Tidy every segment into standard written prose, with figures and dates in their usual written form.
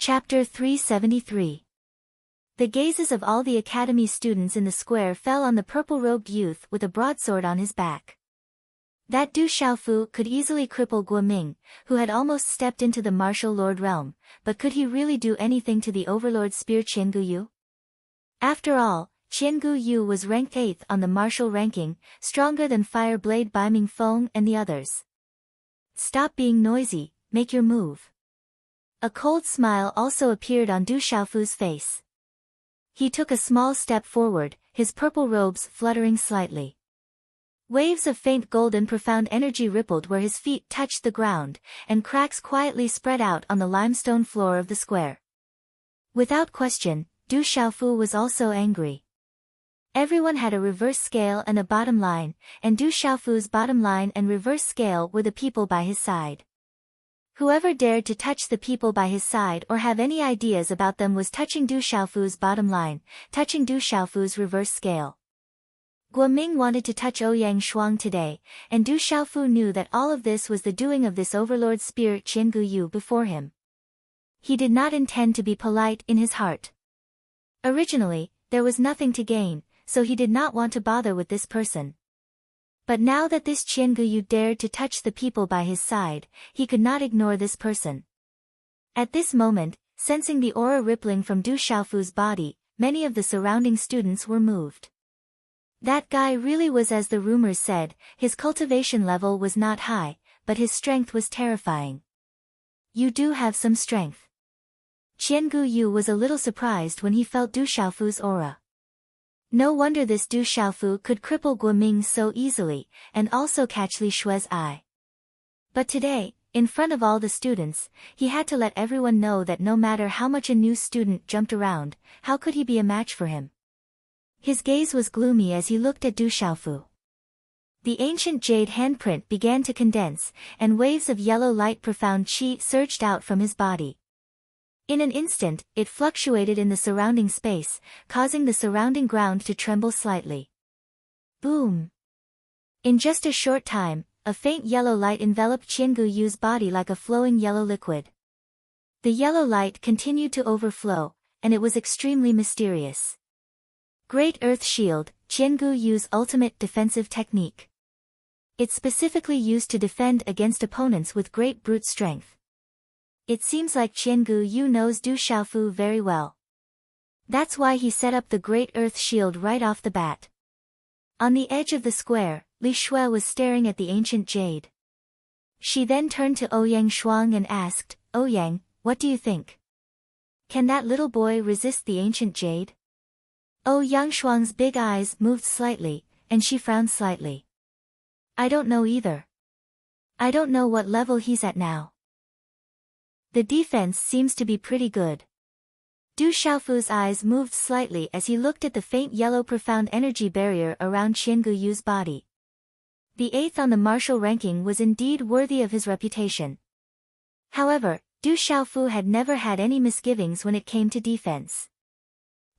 Chapter 373. The gazes of all the academy students in the square fell on the purple-robed youth with a broadsword on his back. That Du Xiaofu could easily cripple Guoming, who had almost stepped into the martial lord realm, but could he really do anything to the overlord spear Qianguyu? After all, Qianguyu was ranked 8th on the martial ranking, stronger than Fire Blade Bai Mingfeng and the others. Stop being noisy, make your move. A cold smile also appeared on Du Xiaofu's face. He took a small step forward, his purple robes fluttering slightly. Waves of faint golden profound energy rippled where his feet touched the ground, and cracks quietly spread out on the limestone floor of the square. Without question, Du Xiaofu was also angry. Everyone had a reverse scale and a bottom line, and Du Xiaofu's bottom line and reverse scale were the people by his side. Whoever dared to touch the people by his side or have any ideas about them was touching Du Xiaofu's bottom line, touching Du Xiaofu's reverse scale. Guoming wanted to touch Ouyang Shuang today, and Du Xiaofu knew that all of this was the doing of this overlord spirit Qianguyu before him. He did not intend to be polite in his heart. Originally, there was nothing to gain, so he did not want to bother with this person. But now that this Qianguyu dared to touch the people by his side, he could not ignore this person. At this moment, sensing the aura rippling from Du Xiaofu's body, many of the surrounding students were moved. That guy really was as the rumors said, his cultivation level was not high, but his strength was terrifying. You do have some strength. Qianguyu was a little surprised when he felt Du Xiaofu's aura. No wonder this Du Xiaofu could cripple Guoming so easily, and also catch Li Xue's eye. But today, in front of all the students, he had to let everyone know that no matter how much a new student jumped around, how could he be a match for him? His gaze was gloomy as he looked at Du Xiaofu. The ancient jade handprint began to condense, and waves of yellow light profound qi surged out from his body. In an instant, it fluctuated in the surrounding space, causing the surrounding ground to tremble slightly. Boom! In just a short time, a faint yellow light enveloped Qianguyu's body like a flowing yellow liquid. The yellow light continued to overflow, and it was extremely mysterious. Great Earth Shield, Qianguyu's ultimate defensive technique. It's specifically used to defend against opponents with great brute strength. It seems like Qianguyu knows Du Xiaofu very well. That's why he set up the Great Earth Shield right off the bat. On the edge of the square, Li Xue was staring at the ancient jade. She then turned to Ouyang Shuang and asked, Ouyang, what do you think? Can that little boy resist the ancient jade? Ouyang Shuang's big eyes moved slightly, and she frowned slightly. I don't know either. I don't know what level he's at now. The defense seems to be pretty good. Du Xiaofu's eyes moved slightly as he looked at the faint yellow profound energy barrier around Qianguyu's body. The 8th on the martial ranking was indeed worthy of his reputation. However, Du Xiaofu had never had any misgivings when it came to defense.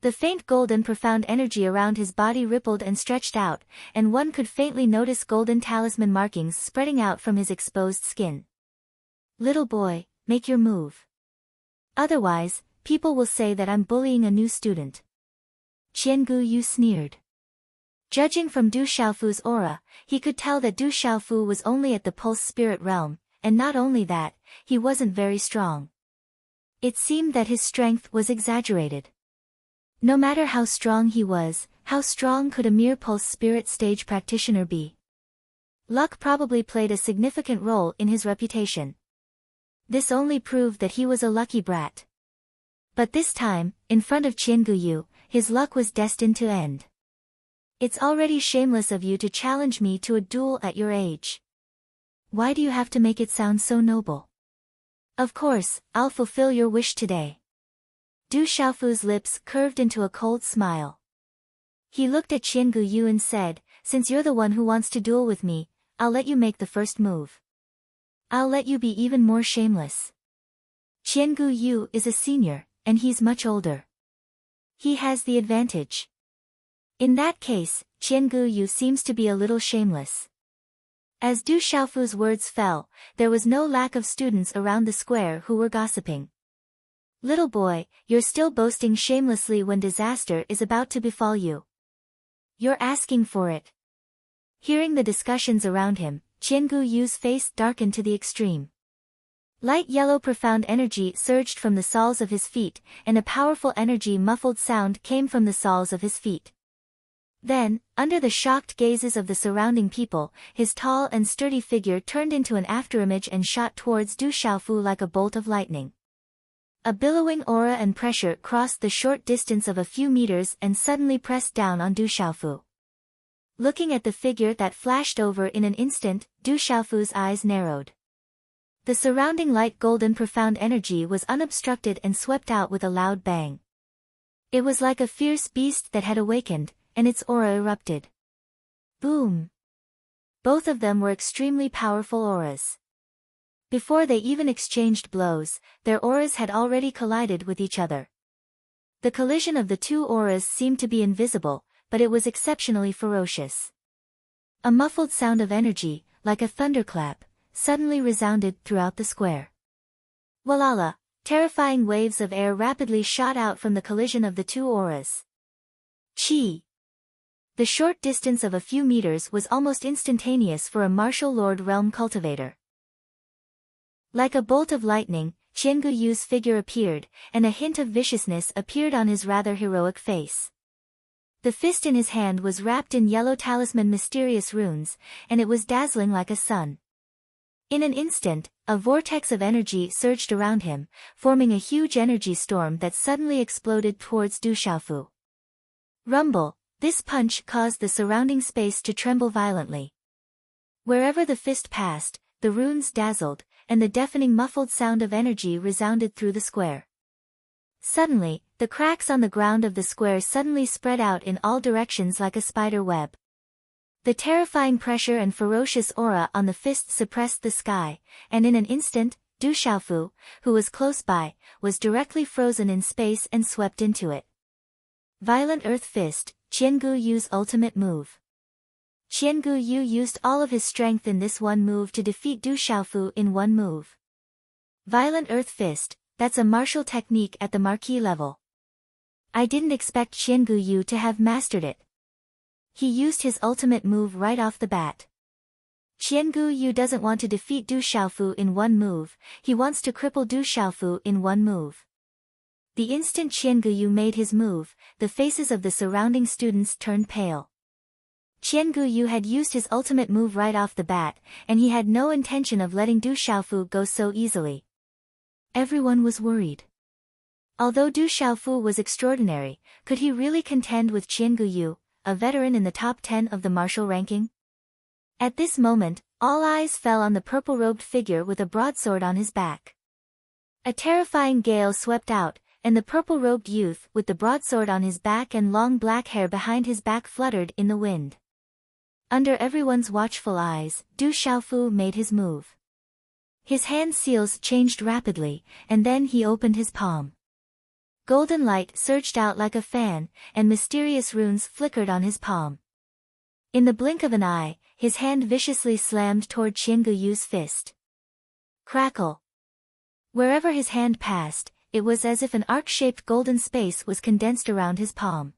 The faint golden profound energy around his body rippled and stretched out, and one could faintly notice golden talisman markings spreading out from his exposed skin. Little boy, make your move. Otherwise, people will say that I'm bullying a new student. Qianguyu sneered. Judging from Du Xiaofu's aura, he could tell that Du Xiaofu was only at the pulse spirit realm, and not only that, he wasn't very strong. It seemed that his strength was exaggerated. No matter how strong he was, how strong could a mere pulse spirit stage practitioner be? Luck probably played a significant role in his reputation. This only proved that he was a lucky brat. But this time, in front of Qianguyu, his luck was destined to end. It's already shameless of you to challenge me to a duel at your age. Why do you have to make it sound so noble? Of course, I'll fulfill your wish today. Du Xiaofu's lips curved into a cold smile. He looked at Qianguyu and said, since you're the one who wants to duel with me, I'll let you make the first move. I'll let you be even more shameless. Qianguyu is a senior, and he's much older. He has the advantage. In that case, Qianguyu seems to be a little shameless. As Du Xiaofu's words fell, there was no lack of students around the square who were gossiping. Little boy, you're still boasting shamelessly when disaster is about to befall you. You're asking for it. Hearing the discussions around him, Qiangu Yu's face darkened to the extreme. Light yellow profound energy surged from the soles of his feet, and a powerful energy muffled sound came from the soles of his feet. Then, under the shocked gazes of the surrounding people, his tall and sturdy figure turned into an afterimage and shot towards Du Xiaofu like a bolt of lightning. A billowing aura and pressure crossed the short distance of a few meters and suddenly pressed down on Du Xiaofu. Looking at the figure that flashed over in an instant, Du Xiaofu's eyes narrowed. The surrounding light golden profound energy was unobstructed and swept out with a loud bang. It was like a fierce beast that had awakened, and its aura erupted. Boom! Both of them were extremely powerful auras. Before they even exchanged blows, their auras had already collided with each other. The collision of the two auras seemed to be invisible, but it was exceptionally ferocious. A muffled sound of energy, like a thunderclap, suddenly resounded throughout the square. Walala! Terrifying waves of air rapidly shot out from the collision of the two auras. Chi! The short distance of a few meters was almost instantaneous for a martial lord realm cultivator. Like a bolt of lightning, Qiangu Yu's figure appeared, and a hint of viciousness appeared on his rather heroic face. The fist in his hand was wrapped in yellow talisman mysterious runes, and it was dazzling like a sun. In an instant, a vortex of energy surged around him, forming a huge energy storm that suddenly exploded towards Du Xiaofu. Rumble! This punch caused the surrounding space to tremble violently. Wherever the fist passed, the runes dazzled, and the deafening muffled sound of energy resounded through the square. Suddenly, the cracks on the ground of the square suddenly spread out in all directions like a spider web. The terrifying pressure and ferocious aura on the fist suppressed the sky, and in an instant, Du Xiaofu, who was close by, was directly frozen in space and swept into it. Violent Earth Fist, Qiangu Yu's ultimate move. Qiangu Yu used all of his strength in this one move to defeat Du Xiaofu in one move. Violent Earth Fist, that's a martial technique at the marquis level. I didn't expect Qiangu Yu to have mastered it. He used his ultimate move right off the bat. Qiangu Yu doesn't want to defeat Du Xiaofu in one move, he wants to cripple Du Xiaofu in one move. The instant Qiangu Yu made his move, the faces of the surrounding students turned pale. Qiangu Yu had used his ultimate move right off the bat, and he had no intention of letting Du Xiaofu go so easily. Everyone was worried. Although Du Xiaofu was extraordinary, could he really contend with Qiangu Yu, a veteran in the top 10 of the martial ranking? At this moment, all eyes fell on the purple-robed figure with a broadsword on his back. A terrifying gale swept out, and the purple-robed youth with the broadsword on his back and long black hair behind his back fluttered in the wind. Under everyone's watchful eyes, Du Xiaofu made his move. His hand seals changed rapidly, and then he opened his palm. Golden light surged out like a fan, and mysterious runes flickered on his palm. In the blink of an eye, his hand viciously slammed toward Qiangu Yu's fist. Crackle! Wherever his hand passed, it was as if an arc-shaped golden space was condensed around his palm.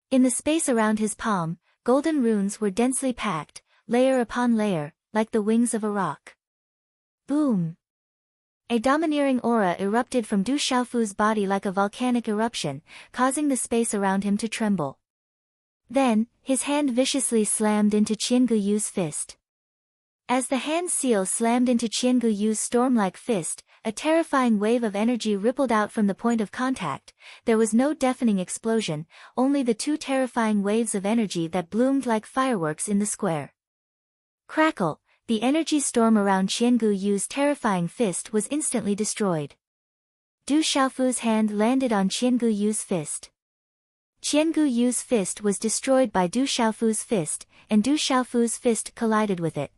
In the space around his palm, golden runes were densely packed, layer upon layer, like the wings of a rock. Boom! A domineering aura erupted from Du Xiaofu's body like a volcanic eruption, causing the space around him to tremble. Then, his hand viciously slammed into Qiangu Yu's fist. As the hand seal slammed into Qiangu Yu's storm-like fist, a terrifying wave of energy rippled out from the point of contact. There was no deafening explosion, only the two terrifying waves of energy that bloomed like fireworks in the square. Crackle! The energy storm around Qiangu Yu's terrifying fist was instantly destroyed. Du Xiaofu's hand landed on Qiangu Yu's fist. Qiangu Yu's fist was destroyed by Du Xiaofu's fist, and Du Xiaofu's fist collided with it.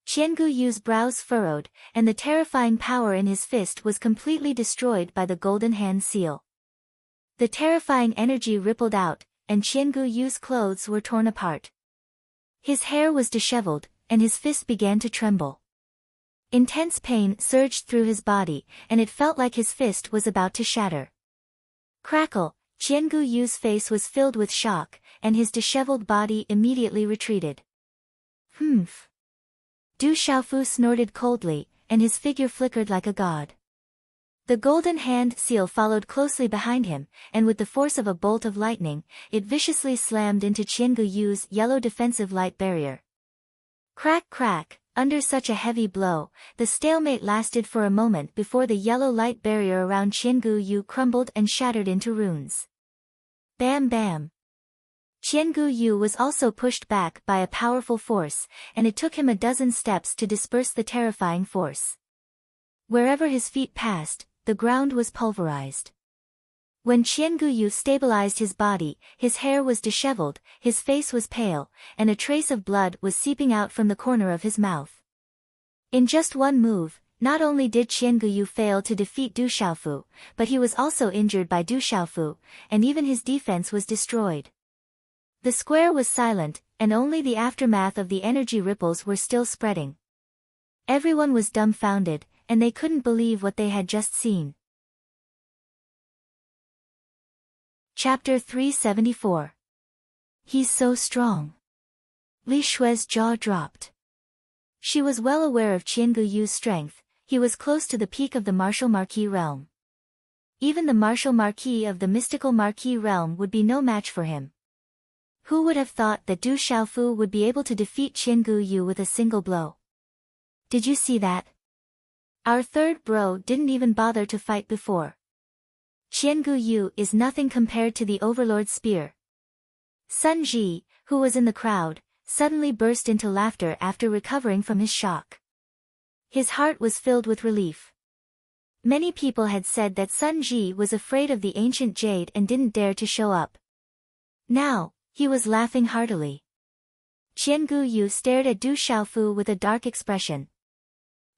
Qiangu Yu's brows furrowed, and the terrifying power in his fist was completely destroyed by the golden hand seal. The terrifying energy rippled out, and Qiangu Yu's clothes were torn apart. His hair was disheveled, and his fist began to tremble. Intense pain surged through his body, and it felt like his fist was about to shatter. Crackle! Qiangu Yu's face was filled with shock, and his disheveled body immediately retreated. Humph! Du Xiaofu snorted coldly, and his figure flickered like a god. The golden hand seal followed closely behind him, and with the force of a bolt of lightning, it viciously slammed into Qiangu Yu's yellow defensive light barrier. Crack crack! Under such a heavy blow, the stalemate lasted for a moment before the yellow light barrier around Qiangu Yu crumbled and shattered into runes. Bam bam! Qiangu Yu was also pushed back by a powerful force, and it took him a dozen steps to disperse the terrifying force. Wherever his feet passed, the ground was pulverized. When Qiangu Yu stabilized his body, his hair was disheveled, his face was pale, and a trace of blood was seeping out from the corner of his mouth. In just one move, not only did Qiangu Yu fail to defeat Du Xiaofu, but he was also injured by Du Xiaofu, and even his defense was destroyed. The square was silent, and only the aftermath of the energy ripples were still spreading. Everyone was dumbfounded, and they couldn't believe what they had just seen. Chapter 374. He's so strong. Li Shui's jaw dropped. She was well aware of Qiangu Yu's strength. He was close to the peak of the martial marquis realm. Even the martial marquis of the mystical marquis realm would be no match for him. Who would have thought that Du Xiaofu would be able to defeat Qiangu Yu with a single blow? Did you see that? Our third bro didn't even bother to fight before. Qiangu Yu is nothing compared to the Overlord's spear. Sun Ji, who was in the crowd, suddenly burst into laughter after recovering from his shock. His heart was filled with relief. Many people had said that Sun Ji was afraid of the ancient jade and didn't dare to show up. Now, he was laughing heartily. Qiangu Yu stared at Du Xiaofu with a dark expression.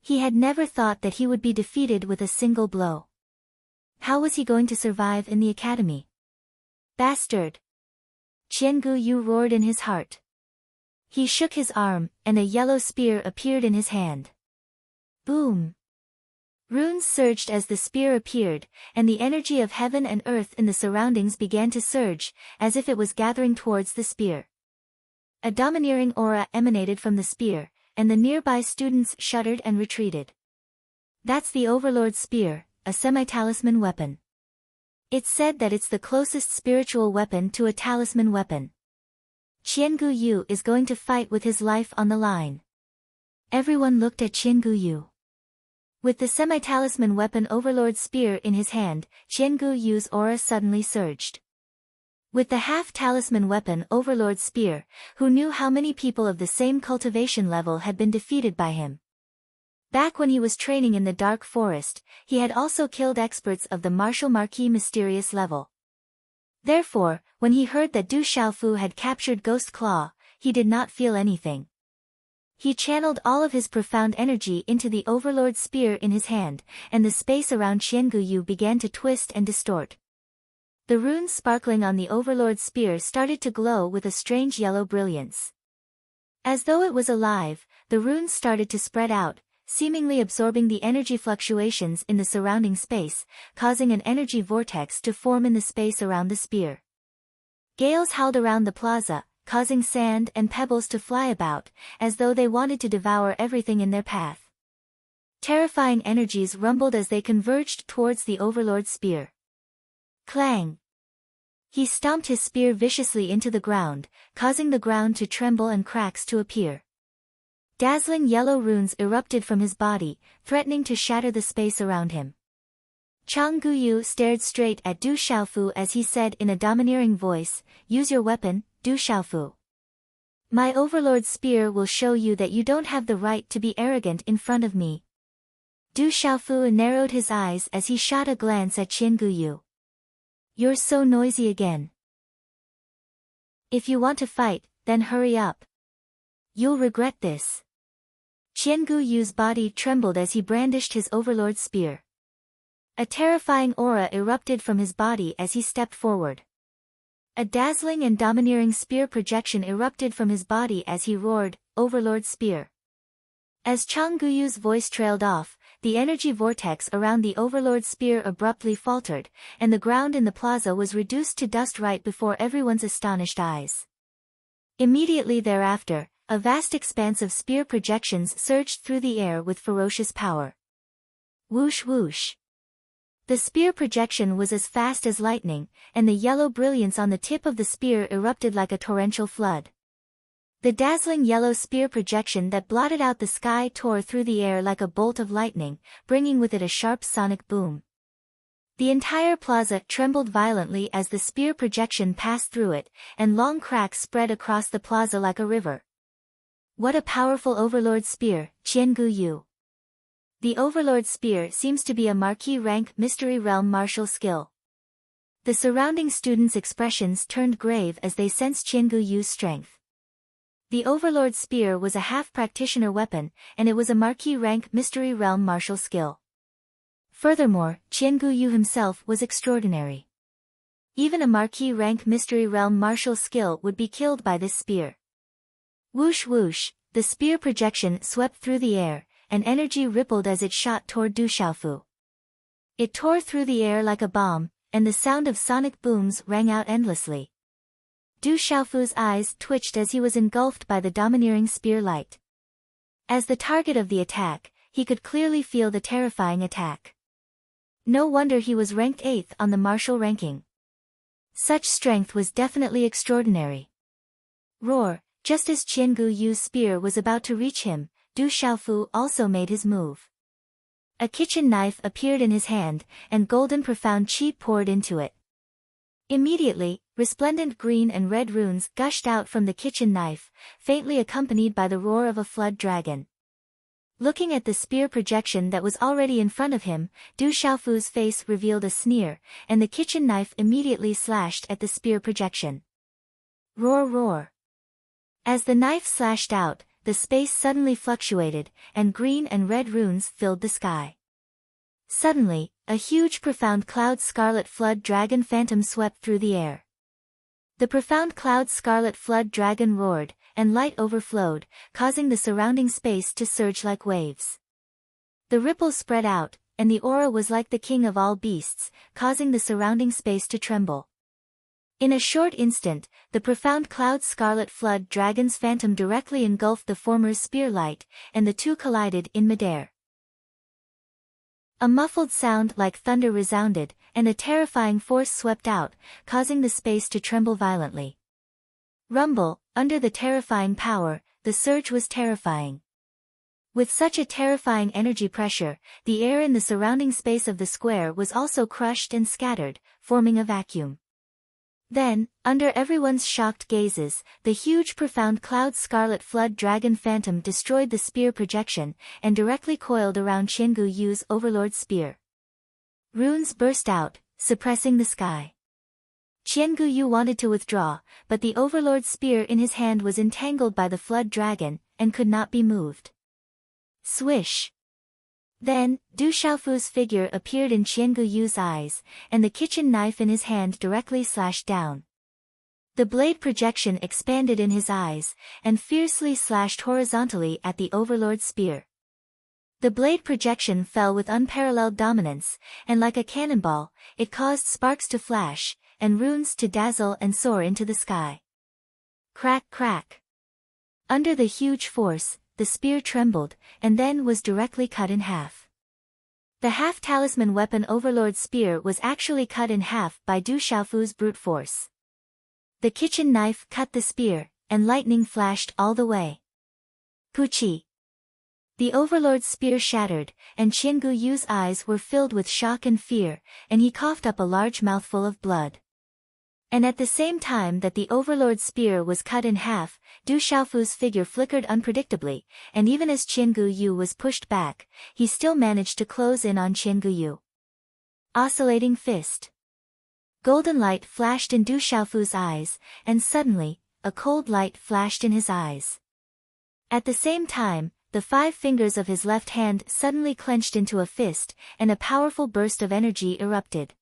He had never thought that he would be defeated with a single blow. How was he going to survive in the academy? Bastard! Qiangu Yu roared in his heart. He shook his arm, and a yellow spear appeared in his hand. Boom! Runes surged as the spear appeared, and the energy of heaven and earth in the surroundings began to surge, as if it was gathering towards the spear. A domineering aura emanated from the spear, and the nearby students shuddered and retreated. That's the Overlord's spear, a semi-talisman weapon. It's said that it's the closest spiritual weapon to a talisman weapon. Qiangu Yu is going to fight with his life on the line. Everyone looked at Qiangu Yu. With the semi-talisman weapon Overlord's spear in his hand, Qiangu Yu's aura suddenly surged. With the half-talisman weapon Overlord's spear, who knew how many people of the same cultivation level had been defeated by him? Back when he was training in the Dark Forest, he had also killed experts of the martial marquis mysterious level. Therefore, when he heard that Du Xiaofu had captured Ghost Claw, he did not feel anything. He channeled all of his profound energy into the Overlord's spear in his hand, and the space around Qiangu Yu began to twist and distort. The runes sparkling on the Overlord's spear started to glow with a strange yellow brilliance. As though it was alive, the runes started to spread out, seemingly absorbing the energy fluctuations in the surrounding space, causing an energy vortex to form in the space around the spear. Gales howled around the plaza, causing sand and pebbles to fly about, as though they wanted to devour everything in their path. Terrifying energies rumbled as they converged towards the Overlord's spear. Clang! He stomped his spear viciously into the ground, causing the ground to tremble and cracks to appear. Dazzling yellow runes erupted from his body, threatening to shatter the space around him. Chang Guyu stared straight at Du Xiaofu as he said in a domineering voice, "Use your weapon, Du Xiaofu. My Overlord's spear will show you that you don't have the right to be arrogant in front of me." Du Xiaofu narrowed his eyes as he shot a glance at Qin Guyu. "You're so noisy again. If you want to fight, then hurry up. You'll regret this." Qian Guyu's body trembled as he brandished his Overlord's spear. A terrifying aura erupted from his body as he stepped forward. A dazzling and domineering spear projection erupted from his body as he roared, "Overlord spear." As Chang Guyu's voice trailed off, the energy vortex around the Overlord spear abruptly faltered, and the ground in the plaza was reduced to dust right before everyone's astonished eyes. Immediately thereafter, a vast expanse of spear projections surged through the air with ferocious power. Whoosh whoosh. The spear projection was as fast as lightning, and the yellow brilliance on the tip of the spear erupted like a torrential flood. The dazzling yellow spear projection that blotted out the sky tore through the air like a bolt of lightning, bringing with it a sharp sonic boom. The entire plaza trembled violently as the spear projection passed through it, and long cracks spread across the plaza like a river. What a powerful Overlord spear, Qian Guyu. The Overlord spear seems to be a marquee rank mystery realm martial skill. The surrounding students' expressions turned grave as they sensed Qian Guyu's strength. The Overlord spear was a half-practitioner weapon, and it was a marquee rank mystery realm martial skill. Furthermore, Qian Guyu himself was extraordinary. Even a marquee rank mystery realm martial skill would be killed by this spear. Whoosh whoosh, the spear projection swept through the air, and energy rippled as it shot toward Du Xiaofu. It tore through the air like a bomb, and the sound of sonic booms rang out endlessly. Du Xiaofu's eyes twitched as he was engulfed by the domineering spear light. As the target of the attack, he could clearly feel the terrifying attack. No wonder he was ranked 8th on the martial ranking. Such strength was definitely extraordinary. Roar, just as Qian Guyu's spear was about to reach him, Du Xiaofu also made his move. A kitchen knife appeared in his hand, and golden profound chi poured into it. Immediately, resplendent green and red runes gushed out from the kitchen knife, faintly accompanied by the roar of a flood dragon. Looking at the spear projection that was already in front of him, Du Xiaofu's face revealed a sneer, and the kitchen knife immediately slashed at the spear projection. Roar roar. As the knife slashed out, the space suddenly fluctuated, and green and red runes filled the sky. Suddenly, a huge profound cloud scarlet flood dragon phantom swept through the air. The profound cloud scarlet flood dragon roared, and light overflowed, causing the surrounding space to surge like waves. The ripples spread out, and the aura was like the king of all beasts, causing the surrounding space to tremble. In a short instant, the profound cloud scarlet flood dragon's phantom directly engulfed the former's spear light, and the two collided in midair. A muffled sound like thunder resounded, and a terrifying force swept out, causing the space to tremble violently. Rumble, under the terrifying power, the surge was terrifying. With such a terrifying energy pressure, the air in the surrounding space of the square was also crushed and scattered, forming a vacuum. Then, under everyone's shocked gazes, the huge profound cloud scarlet flood dragon phantom destroyed the spear projection, and directly coiled around Qian Guyu's Overlord spear. Runes burst out, suppressing the sky. Qian Guyu wanted to withdraw, but the Overlord spear in his hand was entangled by the flood dragon, and could not be moved. Swish! Then, Du Xiaofu's figure appeared in Qian Guyu's eyes, and the kitchen knife in his hand directly slashed down. The blade projection expanded in his eyes, and fiercely slashed horizontally at the Overlord spear. The blade projection fell with unparalleled dominance, and like a cannonball, it caused sparks to flash, and runes to dazzle and soar into the sky. Crack crack! Under the huge force, the spear trembled, and then was directly cut in half. The half-talisman weapon Overlord spear was actually cut in half by Du Xiaofu's brute force. The kitchen knife cut the spear, and lightning flashed all the way. Puchi! The Overlord spear shattered, and Qian Guyu's eyes were filled with shock and fear, and he coughed up a large mouthful of blood. And at the same time that the Overlord spear was cut in half, Du Xiaofu's figure flickered unpredictably, and even as Qian Guyu was pushed back, he still managed to close in on Qian Guyu. Oscillating fist. Golden light flashed in Du Xiaofu's eyes, and suddenly, a cold light flashed in his eyes. At the same time, the 5 fingers of his left hand suddenly clenched into a fist, and a powerful burst of energy erupted.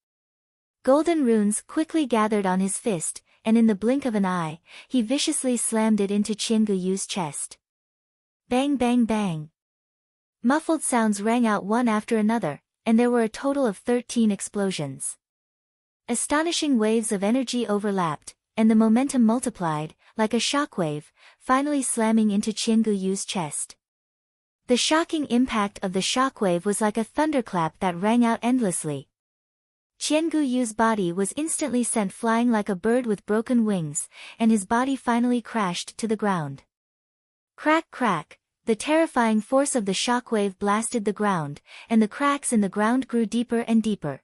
Golden runes quickly gathered on his fist, and in the blink of an eye, he viciously slammed it into Qian Guyu's chest. Bang bang bang! Muffled sounds rang out one after another, and there were a total of 13 explosions. Astonishing waves of energy overlapped, and the momentum multiplied, like a shockwave, finally slamming into Qianguyu's chest. The shocking impact of the shockwave was like a thunderclap that rang out endlessly. Qianguyu's body was instantly sent flying like a bird with broken wings, and his body finally crashed to the ground. Crack crack, the terrifying force of the shockwave blasted the ground, and the cracks in the ground grew deeper and deeper.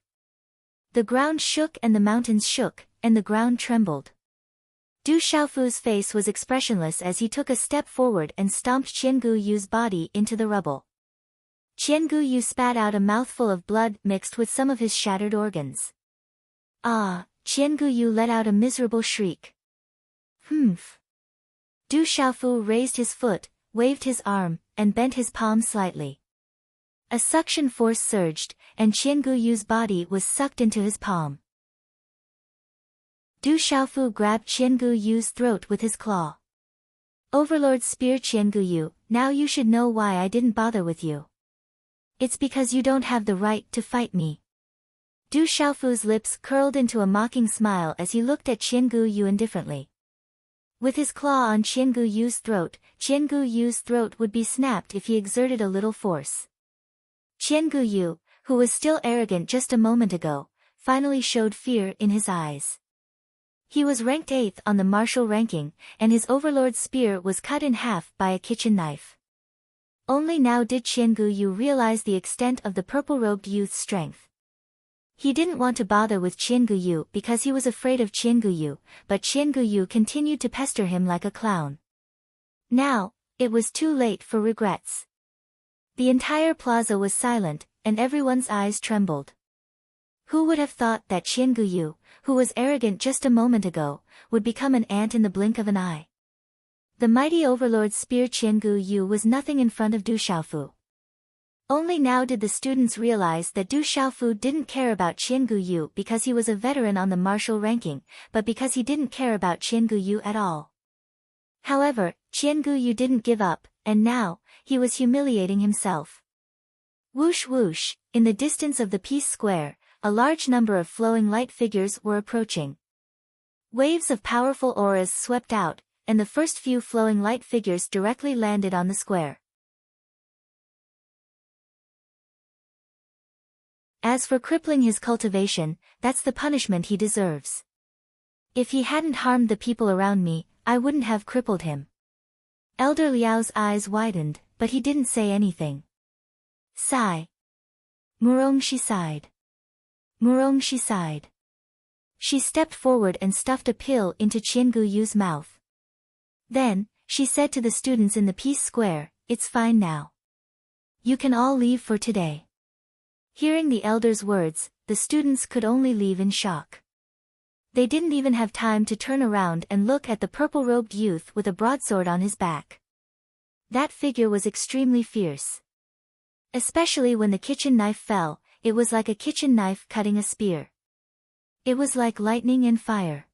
The ground shook and the mountains shook, and the ground trembled. Du Xiaofu's face was expressionless as he took a step forward and stomped Qianguyu's body into the rubble. Qianguyu spat out a mouthful of blood mixed with some of his shattered organs. Ah! Qianguyu let out a miserable shriek. Humph! Du Xiaofu raised his foot, waved his arm, and bent his palm slightly. A suction force surged, and Qianguyu's body was sucked into his palm. Du Xiaofu grabbed Qianguyu's throat with his claw. Overlord Spear Qianguyu, now you should know why I didn't bother with you. It's because you don't have the right to fight me. Du Xiaofu's lips curled into a mocking smile as he looked at Qianguyu indifferently. With his claw on Qianguyu's throat would be snapped if he exerted a little force. Qianguyu, who was still arrogant just a moment ago, finally showed fear in his eyes. He was ranked 8th on the martial ranking, and his overlord's spear was cut in half by a kitchen knife. Only now did Qianguyu realize the extent of the purple-robed youth's strength. He didn't want to bother with Qianguyu because he was afraid of Qianguyu, but Qianguyu continued to pester him like a clown. Now, it was too late for regrets. The entire plaza was silent, and everyone's eyes trembled. Who would have thought that Qianguyu, who was arrogant just a moment ago, would become an ant in the blink of an eye? The mighty overlord's spear Qianguyu was nothing in front of Du Xiaofu. Only now did the students realize that Du Xiaofu didn't care about Qianguyu because he was a veteran on the martial ranking, but because he didn't care about Qianguyu at all. However, Qianguyu didn't give up, and now, he was humiliating himself. Whoosh whoosh, in the distance of the Peace Square, a large number of flowing light figures were approaching. Waves of powerful auras swept out, and the first few flowing light figures directly landed on the square. As for crippling his cultivation, that's the punishment he deserves. If he hadn't harmed the people around me, I wouldn't have crippled him. Elder Liao's eyes widened, but he didn't say anything. Sigh. Murongxi sighed. Murongxi sighed. She stepped forward and stuffed a pill into Qianguyu's mouth. Then, she said to the students in the Peace Square, "It's fine now. You can all leave for today." Hearing the elder's words, the students could only leave in shock. They didn't even have time to turn around and look at the purple-robed youth with a broadsword on his back. That figure was extremely fierce. Especially when the kitchen knife fell, it was like a kitchen knife cutting a spear. It was like lightning and fire.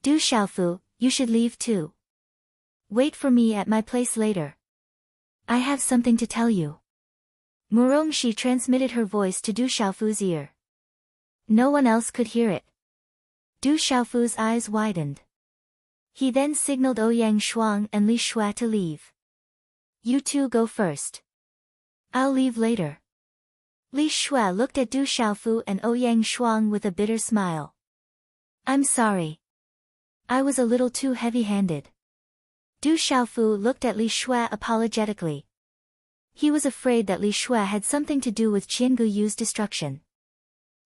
Du Xiaofu, you should leave too. Wait for me at my place later. I have something to tell you. Murongxi transmitted her voice to Du Xiaofu's ear. No one else could hear it. Du Xiaofu's eyes widened. He then signaled Ouyang Shuang and Li Shui to leave. You two go first. I'll leave later. Li Shui looked at Du Xiaofu and Ouyang Shuang with a bitter smile. I'm sorry. I was a little too heavy-handed. Du Xiaofu looked at Li Shui apologetically. He was afraid that Li Shui had something to do with Qianguyu's destruction.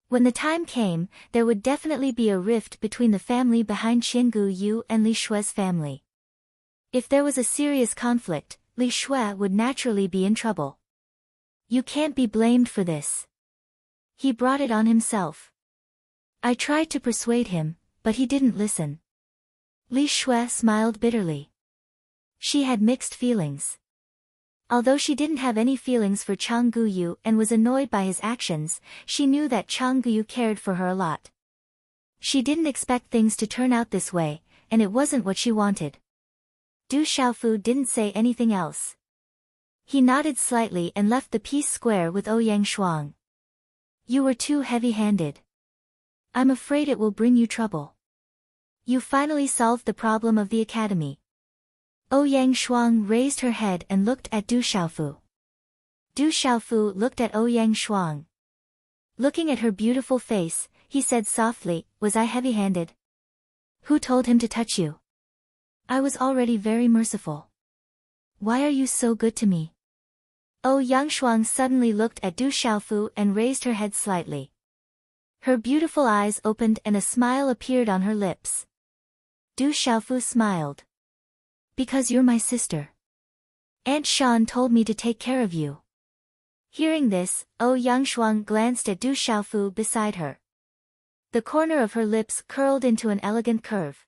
When the time came, there would definitely be a rift between the family behind Qianguyu and Li Shui's family. If there was a serious conflict, Li Shui would naturally be in trouble. You can't be blamed for this. He brought it on himself. I tried to persuade him, but he didn't listen. Li Shui smiled bitterly. She had mixed feelings. Although she didn't have any feelings for Qianguyu and was annoyed by his actions, she knew that Qianguyu cared for her a lot. She didn't expect things to turn out this way, and it wasn't what she wanted. Du Xiaofu didn't say anything else. He nodded slightly and left the peace square with Ouyang Shuang. You were too heavy-handed. I'm afraid it will bring you trouble. You finally solved the problem of the academy. Ouyang Shuang raised her head and looked at Du Xiaofu. Du Xiaofu looked at Ouyang Shuang. Looking at her beautiful face, he said softly, was I heavy-handed? Who told him to touch you? I was already very merciful. Why are you so good to me? Ouyang Shuang suddenly looked at Du Xiaofu and raised her head slightly. Her beautiful eyes opened and a smile appeared on her lips. Du Xiaofu smiled. Because you're my sister. Aunt Shan told me to take care of you. Hearing this, Ouyang Shuang glanced at Du Xiaofu beside her. The corner of her lips curled into an elegant curve.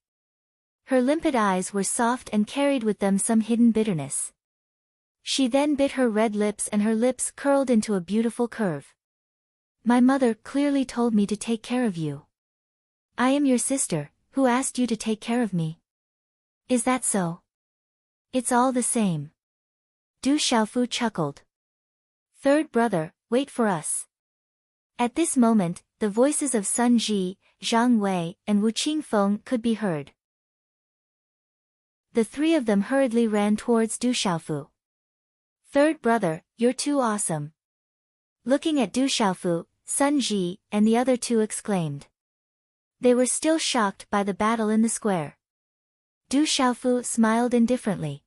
Her limpid eyes were soft and carried with them some hidden bitterness. She then bit her red lips and her lips curled into a beautiful curve. My mother clearly told me to take care of you. I am your sister, who asked you to take care of me. Is that so? It's all the same. Du Xiaofu chuckled. Third brother, wait for us. At this moment, the voices of Sun Ji, Zhang Wei, and Wu Qingfeng could be heard. The three of them hurriedly ran towards Du Xiaofu. Third brother, you're too awesome. Looking at Du Xiaofu, Sun Ji, and the other two exclaimed. They were still shocked by the battle in the square. Du Xiaofu smiled indifferently.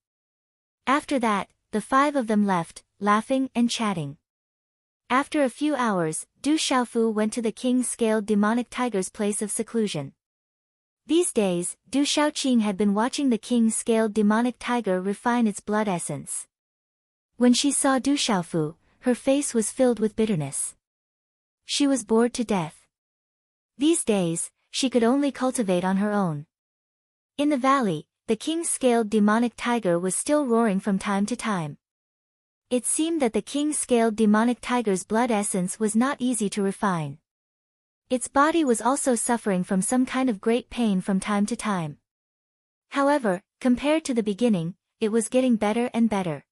After that, the five of them left, laughing and chatting. After a few hours, Du Xiaofu went to the king-scaled demonic tiger's place of seclusion. These days, Du Xiaoqing had been watching the king-scaled demonic tiger refine its blood essence. When she saw Du Xiaofu, her face was filled with bitterness. She was bored to death. These days, she could only cultivate on her own. In the valley, the king-scaled demonic tiger was still roaring from time to time. It seemed that the king-scaled demonic tiger's blood essence was not easy to refine. Its body was also suffering from some kind of great pain from time to time. However, compared to the beginning, it was getting better and better.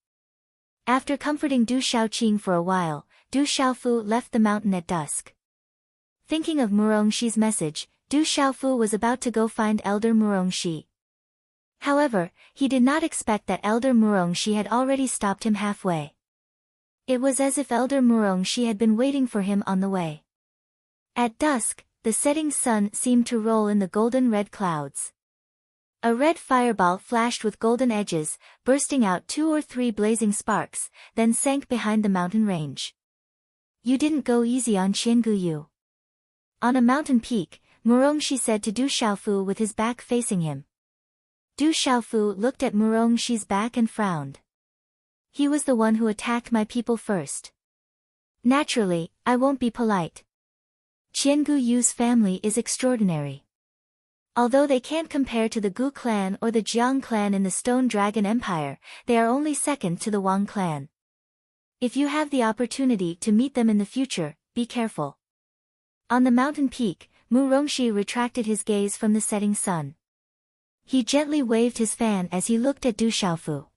After comforting Du Xiaoqing for a while, Du Xiaofu left the mountain at dusk. Thinking of Murongxi's message, Du Xiaofu was about to go find Elder Murongxi. However, he did not expect that Elder Murongxi had already stopped him halfway. It was as if Elder Murongxi had been waiting for him on the way. At dusk, the setting sun seemed to roll in the golden-red clouds. A red fireball flashed with golden edges, bursting out 2 or 3 blazing sparks, then sank behind the mountain range. You didn't go easy on Qianguyu. On a mountain peak, Murongxi said to Du Xiaofu with his back facing him. Du Xiaofu looked at Murongxi's back and frowned. He was the one who attacked my people first. Naturally, I won't be polite. Qianguyu's family is extraordinary. Although they can't compare to the Gu clan or the Jiang clan in the Stone Dragon Empire, they are only second to the Wang clan. If you have the opportunity to meet them in the future, be careful. On the mountain peak, Murongxi retracted his gaze from the setting sun. He gently waved his fan as he looked at Du Xiaofu.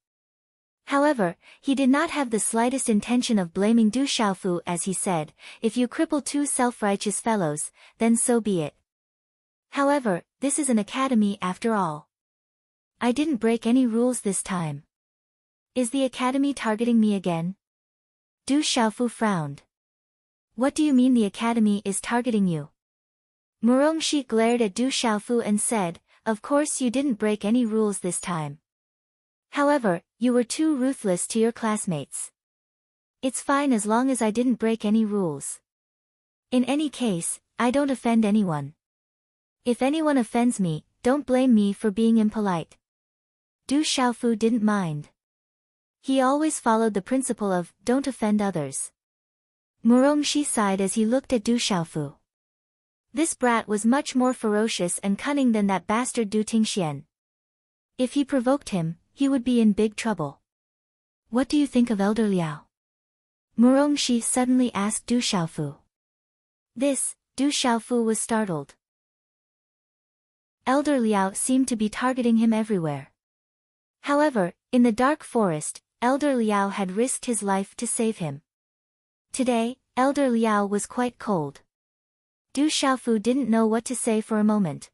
However, he did not have the slightest intention of blaming Du Xiaofu as he said, if you cripple 2 self-righteous fellows, then so be it. However, this is an academy after all. I didn't break any rules this time. Is the academy targeting me again? Du Xiaofu frowned. What do you mean the academy is targeting you? Murongxi glared at Du Xiaofu and said, of course you didn't break any rules this time. However, you were too ruthless to your classmates. It's fine as long as I didn't break any rules. In any case, I don't offend anyone. If anyone offends me, don't blame me for being impolite. Du Xiaofu didn't mind. He always followed the principle of, don't offend others. Murongxi sighed as he looked at Du Xiaofu. This brat was much more ferocious and cunning than that bastard Du Tingxian. If he provoked him, he would be in big trouble. What do you think of Elder Liao? Murongxi suddenly asked Du Xiaofu. This, Du Xiaofu was startled. Elder Liao seemed to be targeting him everywhere. However, in the dark forest, Elder Liao had risked his life to save him. Today, Elder Liao was quite cold. Du Xiaofu didn't know what to say for a moment.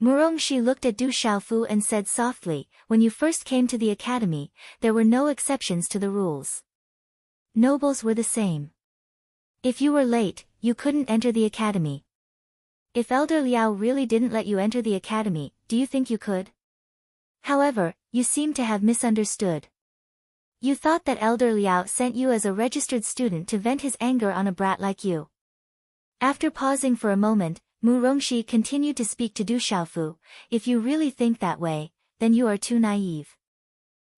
Murongxi looked at Du Xiaofu and said softly, "When you first came to the academy, there were no exceptions to the rules. Nobles were the same. If you were late, you couldn't enter the academy. If Elder Liao really didn't let you enter the academy, do you think you could? However, you seem to have misunderstood. You thought that Elder Liao sent you as a registered student to vent his anger on a brat like you." After pausing for a moment, Mu Rongxi continued to speak to Du Xiaofu, "If you really think that way, then you are too naive.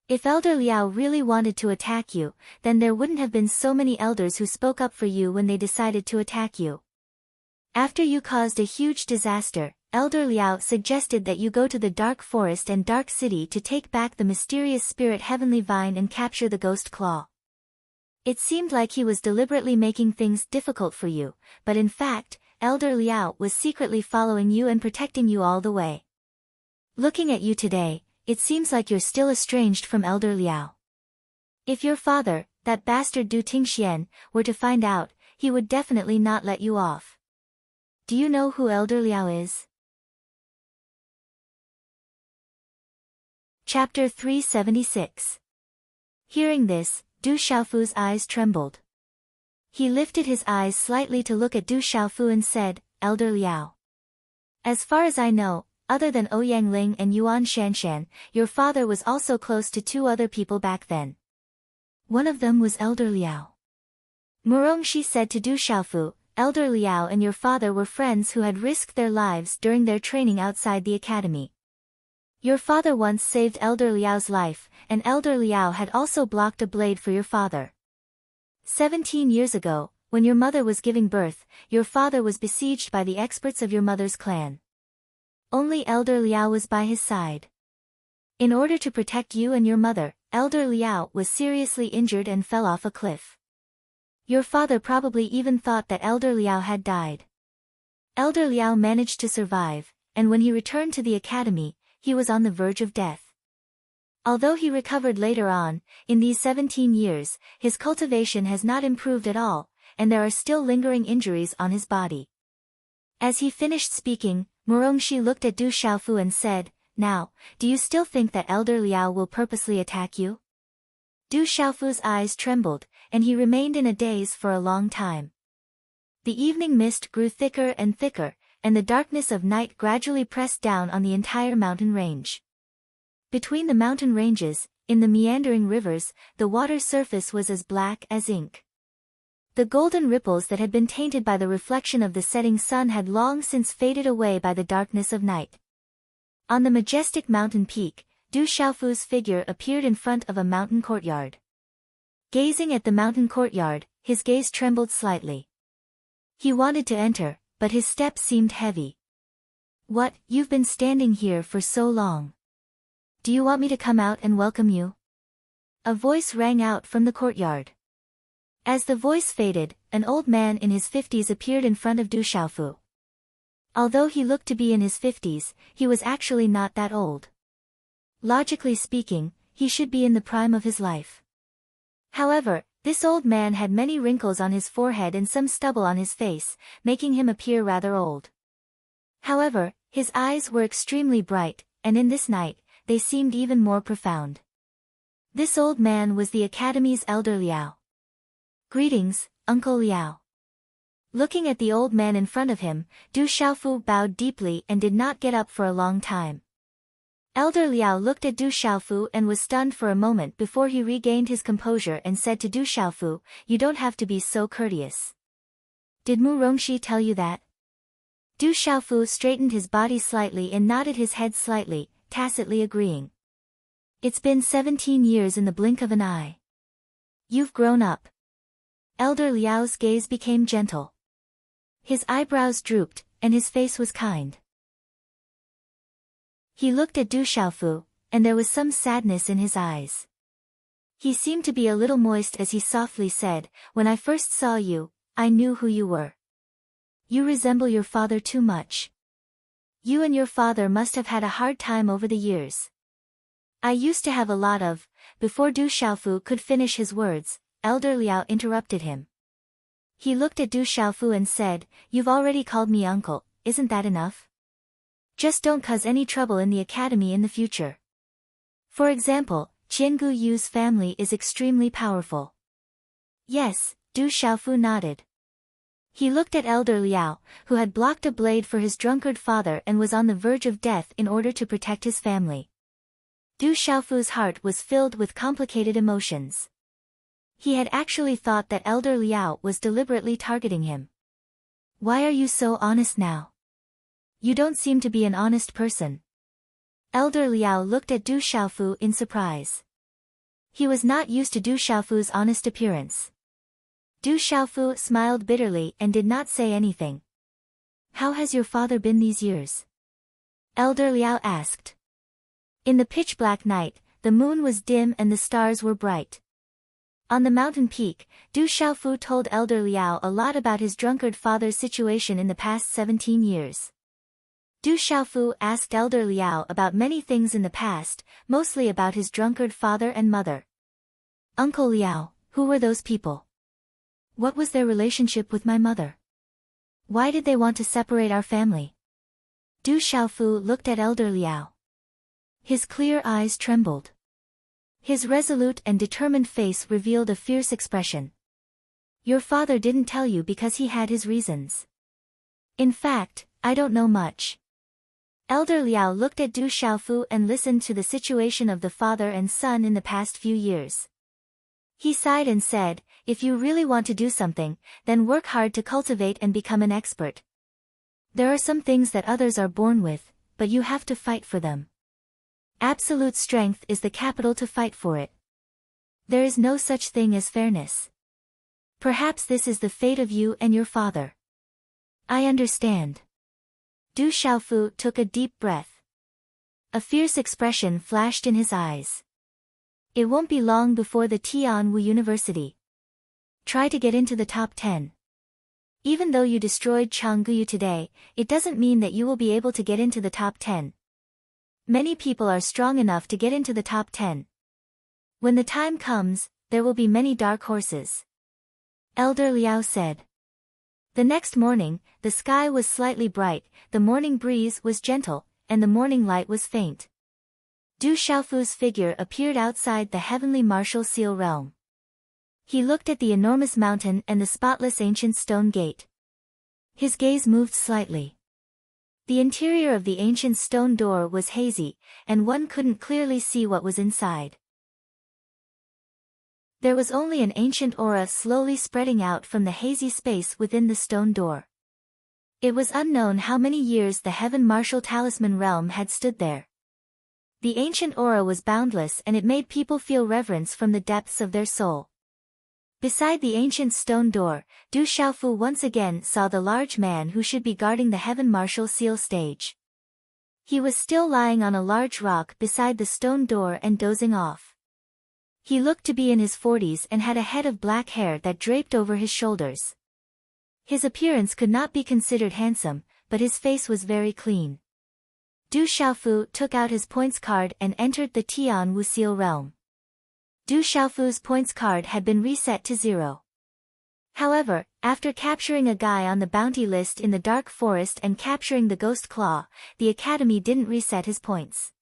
If Elder Liao really wanted to attack you, then there wouldn't have been so many elders who spoke up for you when they decided to attack you. After you caused a huge disaster, Elder Liao suggested that you go to the Dark Forest and Dark City to take back the mysterious spirit Heavenly Vine and capture the Ghost Claw. It seemed like he was deliberately making things difficult for you, but in fact, Elder Liao was secretly following you and protecting you all the way. Looking at you today, it seems like you're still estranged from Elder Liao. If your father, that bastard Du Tingxian, were to find out, he would definitely not let you off. Do you know who Elder Liao is?" Chapter 376. Hearing this, Du Xiaofu's eyes trembled. He lifted his eyes slightly to look at Du Xiaofu and said, "Elder Liao. As far as I know, other than Ouyang Ling and Yuan Shanshan, your father was also close to two other people back then. One of them was Elder Liao." Murongxi said to Du Xiaofu, "Elder Liao and your father were friends who had risked their lives during their training outside the academy. Your father once saved Elder Liao's life, and Elder Liao had also blocked a blade for your father. 17 years ago, when your mother was giving birth, your father was besieged by the experts of your mother's clan. Only Elder Liao was by his side. In order to protect you and your mother, Elder Liao was seriously injured and fell off a cliff. Your father probably even thought that Elder Liao had died. Elder Liao managed to survive, and when he returned to the academy, he was on the verge of death. Although he recovered later on, in these 17 years, his cultivation has not improved at all, and there are still lingering injuries on his body." As he finished speaking, Murongxi looked at Du Xiaofu and said, "Now, do you still think that Elder Liao will purposely attack you?" Du Xiaofu's eyes trembled, and he remained in a daze for a long time. The evening mist grew thicker and thicker, and the darkness of night gradually pressed down on the entire mountain range. Between the mountain ranges, in the meandering rivers, the water surface was as black as ink. The golden ripples that had been tainted by the reflection of the setting sun had long since faded away by the darkness of night. On the majestic mountain peak, Du Xiaofu's figure appeared in front of a mountain courtyard. Gazing at the mountain courtyard, his gaze trembled slightly. He wanted to enter, but his steps seemed heavy. "What, you've been standing here for so long. Do you want me to come out and welcome you?" A voice rang out from the courtyard. As the voice faded, an old man in his 50s appeared in front of Du Xiaofu. Although he looked to be in his 50s, he was actually not that old. Logically speaking, he should be in the prime of his life. However, this old man had many wrinkles on his forehead and some stubble on his face, making him appear rather old. However, his eyes were extremely bright, and in this night, they seemed even more profound. This old man was the Academy's Elder Liao. "Greetings, Uncle Liao." Looking at the old man in front of him, Du Xiaofu bowed deeply and did not get up for a long time. Elder Liao looked at Du Xiaofu and was stunned for a moment before he regained his composure and said to Du Xiaofu, "You don't have to be so courteous. Did Mu Rongxi tell you that?" Du Xiaofu straightened his body slightly and nodded his head slightly, tacitly agreeing. "It's been 17 years in the blink of an eye. You've grown up." Elder Liao's gaze became gentle. His eyebrows drooped, and his face was kind. He looked at Du Xiaofu, and there was some sadness in his eyes. He seemed to be a little moist as he softly said, "When I first saw you, I knew who you were. You resemble your father too much. You and your father must have had a hard time over the years. I used to have a lot of before Du Xiaofu could finish his words, Elder Liao interrupted him. He looked at Du Xiaofu and said, "You've already called me uncle, isn't that enough? Just don't cause any trouble in the academy in the future. For example, Qiangu Yu's family is extremely powerful." "Yes," Du Xiaofu nodded. He looked at Elder Liao, who had blocked a blade for his drunkard father and was on the verge of death in order to protect his family. Du Xiaofu's heart was filled with complicated emotions. He had actually thought that Elder Liao was deliberately targeting him. "Why are you so honest now? You don't seem to be an honest person." Elder Liao looked at Du Xiaofu in surprise. He was not used to Du Xiaofu's honest appearance. Du Xiaofu smiled bitterly and did not say anything. "How has your father been these years?" Elder Liao asked. In the pitch-black night, the moon was dim and the stars were bright. On the mountain peak, Du Xiaofu told Elder Liao a lot about his drunkard father's situation in the past 17 years. Du Xiaofu asked Elder Liao about many things in the past, mostly about his drunkard father and mother. "Uncle Liao, who were those people? What was their relationship with my mother? Why did they want to separate our family?" Du Xiaofu looked at Elder Liao. His clear eyes trembled. His resolute and determined face revealed a fierce expression. "Your father didn't tell you because he had his reasons. In fact, I don't know much." Elder Liao looked at Du Xiaofu and listened to the situation of the father and son in the past few years. He sighed and said, "If you really want to do something, then work hard to cultivate and become an expert. There are some things that others are born with, but you have to fight for them. Absolute strength is the capital to fight for it. There is no such thing as fairness. Perhaps this is the fate of you and your father." "I understand." Du Xiaofu took a deep breath. A fierce expression flashed in his eyes. "It won't be long before the Tianwu University. Try to get into the top 10. Even though you destroyed Changguyu today, it doesn't mean that you will be able to get into the top 10. Many people are strong enough to get into the top 10. When the time comes, there will be many dark horses." Elder Liao said. The next morning, the sky was slightly bright, the morning breeze was gentle, and the morning light was faint. Du Xiaofu's figure appeared outside the heavenly martial seal realm. He looked at the enormous mountain and the spotless ancient stone gate. His gaze moved slightly. The interior of the ancient stone door was hazy, and one couldn't clearly see what was inside. There was only an ancient aura slowly spreading out from the hazy space within the stone door. It was unknown how many years the Heaven Martial Talisman realm had stood there. The ancient aura was boundless and it made people feel reverence from the depths of their soul. Beside the ancient stone door, Du Xiaofu once again saw the large man who should be guarding the Heaven Martial Seal stage. He was still lying on a large rock beside the stone door and dozing off. He looked to be in his 40s and had a head of black hair that draped over his shoulders. His appearance could not be considered handsome, but his face was very clean. Du Xiaofu took out his points card and entered the Tianwu Seal realm. Du Xiaofu's points card had been reset to 0. However, after capturing a guy on the bounty list in the dark forest and capturing the ghost claw, the academy didn't reset his points.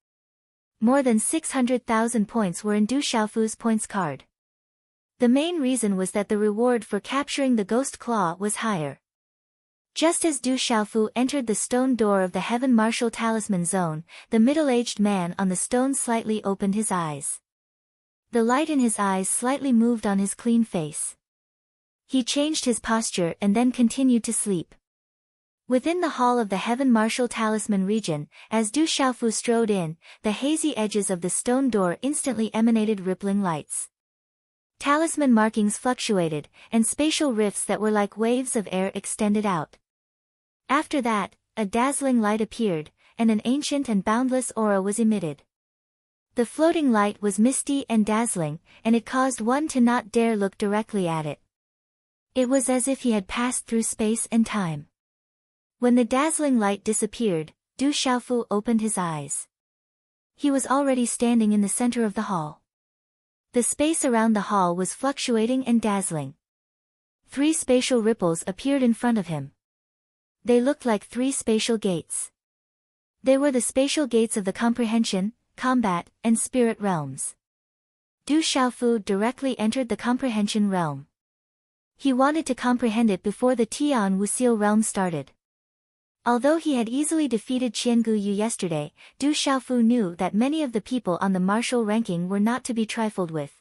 More than 600,000 points were in Du Xiaofu's points card. The main reason was that the reward for capturing the ghost claw was higher. Just as Du Xiaofu entered the stone door of the Heaven Martial Talisman zone, the middle-aged man on the stone slightly opened his eyes. The light in his eyes slightly moved on his clean face. He changed his posture and then continued to sleep. Within the hall of the Heaven Martial Talisman region, as Du Xiaofu strode in, the hazy edges of the stone door instantly emanated rippling lights. Talisman markings fluctuated, and spatial rifts that were like waves of air extended out. After that, a dazzling light appeared, and an ancient and boundless aura was emitted. The floating light was misty and dazzling, and it caused one to not dare look directly at it. It was as if he had passed through space and time. When the dazzling light disappeared, Du Xiaofu opened his eyes. He was already standing in the center of the hall. The space around the hall was fluctuating and dazzling. 3 spatial ripples appeared in front of him. They looked like 3 spatial gates. They were the spatial gates of the comprehension, combat, and spirit realms. Du Xiaofu directly entered the comprehension realm. He wanted to comprehend it before the Tian Wuxiu realm started. Although he had easily defeated Qian Guyu yesterday, Du Xiaofu knew that many of the people on the martial ranking were not to be trifled with.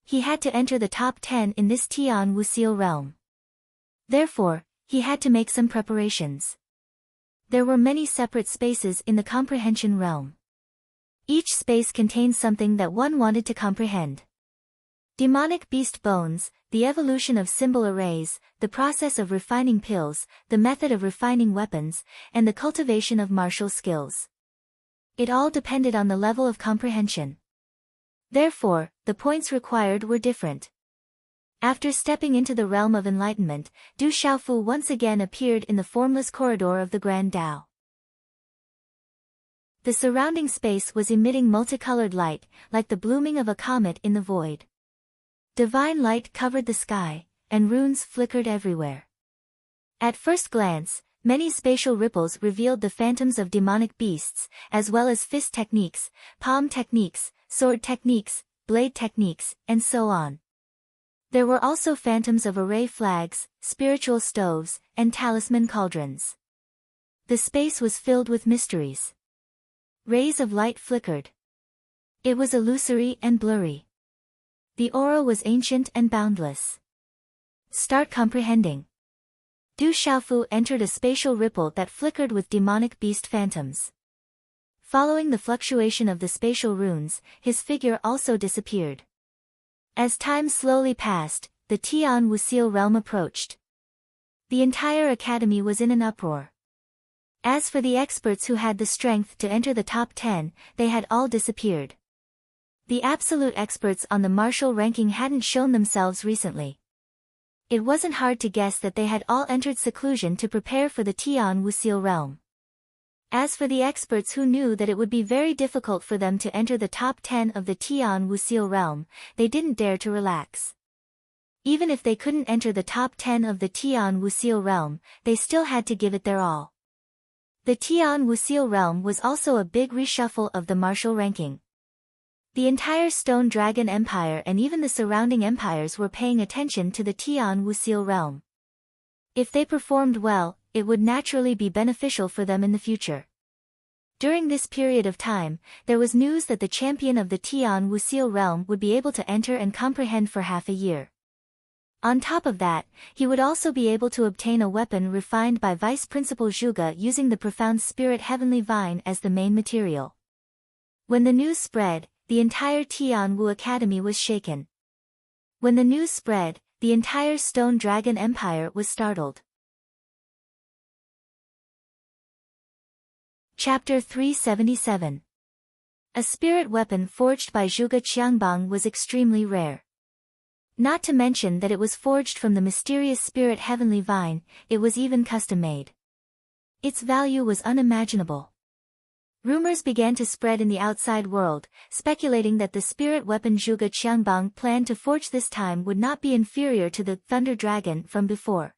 He had to enter the top 10 in this Tian Wuxiu realm. Therefore, he had to make some preparations. There were many separate spaces in the comprehension realm. Each space contained something that one wanted to comprehend. Demonic beast bones, the evolution of symbol arrays, the process of refining pills, the method of refining weapons, and the cultivation of martial skills. It all depended on the level of comprehension. Therefore, the points required were different. After stepping into the realm of enlightenment, Du Xiaofu once again appeared in the formless corridor of the Grand Tao. The surrounding space was emitting multicolored light, like the blooming of a comet in the void. Divine light covered the sky, and runes flickered everywhere. At first glance, many spatial ripples revealed the phantoms of demonic beasts, as well as fist techniques, palm techniques, sword techniques, blade techniques, and so on. There were also phantoms of array flags, spiritual stoves, and talisman cauldrons. The space was filled with mysteries. Rays of light flickered. It was illusory and blurry. The aura was ancient and boundless. Start comprehending. Du Xiaofu entered a spatial ripple that flickered with demonic beast phantoms. Following the fluctuation of the spatial runes, his figure also disappeared. As time slowly passed, the Tian Wuxiu realm approached. The entire academy was in an uproar. As for the experts who had the strength to enter the top 10, they had all disappeared. The absolute experts on the martial ranking hadn't shown themselves recently. It wasn't hard to guess that they had all entered seclusion to prepare for the Tian Wuxiu realm. As for the experts who knew that it would be very difficult for them to enter the top 10 of the Tian Wuxiu realm, they didn't dare to relax. Even if they couldn't enter the top 10 of the Tian Wuxiu realm, they still had to give it their all. The Tian Wuxiu realm was also a big reshuffle of the martial ranking. The entire Stone Dragon Empire and even the surrounding empires were paying attention to the Tian Wuxiu realm. If they performed well, it would naturally be beneficial for them in the future. During this period of time, there was news that the champion of the Tian Wuxiu realm would be able to enter and comprehend for half a year. On top of that, he would also be able to obtain a weapon refined by Vice Principal Zhuge using the profound spirit Heavenly Vine as the main material. When the news spread, the entire Tianwu Academy was shaken. When the news spread, the entire Stone Dragon Empire was startled. Chapter 377. A spirit weapon forged by Zhuge Qiangbang was extremely rare. Not to mention that it was forged from the mysterious spirit Heavenly Vine, it was even custom-made. Its value was unimaginable. Rumors began to spread in the outside world, speculating that the spirit weapon Zhuge Qiangbang planned to forge this time would not be inferior to the Thunder Dragon from before.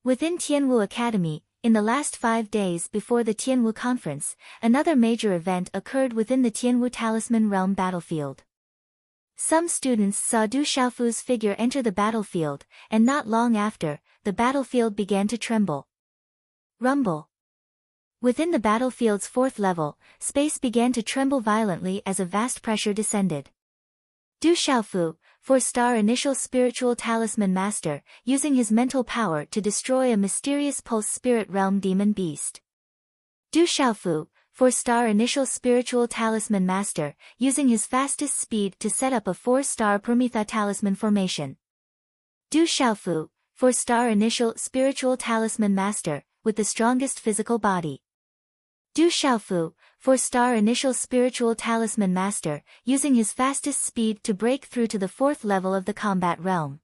Within Tianwu Academy, in the last 5 days before the Tianwu Conference, another major event occurred within the Tianwu Talisman Realm battlefield. Some students saw Du Xiaofu's figure enter the battlefield, and not long after, the battlefield began to tremble. Rumble. Within the battlefield's 4th level, space began to tremble violently as a vast pressure descended. Du Xiaofu, 4-star initial spiritual talisman master, using his mental power to destroy a mysterious pulse spirit realm demon beast. Du Xiaofu, 4-star initial spiritual talisman master, using his fastest speed to set up a 4-star Prometha talisman formation. Du Xiaofu, 4-star initial spiritual talisman master, with the strongest physical body. Du Xiaofu, 4-star initial spiritual talisman master, using his fastest speed to break through to the 4th level of the combat realm.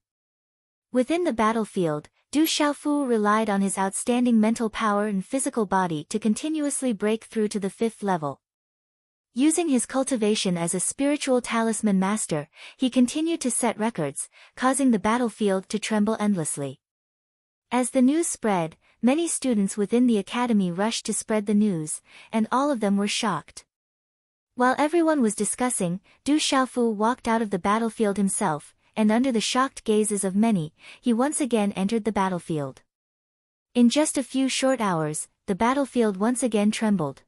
Within the battlefield, Du Xiaofu relied on his outstanding mental power and physical body to continuously break through to the 5th level. Using his cultivation as a spiritual talisman master, he continued to set records, causing the battlefield to tremble endlessly. As the news spread, many students within the academy rushed to spread the news, and all of them were shocked. While everyone was discussing, Du Xiaofu walked out of the battlefield himself, and under the shocked gazes of many, he once again entered the battlefield. In just a few short hours, the battlefield once again trembled.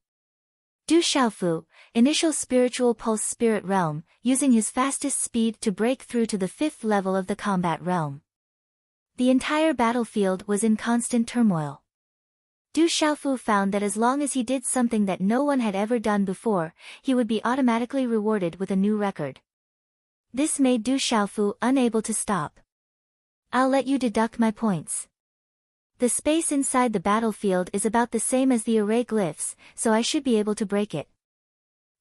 Du Xiaofu, initial spiritual pulse spirit realm, using his fastest speed to break through to the 5th level of the combat realm. The entire battlefield was in constant turmoil. Du Xiaofu found that as long as he did something that no one had ever done before, he would be automatically rewarded with a new record. This made Du Xiaofu unable to stop. I'll let you deduct my points. The space inside the battlefield is about the same as the array glyphs, so I should be able to break it.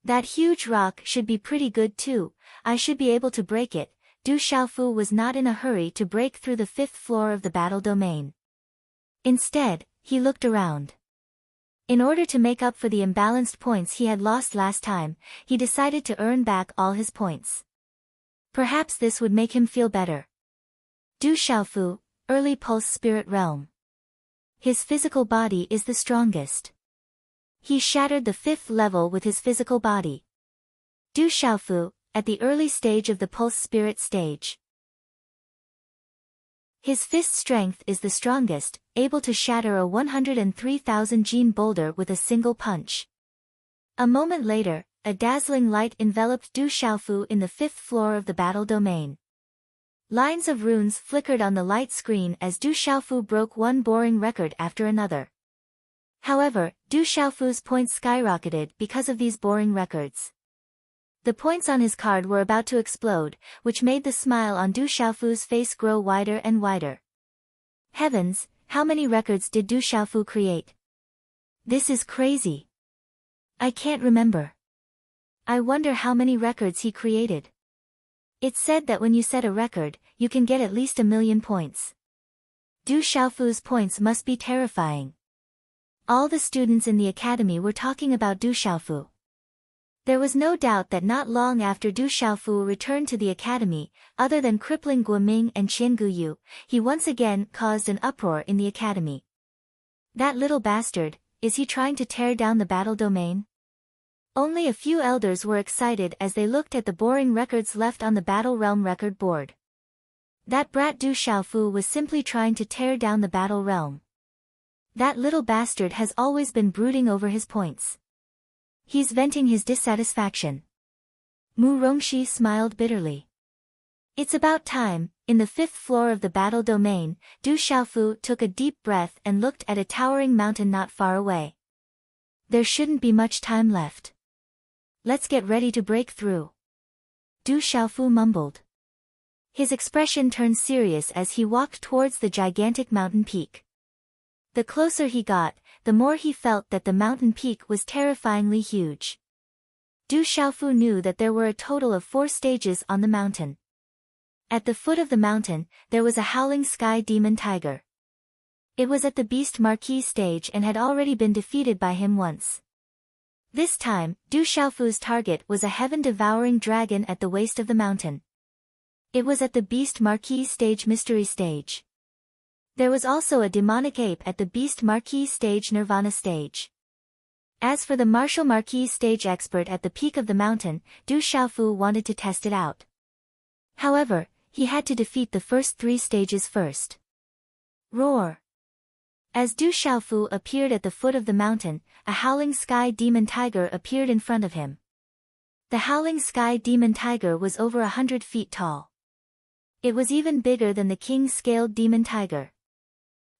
That huge rock should be pretty good too, I should be able to break it. Du Xiaofu was not in a hurry to break through the 5th floor of the battle domain. Instead, he looked around. In order to make up for the imbalanced points he had lost last time, he decided to earn back all his points. Perhaps this would make him feel better. Du Xiaofu, Early Pulse Spirit Realm. His physical body is the strongest. He shattered the 5th level with his physical body. Du Xiaofu, at the early stage of the Pulse Spirit stage. His fist strength is the strongest, able to shatter a 103,000 gene boulder with a single punch. A moment later, a dazzling light enveloped Du Xiaofu in the 5th floor of the battle domain. Lines of runes flickered on the light screen as Du Xiaofu broke one boring record after another. However, Du Xiaofu's points skyrocketed because of these boring records. The points on his card were about to explode, which made the smile on Du Xiaofu's face grow wider and wider. Heavens, how many records did Du Xiaofu create? This is crazy. I can't remember. I wonder how many records he created. It's said that when you set a record, you can get at least 1,000,000 points. Du Xiaofu's points must be terrifying. All the students in the academy were talking about Du Xiaofu. There was no doubt that not long after Du Xiaofu returned to the academy, other than crippling Guoming and Qianguyu, he once again caused an uproar in the academy. That little bastard, is he trying to tear down the battle domain? Only a few elders were excited as they looked at the boring records left on the Battle Realm record board. That brat Du Xiaofu was simply trying to tear down the Battle Realm. That little bastard has always been brooding over his points. He's venting his dissatisfaction. Mu Rongxi smiled bitterly. It's about time. In the 5th floor of the battle domain, Du Xiaofu took a deep breath and looked at a towering mountain not far away. There shouldn't be much time left. Let's get ready to break through. Du Xiaofu mumbled. His expression turned serious as he walked towards the gigantic mountain peak. The closer he got, the more he felt that the mountain peak was terrifyingly huge. Du Xiaofu knew that there were a total of 4 stages on the mountain. At the foot of the mountain, there was a howling sky demon tiger. It was at the Beast Marquis stage and had already been defeated by him once. This time, Du Xiaofu's target was a heaven-devouring dragon at the waist of the mountain. It was at the Beast Marquis stage mystery stage. There was also a demonic ape at the Beast Marquis stage Nirvana stage. As for the Martial Marquis stage expert at the peak of the mountain, Du Xiaofu wanted to test it out. However, he had to defeat the first 3 stages first. Roar! As Du Xiaofu appeared at the foot of the mountain, a howling sky demon tiger appeared in front of him. The howling sky demon tiger was over 100 feet tall. It was even bigger than the king-scaled demon tiger.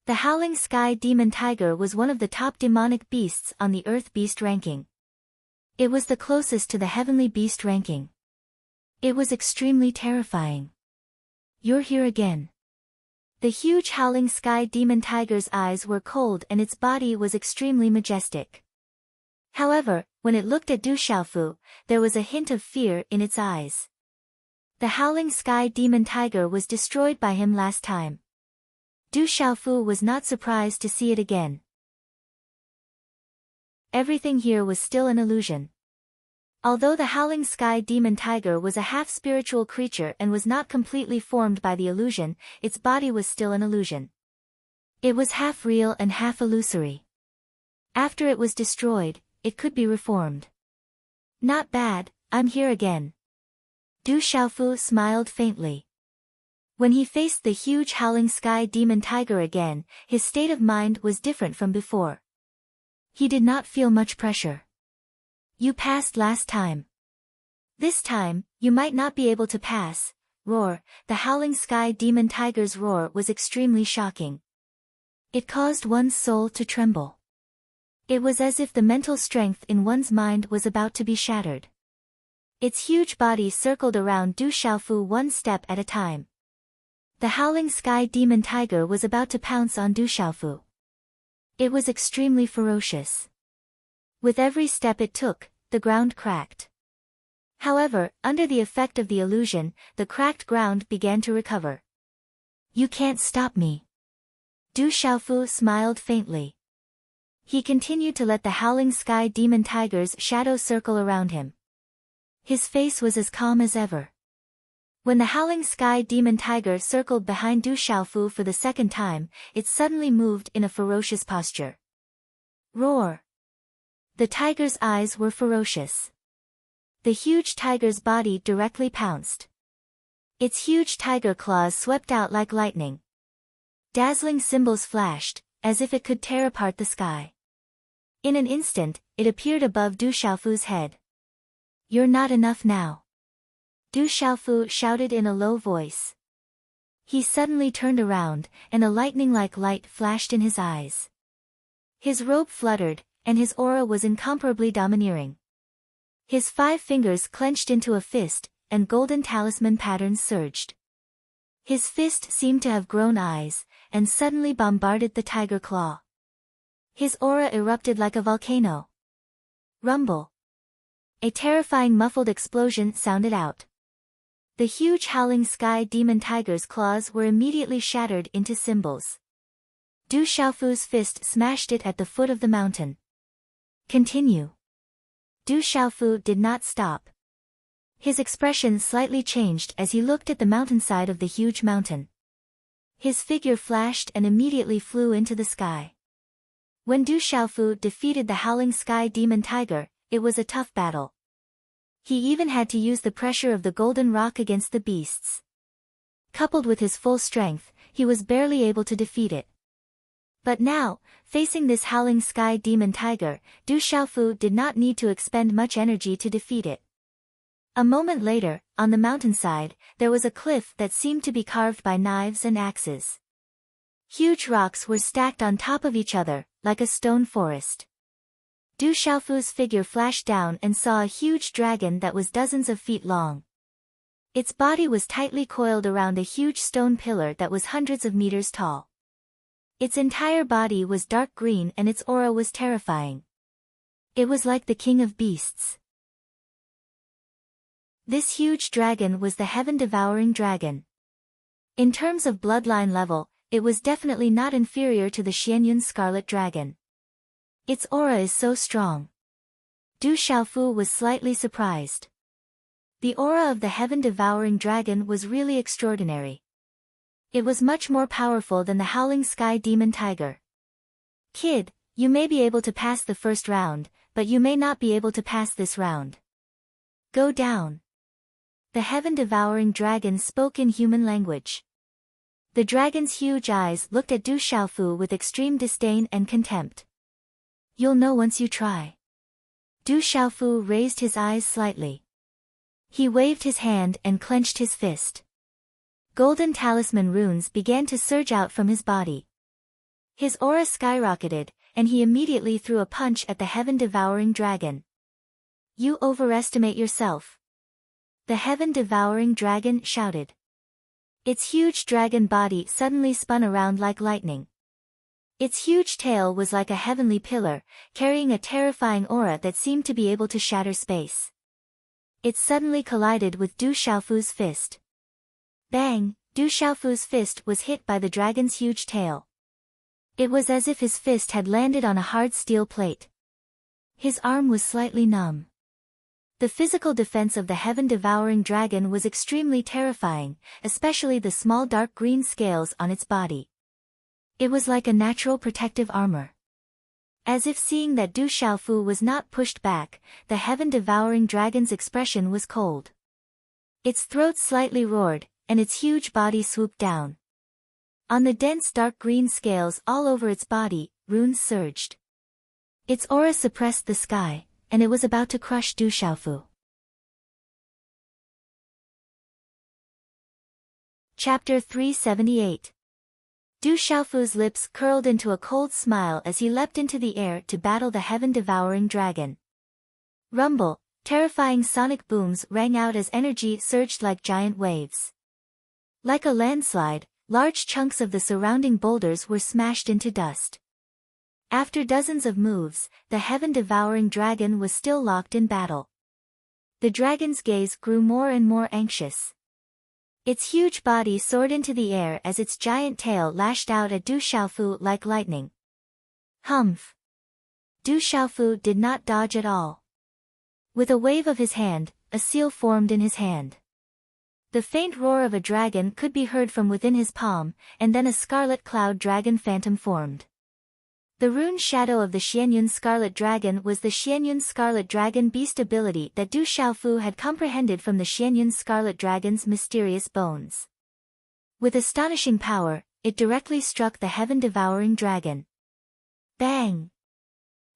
The howling sky demon tiger was one of the top demonic beasts on the Earth Beast ranking. It was the closest to the Heavenly Beast ranking. It was extremely terrifying. You're here again. The huge howling sky demon tiger's eyes were cold and its body was extremely majestic. However, when it looked at Du Xiaofu, there was a hint of fear in its eyes. The howling sky demon tiger was destroyed by him last time. Du Xiaofu was not surprised to see it again. Everything here was still an illusion. Although the howling sky demon tiger was a half-spiritual creature and was not completely formed by the illusion, its body was still an illusion. It was half real and half illusory. After it was destroyed, it could be reformed. Not bad, I'm here again. Du Xiaofu smiled faintly. When he faced the huge howling sky demon tiger again, his state of mind was different from before. He did not feel much pressure. You passed last time. This time, you might not be able to pass. Roar. The howling sky demon tiger's roar was extremely shocking. It caused one's soul to tremble. It was as if the mental strength in one's mind was about to be shattered. Its huge body circled around Du Xiaofu one step at a time. The howling sky demon tiger was about to pounce on Du Xiaofu. It was extremely ferocious. With every step it took, the ground cracked. However, under the effect of the illusion, the cracked ground began to recover. You can't stop me. Du Xiaofu smiled faintly. He continued to let the howling sky demon tiger's shadow circle around him. His face was as calm as ever. When the howling sky demon tiger circled behind Du Xiaofu for the second time, it suddenly moved in a ferocious posture. Roar! The tiger's eyes were ferocious. The huge tiger's body directly pounced. Its huge tiger claws swept out like lightning. Dazzling symbols flashed, as if it could tear apart the sky. In an instant, it appeared above Du Xiaofu's head. You're not enough now. Du Xiaofu shouted in a low voice. He suddenly turned around, and a lightning-like light flashed in his eyes. His robe fluttered, and his aura was incomparably domineering. His 5 fingers clenched into a fist, and golden talisman patterns surged. His fist seemed to have grown eyes, and suddenly bombarded the tiger claw. His aura erupted like a volcano. Rumble. A terrifying muffled explosion sounded out. The huge howling sky demon tiger's claws were immediately shattered into symbols. Du Xiaofu's fist smashed it at the foot of the mountain. Continue. Du Xiaofu did not stop. His expression slightly changed as he looked at the mountainside of the huge mountain. His figure flashed and immediately flew into the sky. When Du Xiaofu defeated the howling sky demon tiger, it was a tough battle. He even had to use the pressure of the golden rock against the beasts. Coupled with his full strength, he was barely able to defeat it. But now, facing this howling sky demon tiger, Du Xiaofu did not need to expend much energy to defeat it. A moment later, on the mountainside, there was a cliff that seemed to be carved by knives and axes. Huge rocks were stacked on top of each other, like a stone forest. Du Xiaofu's figure flashed down and saw a huge dragon that was dozens of feet long. Its body was tightly coiled around a huge stone pillar that was hundreds of meters tall. Its entire body was dark green and its aura was terrifying. It was like the king of beasts. This huge dragon was the heaven-devouring dragon. In terms of bloodline level, it was definitely not inferior to the Xianyun scarlet dragon. Its aura is so strong. Du Xiaofu was slightly surprised. The aura of the heaven-devouring dragon was really extraordinary. It was much more powerful than the howling sky demon tiger. Kid, you may be able to pass the first round, but you may not be able to pass this round. Go down. The heaven-devouring dragon spoke in human language. The dragon's huge eyes looked at Du Xiaofu with extreme disdain and contempt. You'll know once you try. Du Xiaofu raised his eyes slightly. He waved his hand and clenched his fist. Golden talisman runes began to surge out from his body. His aura skyrocketed, and he immediately threw a punch at the heaven-devouring dragon. You overestimate yourself. The heaven-devouring dragon shouted. Its huge dragon body suddenly spun around like lightning. Its huge tail was like a heavenly pillar, carrying a terrifying aura that seemed to be able to shatter space. It suddenly collided with Du Xiaofu's fist. Bang! Du Xiaofu's fist was hit by the dragon's huge tail. It was as if his fist had landed on a hard steel plate. His arm was slightly numb. The physical defense of the heaven-devouring dragon was extremely terrifying, especially the small dark green scales on its body. It was like a natural protective armor. As if seeing that Du Xiaofu was not pushed back, the heaven-devouring dragon's expression was cold. Its throat slightly roared, and its huge body swooped down. On the dense dark green scales all over its body, runes surged. Its aura suppressed the sky, and it was about to crush Du Xiaofu. Chapter 378. Du Xiaofu's lips curled into a cold smile as he leapt into the air to battle the heaven-devouring dragon. Rumble, terrifying sonic booms rang out as energy surged like giant waves. Like a landslide, large chunks of the surrounding boulders were smashed into dust. After dozens of moves, the heaven-devouring dragon was still locked in battle. The dragon's gaze grew more and more anxious. Its huge body soared into the air as its giant tail lashed out at Du Xiaofu like lightning. Humph! Du Xiaofu did not dodge at all. With a wave of his hand, a seal formed in his hand. The faint roar of a dragon could be heard from within his palm, and then a scarlet cloud dragon phantom formed. The rune shadow of the Xianyun Scarlet Dragon was the Xianyun Scarlet Dragon beast ability that Du Xiaofu had comprehended from the Xianyun Scarlet Dragon's mysterious bones. With astonishing power, it directly struck the heaven-devouring dragon. Bang!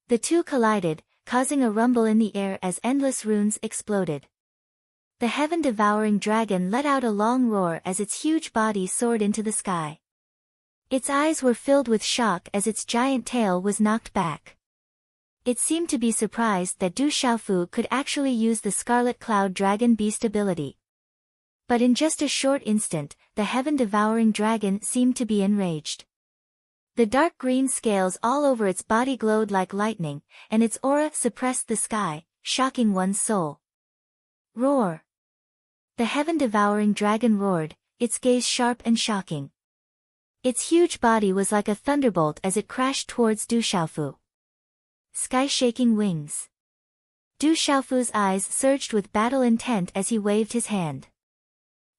The two collided, causing a rumble in the air as endless runes exploded. The heaven-devouring dragon let out a long roar as its huge body soared into the sky. Its eyes were filled with shock as its giant tail was knocked back. It seemed to be surprised that Du Xiaofu could actually use the Scarlet Cloud Dragon beast ability. But in just a short instant, the heaven-devouring dragon seemed to be enraged. The dark green scales all over its body glowed like lightning, and its aura suppressed the sky, shocking one's soul. Roar! The heaven-devouring dragon roared, its gaze sharp and shocking. Its huge body was like a thunderbolt as it crashed towards Du Xiaofu. Sky-shaking wings. Du Xiaofu's eyes surged with battle intent as he waved his hand.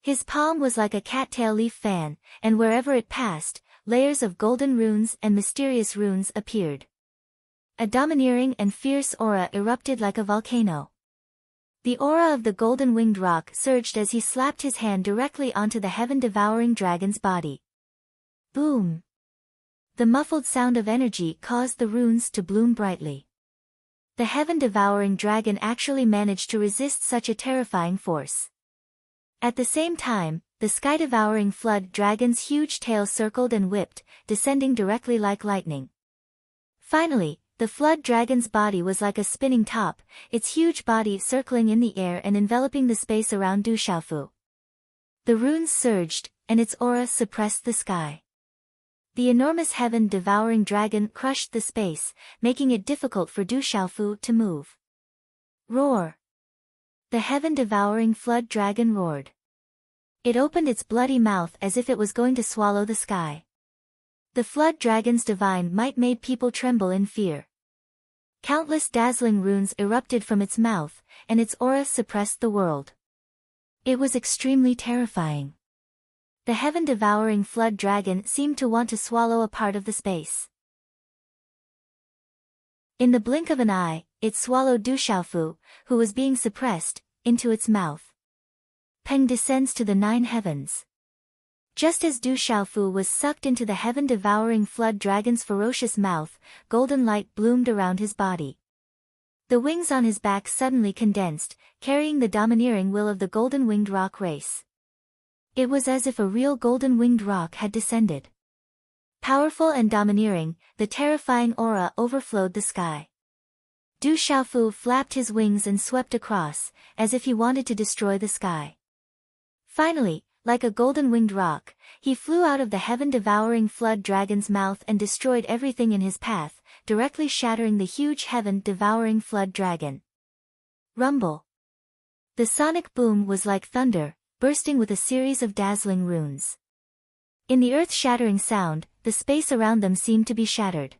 His palm was like a cattail leaf fan, and wherever it passed, layers of golden runes and mysterious runes appeared. A domineering and fierce aura erupted like a volcano. The aura of the golden-winged rock surged as he slapped his hand directly onto the heaven-devouring dragon's body. Boom! The muffled sound of energy caused the runes to bloom brightly. The heaven-devouring dragon actually managed to resist such a terrifying force. At the same time, the sky-devouring flood dragon's huge tail circled and whipped, descending directly like lightning. Finally, the flood dragon's body was like a spinning top, its huge body circling in the air and enveloping the space around Du Xiaofu. The runes surged, and its aura suppressed the sky. The enormous heaven-devouring dragon crushed the space, making it difficult for Du Xiaofu to move. Roar! The heaven-devouring flood dragon roared. It opened its bloody mouth as if it was going to swallow the sky. The flood dragon's divine might made people tremble in fear. Countless dazzling runes erupted from its mouth, and its aura suppressed the world. It was extremely terrifying. The heaven-devouring flood dragon seemed to want to swallow a part of the space. In the blink of an eye, it swallowed Du Xiaofu, who was being suppressed, into its mouth. Peng descends to the 9 heavens. Just as Du Xiaofu was sucked into the heaven-devouring flood dragon's ferocious mouth, golden light bloomed around his body. The wings on his back suddenly condensed, carrying the domineering will of the golden-winged rock race. It was as if a real golden-winged rock had descended. Powerful and domineering, the terrifying aura overflowed the sky. Du Xiaofu flapped his wings and swept across, as if he wanted to destroy the sky. Finally, like a golden-winged rock, he flew out of the heaven-devouring flood dragon's mouth and destroyed everything in his path, directly shattering the huge heaven-devouring flood dragon. Rumble! The sonic boom was like thunder, bursting with a series of dazzling runes. In the earth-shattering sound, the space around them seemed to be shattered.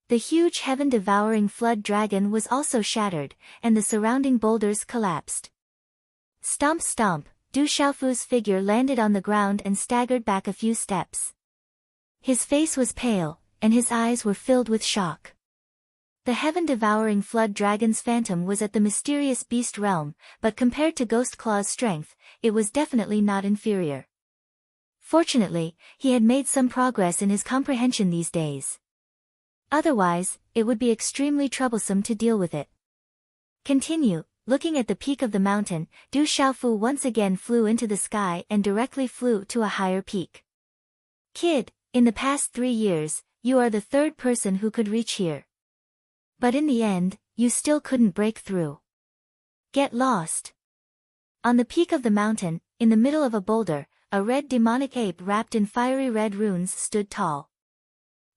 The huge heaven-devouring flood dragon was also shattered, and the surrounding boulders collapsed. Stomp stomp, Du Xiaofu's figure landed on the ground and staggered back a few steps. His face was pale, and his eyes were filled with shock. The heaven-devouring flood dragon's phantom was at the mysterious beast realm, but compared to Ghost Claw's strength, it was definitely not inferior. Fortunately, he had made some progress in his comprehension these days. Otherwise, it would be extremely troublesome to deal with it. Continue. Looking at the peak of the mountain, Du Xiaofu once again flew into the sky and directly flew to a higher peak. Kid, in the past 3 years, you are the third person who could reach here. But in the end, you still couldn't break through. Get lost. On the peak of the mountain, in the middle of a boulder, a red demonic ape wrapped in fiery red runes stood tall.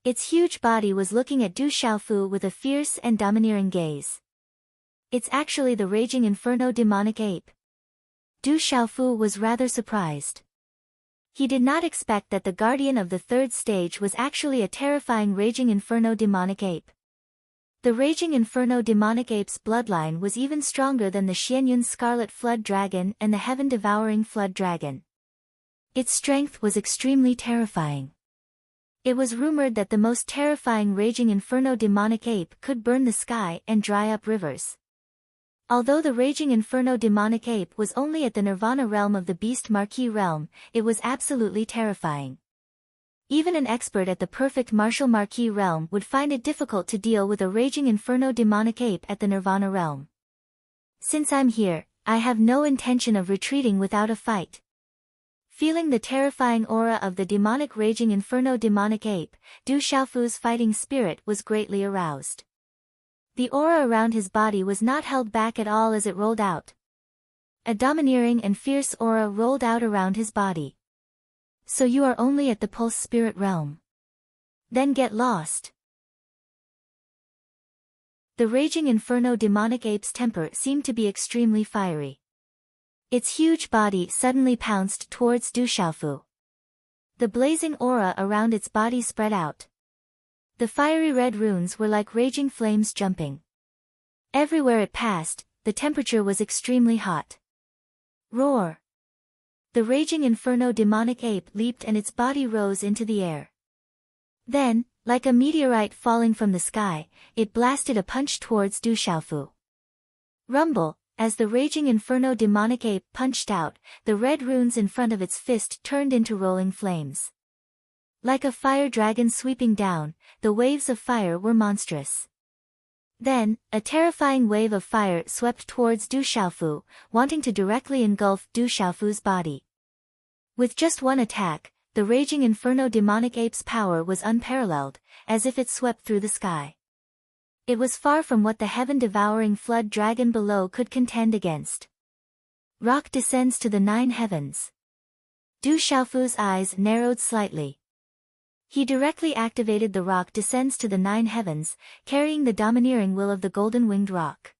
Its huge body was looking at Du Xiaofu with a fierce and domineering gaze. It's actually the raging inferno demonic ape. Du Xiaofu was rather surprised. He did not expect that the guardian of the third stage was actually a terrifying raging inferno demonic ape. The raging inferno demonic ape's bloodline was even stronger than the Xianyun scarlet flood dragon and the heaven-devouring flood dragon. Its strength was extremely terrifying. It was rumored that the most terrifying raging inferno demonic ape could burn the sky and dry up rivers. Although the raging inferno demonic ape was only at the nirvana realm of the beast marquis realm, it was absolutely terrifying. Even an expert at the perfect martial marquis realm would find it difficult to deal with a raging inferno demonic ape at the nirvana realm. Since I'm here, I have no intention of retreating without a fight. Feeling the terrifying aura of the demonic raging inferno demonic ape, Du Xiaofu's fighting spirit was greatly aroused. The aura around his body was not held back at all as it rolled out. A domineering and fierce aura rolled out around his body. So you are only at the pulse spirit realm. Then get lost. The raging inferno demonic ape's temper seemed to be extremely fiery. Its huge body suddenly pounced towards Du Xiaofu. The blazing aura around its body spread out. The fiery red runes were like raging flames jumping. Everywhere it passed, the temperature was extremely hot. Roar! The raging inferno demonic ape leaped and its body rose into the air. Then, like a meteorite falling from the sky, it blasted a punch towards Du Xiaofu. Rumble! As the raging inferno demonic ape punched out, the red runes in front of its fist turned into rolling flames. Like a fire dragon sweeping down, the waves of fire were monstrous. Then, a terrifying wave of fire swept towards Du Xiaofu, wanting to directly engulf Du Xiaofu's body. With just one attack, the raging inferno demonic ape's power was unparalleled, as if it swept through the sky. It was far from what the heaven-devouring flood dragon below could contend against. Rock descends to the 9 heavens. Du Xiaofu's eyes narrowed slightly. He directly activated the rock descends to the 9 heavens, carrying the domineering will of the golden-winged rock.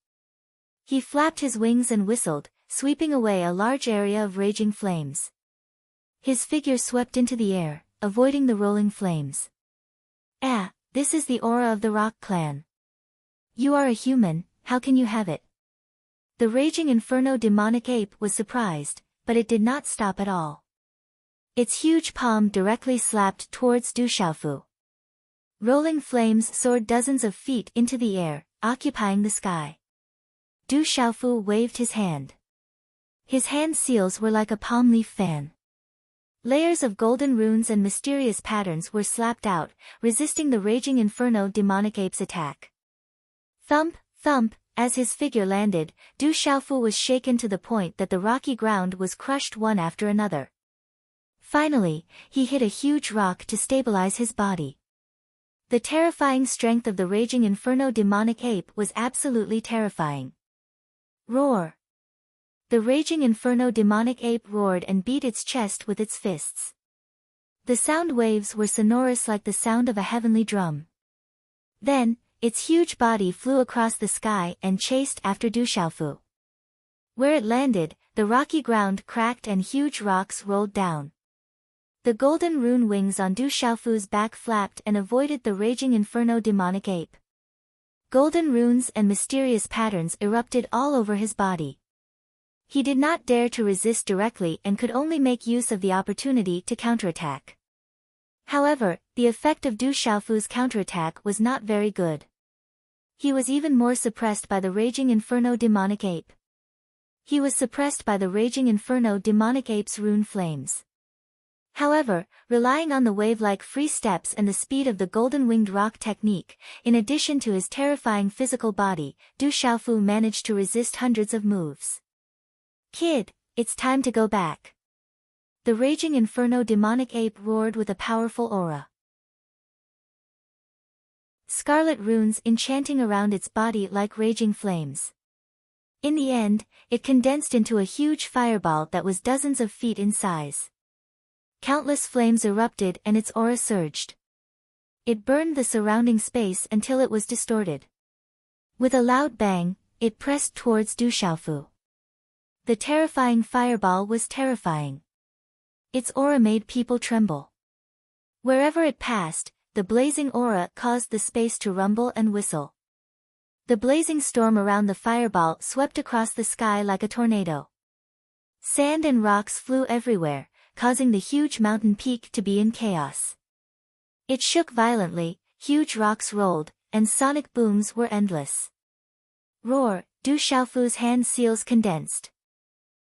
He flapped his wings and whistled, sweeping away a large area of raging flames. His figure swept into the air, avoiding the rolling flames. Ah, this is the aura of the Rock Clan. You are a human, how can you have it? The raging inferno demonic ape was surprised, but it did not stop at all. Its huge palm directly slapped towards Du Xiaofu. Rolling flames soared dozens of feet into the air, occupying the sky. Du Xiaofu waved his hand. His hand seals were like a palm leaf fan. Layers of golden runes and mysterious patterns were slapped out, resisting the raging inferno demonic ape's attack. Thump, thump, as his figure landed, Du Xiaofu was shaken to the point that the rocky ground was crushed one after another. Finally, he hit a huge rock to stabilize his body. The terrifying strength of the raging inferno demonic ape was absolutely terrifying. Roar! The raging inferno demonic ape roared and beat its chest with its fists. The sound waves were sonorous like the sound of a heavenly drum. Then, its huge body flew across the sky and chased after Du Xiaofu. Where it landed, the rocky ground cracked and huge rocks rolled down. The golden rune wings on Du Xiaofu's back flapped and avoided the raging inferno demonic ape. Golden runes and mysterious patterns erupted all over his body. He did not dare to resist directly and could only make use of the opportunity to counterattack. However, the effect of Du Xiaofu's counterattack was not very good. He was even more suppressed by the raging inferno demonic ape. He was suppressed by the raging inferno demonic ape's rune flames. However, relying on the wave-like free steps and the speed of the golden-winged rock technique, in addition to his terrifying physical body, Du Xiaofu managed to resist hundreds of moves. "Kid, it's time to go back." The raging inferno demonic ape roared with a powerful aura. Scarlet runes enchanting around its body like raging flames. In the end, it condensed into a huge fireball that was dozens of feet in size. Countless flames erupted and its aura surged. It burned the surrounding space until it was distorted. With a loud bang, it pressed towards Du Xiaofu. The terrifying fireball was terrifying. Its aura made people tremble. Wherever it passed, the blazing aura caused the space to rumble and whistle. The blazing storm around the fireball swept across the sky like a tornado. Sand and rocks flew everywhere, causing the huge mountain peak to be in chaos. It shook violently, huge rocks rolled, and sonic booms were endless. Roar! Du Xiaofu's hand seals condensed.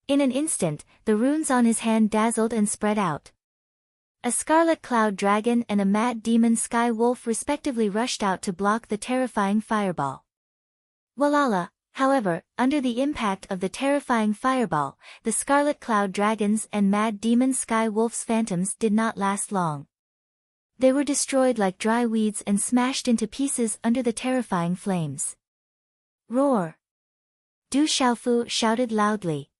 In an instant, the runes on his hand dazzled and spread out. A scarlet cloud dragon and a mad demon sky wolf respectively rushed out to block the terrifying fireball. Walala! However, under the impact of the terrifying fireball, the Scarlet Cloud Dragons and Mad Demon Sky Wolf's phantoms did not last long. They were destroyed like dry weeds and smashed into pieces under the terrifying flames. Roar! Du Xiaofu shouted loudly.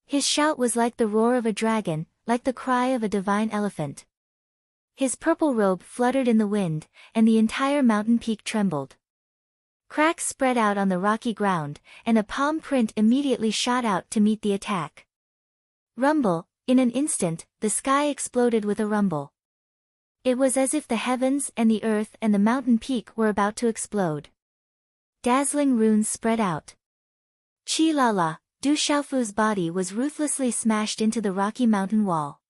His shout was like the roar of a dragon, like the cry of a divine elephant. His purple robe fluttered in the wind, and the entire mountain peak trembled. Cracks spread out on the rocky ground, and a palm print immediately shot out to meet the attack. Rumble! In an instant, the sky exploded with a rumble. It was as if the heavens and the earth and the mountain peak were about to explode. Dazzling runes spread out. Chi la la! Du Xiaofu's body was ruthlessly smashed into the rocky mountain wall.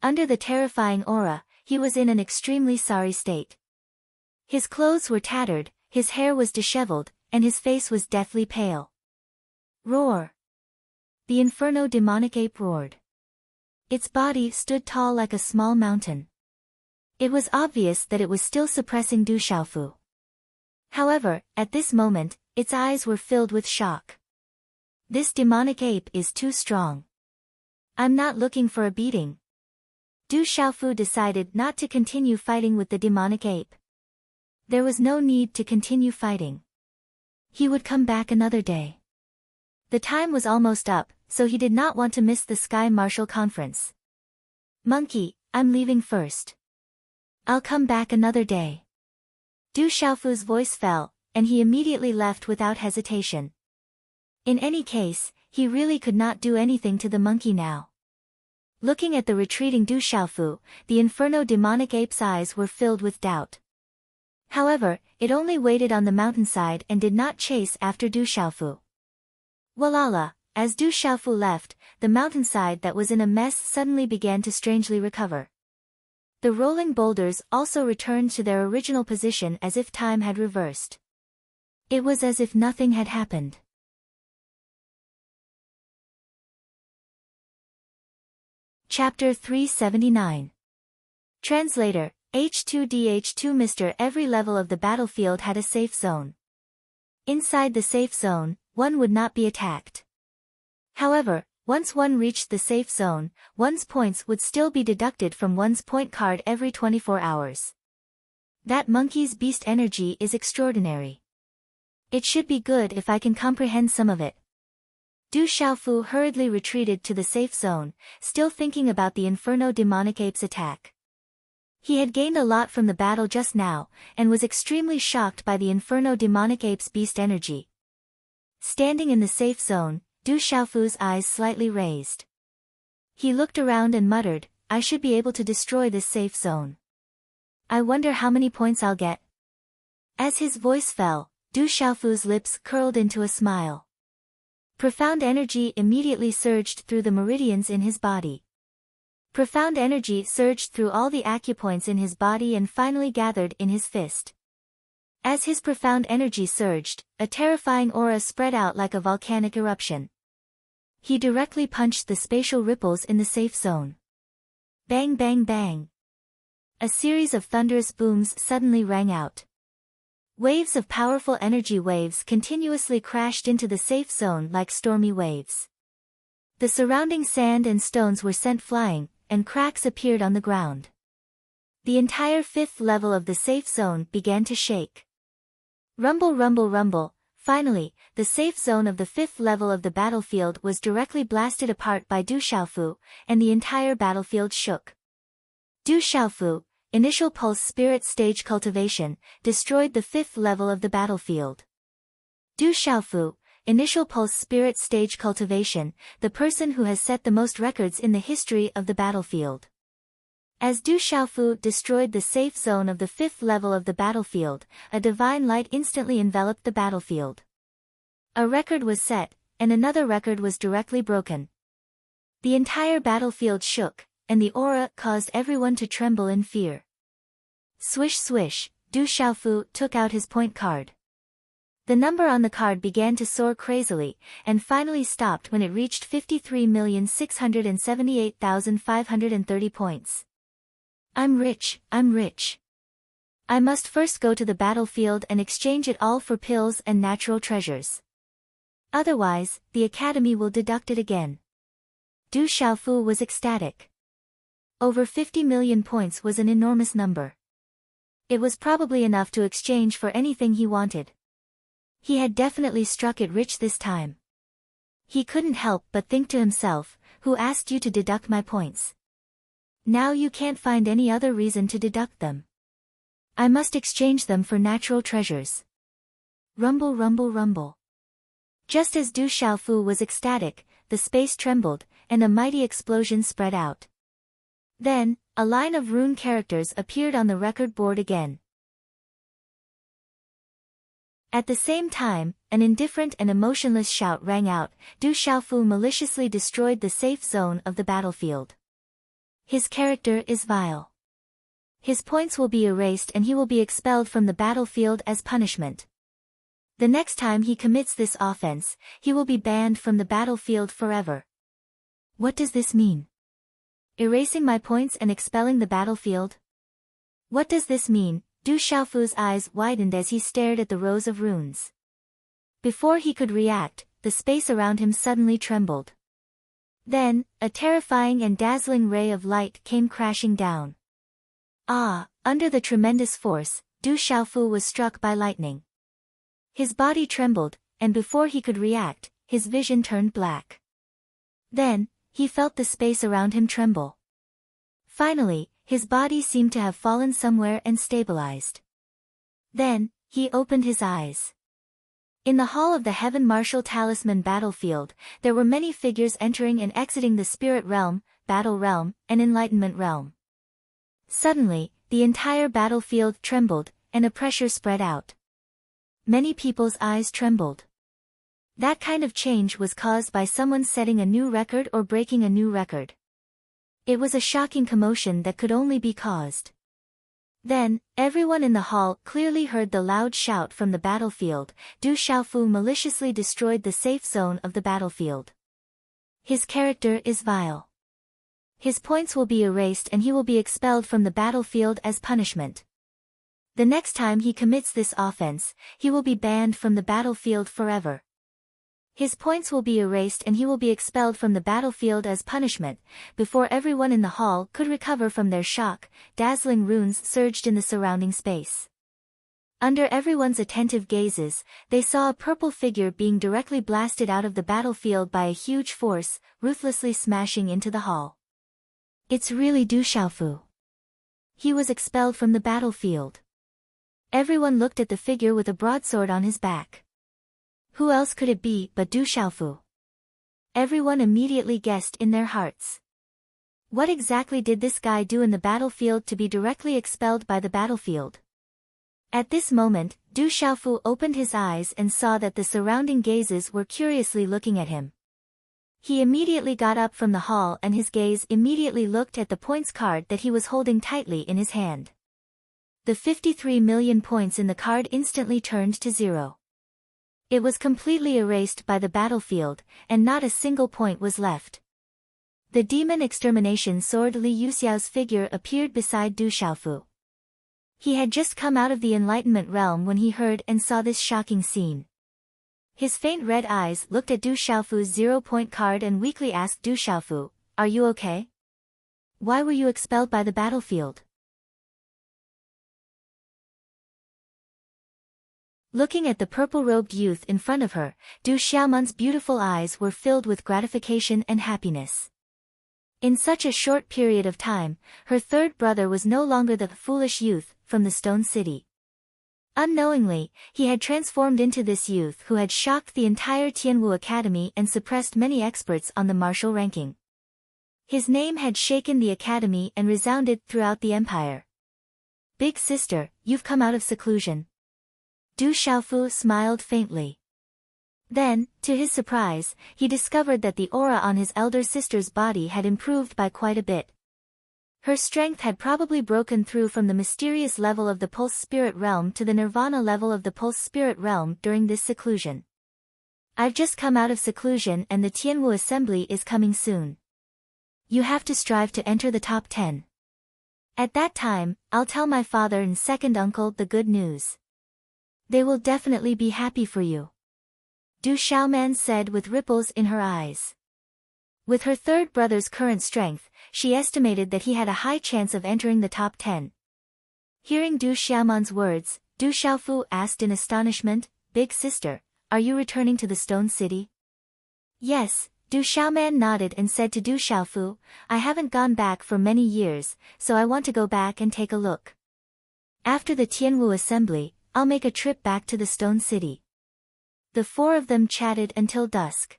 Under the terrifying aura, he was in an extremely sorry state. His clothes were tattered, his hair was disheveled, and his face was deathly pale. Roar! The inferno demonic ape roared. Its body stood tall like a small mountain. It was obvious that it was still suppressing Du Xiaofu. However, at this moment, its eyes were filled with shock. This demonic ape is too strong. I'm not looking for a beating. Du Xiaofu decided not to continue fighting with the demonic ape. There was no need to continue fighting. He would come back another day. The time was almost up, so he did not want to miss the Sky Martial Conference. Monkey, I'm leaving first. I'll come back another day. Du Xiaofu's voice fell, and he immediately left without hesitation. In any case, he really could not do anything to the monkey now. Looking at the retreating Du Xiaofu, the inferno demonic ape's eyes were filled with doubt. However, it only waited on the mountainside and did not chase after Du Xiaofu. Walala! As Du Xiaofu left, the mountainside that was in a mess suddenly began to strangely recover. The rolling boulders also returned to their original position as if time had reversed. It was as if nothing had happened. Chapter 379. Translator, H2DH2 Mr. Every level of the battlefield had a safe zone. Inside the safe zone, one would not be attacked. However, once one reached the safe zone, one's points would still be deducted from one's point card every 24 hours. That monkey's beast energy is extraordinary. It should be good if I can comprehend some of it. Du Xiaofu hurriedly retreated to the safe zone, still thinking about the Inferno demonic ape's attack. He had gained a lot from the battle just now, and was extremely shocked by the Inferno demonic ape's beast energy. Standing in the safe zone, Du Xiaofu's eyes slightly raised. He looked around and muttered, I should be able to destroy this safe zone. I wonder how many points I'll get. As his voice fell, Du Xiaofu's lips curled into a smile. Profound energy immediately surged through the meridians in his body. Profound energy surged through all the acupoints in his body and finally gathered in his fist. As his profound energy surged, a terrifying aura spread out like a volcanic eruption. He directly punched the spatial ripples in the safe zone. Bang bang bang. A series of thunderous booms suddenly rang out. Waves of powerful energy waves continuously crashed into the safe zone like stormy waves. The surrounding sand and stones were sent flying, and cracks appeared on the ground. The entire fifth level of the safe zone began to shake. Rumble rumble rumble. Finally, the safe zone of the fifth level of the battlefield was directly blasted apart by Du Xiaofu, and the entire battlefield shook. Du Xiaofu, Initial Pulse Spirit Stage Cultivation, destroyed the fifth level of the battlefield. Du Xiaofu, Initial Pulse Spirit Stage Cultivation, the person who has set the most records in the history of the battlefield. As Du Xiaofu destroyed the safe zone of the fifth level of the battlefield, a divine light instantly enveloped the battlefield. A record was set, and another record was directly broken. The entire battlefield shook, and the aura caused everyone to tremble in fear. Swish swish, Du Xiaofu took out his point card. The number on the card began to soar crazily, and finally stopped when it reached 53,678,530 points. I'm rich, I'm rich. I must first go to the battlefield and exchange it all for pills and natural treasures. Otherwise, the academy will deduct it again. Du Xiaofu was ecstatic. Over 50 million points was an enormous number. It was probably enough to exchange for anything he wanted. He had definitely struck it rich this time. He couldn't help but think to himself, who asked you to deduct my points? Now you can't find any other reason to deduct them. I must exchange them for natural treasures. Rumble rumble rumble. Just as Du Xiaofu was ecstatic, the space trembled, and a mighty explosion spread out. Then, a line of rune characters appeared on the record board again. At the same time, an indifferent and emotionless shout rang out. Du Xiaofu maliciously destroyed the safe zone of the battlefield. His character is vile. His points will be erased and he will be expelled from the battlefield as punishment. The next time he commits this offense, he will be banned from the battlefield forever. What does this mean? Erasing my points and expelling the battlefield? What does this mean? Du Xiaofu's eyes widened as he stared at the rows of runes. Before he could react, the space around him suddenly trembled. Then, a terrifying and dazzling ray of light came crashing down. Under the tremendous force, Du Xiaofu was struck by lightning. His body trembled, and before he could react, his vision turned black. Then, he felt the space around him tremble. Finally, his body seemed to have fallen somewhere and stabilized. Then, he opened his eyes. In the hall of the Heaven Martial Talisman battlefield, there were many figures entering and exiting the Spirit Realm, Battle Realm, and Enlightenment Realm. Suddenly, the entire battlefield trembled, and a pressure spread out. Many people's eyes trembled. That kind of change was caused by someone setting a new record or breaking a new record. It was a shocking commotion that could only be caused. Then, everyone in the hall clearly heard the loud shout from the battlefield. Du Xiaofu maliciously destroyed the safe zone of the battlefield. His character is vile. His points will be erased and he will be expelled from the battlefield as punishment. The next time he commits this offense, he will be banned from the battlefield forever. His points will be erased and he will be expelled from the battlefield as punishment. Before everyone in the hall could recover from their shock, dazzling runes surged in the surrounding space. Under everyone's attentive gazes, they saw a purple figure being directly blasted out of the battlefield by a huge force, ruthlessly smashing into the hall. It's really Du Xiaofu. He was expelled from the battlefield. Everyone looked at the figure with a broadsword on his back. Who else could it be but Du Xiaofu? Everyone immediately guessed in their hearts. What exactly did this guy do in the battlefield to be directly expelled by the battlefield? At this moment, Du Xiaofu opened his eyes and saw that the surrounding gazes were curiously looking at him. He immediately got up from the hall and his gaze immediately looked at the points card that he was holding tightly in his hand. The 53 million points in the card instantly turned to 0. It was completely erased by the battlefield, and not a single point was left. The demon extermination sword Li Yuxiao's figure appeared beside Du Xiaofu. He had just come out of the enlightenment realm when he heard and saw this shocking scene. His faint red eyes looked at Du Xiaofu's 0-point card and weakly asked Du Xiaofu, "Are you okay? Why were you expelled by the battlefield?" Looking at the purple-robed youth in front of her, Du Xiaoman's beautiful eyes were filled with gratification and happiness. In such a short period of time, her third brother was no longer the foolish youth from the Stone City. Unknowingly, he had transformed into this youth who had shocked the entire Tianwu Academy and suppressed many experts on the martial ranking. His name had shaken the academy and resounded throughout the empire. "Big sister, you've come out of seclusion." Du Xiaofu smiled faintly. Then, to his surprise, he discovered that the aura on his elder sister's body had improved by quite a bit. Her strength had probably broken through from the mysterious level of the Pulse Spirit Realm to the Nirvana level of the Pulse Spirit Realm during this seclusion. "I've just come out of seclusion and the Tianwu Assembly is coming soon. You have to strive to enter the top 10. At that time, I'll tell my father and second uncle the good news. They will definitely be happy for you," Du Xiaoman said with ripples in her eyes. With her third brother's current strength, she estimated that he had a high chance of entering the top 10. Hearing Du Xiaoman's words, Du Xiaofu asked in astonishment, "Big sister, are you returning to the Stone City?" "Yes," Du Xiaoman nodded and said to Du Xiaofu, "I haven't gone back for many years, so I want to go back and take a look. After the Tianwu Assembly, I'll make a trip back to the Stone City." The four of them chatted until dusk.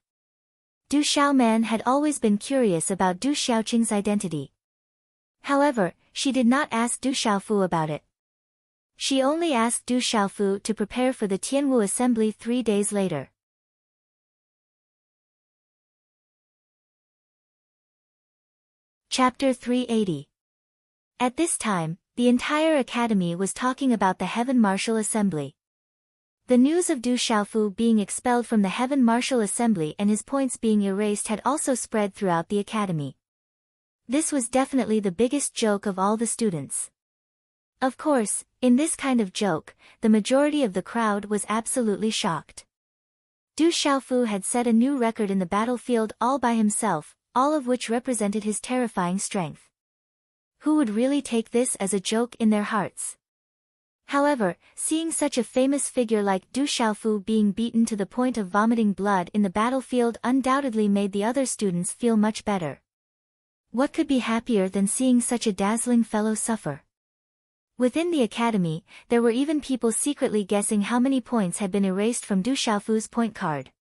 Du Xiaoman had always been curious about Du Xiaoqing's identity. However, she did not ask Du Xiaofu about it. She only asked Du Xiaofu to prepare for the Tianwu Assembly 3 days later. Chapter 380. At this time, the entire academy was talking about the Heaven Martial Assembly. The news of Du Xiaofu being expelled from the Heaven Martial Assembly and his points being erased had also spread throughout the academy. This was definitely the biggest joke of all the students. Of course, in this kind of joke, the majority of the crowd was absolutely shocked. Du Xiaofu had set a new record in the battlefield all by himself, all of which represented his terrifying strength. Who would really take this as a joke in their hearts? However, seeing such a famous figure like Du Xiaofu being beaten to the point of vomiting blood in the battlefield undoubtedly made the other students feel much better. What could be happier than seeing such a dazzling fellow suffer? Within the academy, there were even people secretly guessing how many points had been erased from Du Xiaofu's point card.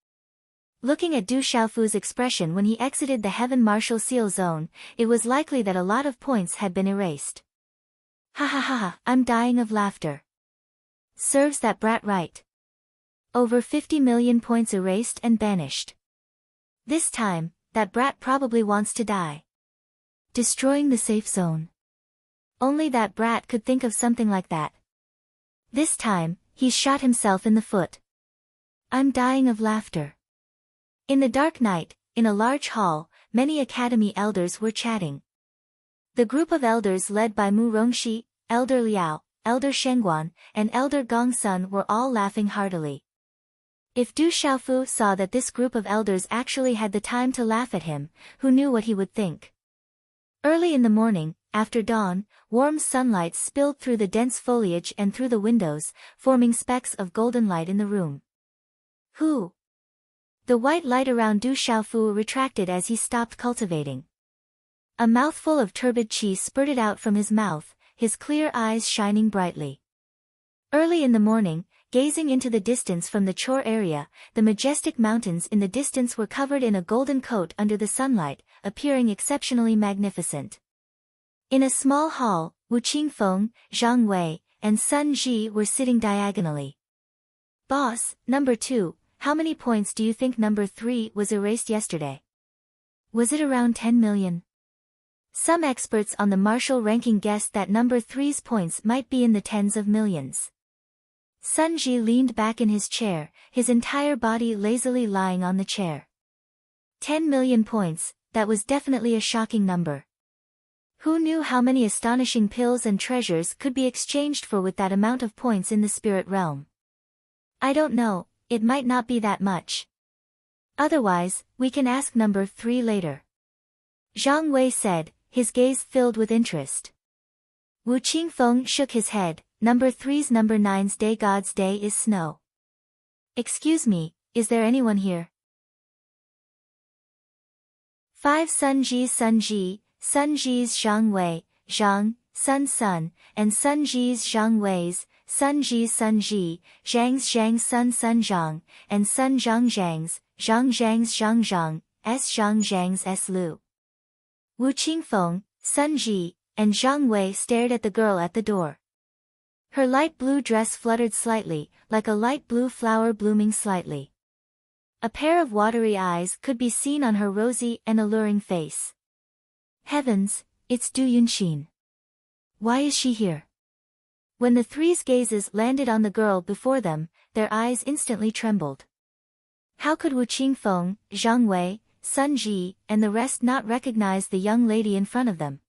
Looking at Du Xiaofu's expression when he exited the Heaven Martial Seal Zone, it was likely that a lot of points had been erased. "Ha ha ha ha, I'm dying of laughter. Serves that brat right. Over 50 million points erased and banished. This time, that brat probably wants to die. Destroying the safe zone. Only that brat could think of something like that. This time, he's shot himself in the foot. I'm dying of laughter." In the dark night, in a large hall, many academy elders were chatting. The group of elders led by Mu Rongxi, Elder Liao, Elder Shengguan, and Elder Gongsun were all laughing heartily. If Du Xiaofu saw that this group of elders actually had the time to laugh at him, who knew what he would think? Early in the morning, after dawn, warm sunlight spilled through the dense foliage and through the windows, forming specks of golden light in the room. Who? The white light around Du Xiaofu retracted as he stopped cultivating. A mouthful of turbid qi spurted out from his mouth, his clear eyes shining brightly. Early in the morning, gazing into the distance from the Chor area, the majestic mountains in the distance were covered in a golden coat under the sunlight, appearing exceptionally magnificent. In a small hall, Wu Qingfeng, Zhang Wei, and Sun Ji were sitting diagonally. Boss, number 2, how many points do you think number 3 was erased yesterday? Was it around 10 million? Some experts on the martial ranking guessed that number 3's points might be in the tens of millions. Sun Ji leaned back in his chair, his entire body lazily lying on the chair. 10 million points, that was definitely a shocking number. Who knew how many astonishing pills and treasures could be exchanged for with that amount of points in the spirit realm? I don't know, it might not be that much. Otherwise, we can ask number 3 later. Zhang Wei said, his gaze filled with interest. Wu Qingfeng shook his head, number 3's number 9's day God's day is snow. Excuse me, is there anyone here? 5 Sun Ji's Zhang Wei, Zhang, Sun, and Sun Ji's Zhang Wei's, Sun Ji, Zhang's Sun Zhang, and Sun Zhang's, Zhang, S Zhang's S Lu. Wu Qingfeng, Sun Ji, and Zhang Wei stared at the girl at the door. Her light blue dress fluttered slightly, like a light blue flower blooming slightly. A pair of watery eyes could be seen on her rosy and alluring face. Heavens, it's Du Yunxin. Why is she here? When the three's gazes landed on the girl before them, their eyes instantly trembled. How could Wu Qingfeng, Zhang Wei, Sun Ji, and the rest not recognize the young lady in front of them?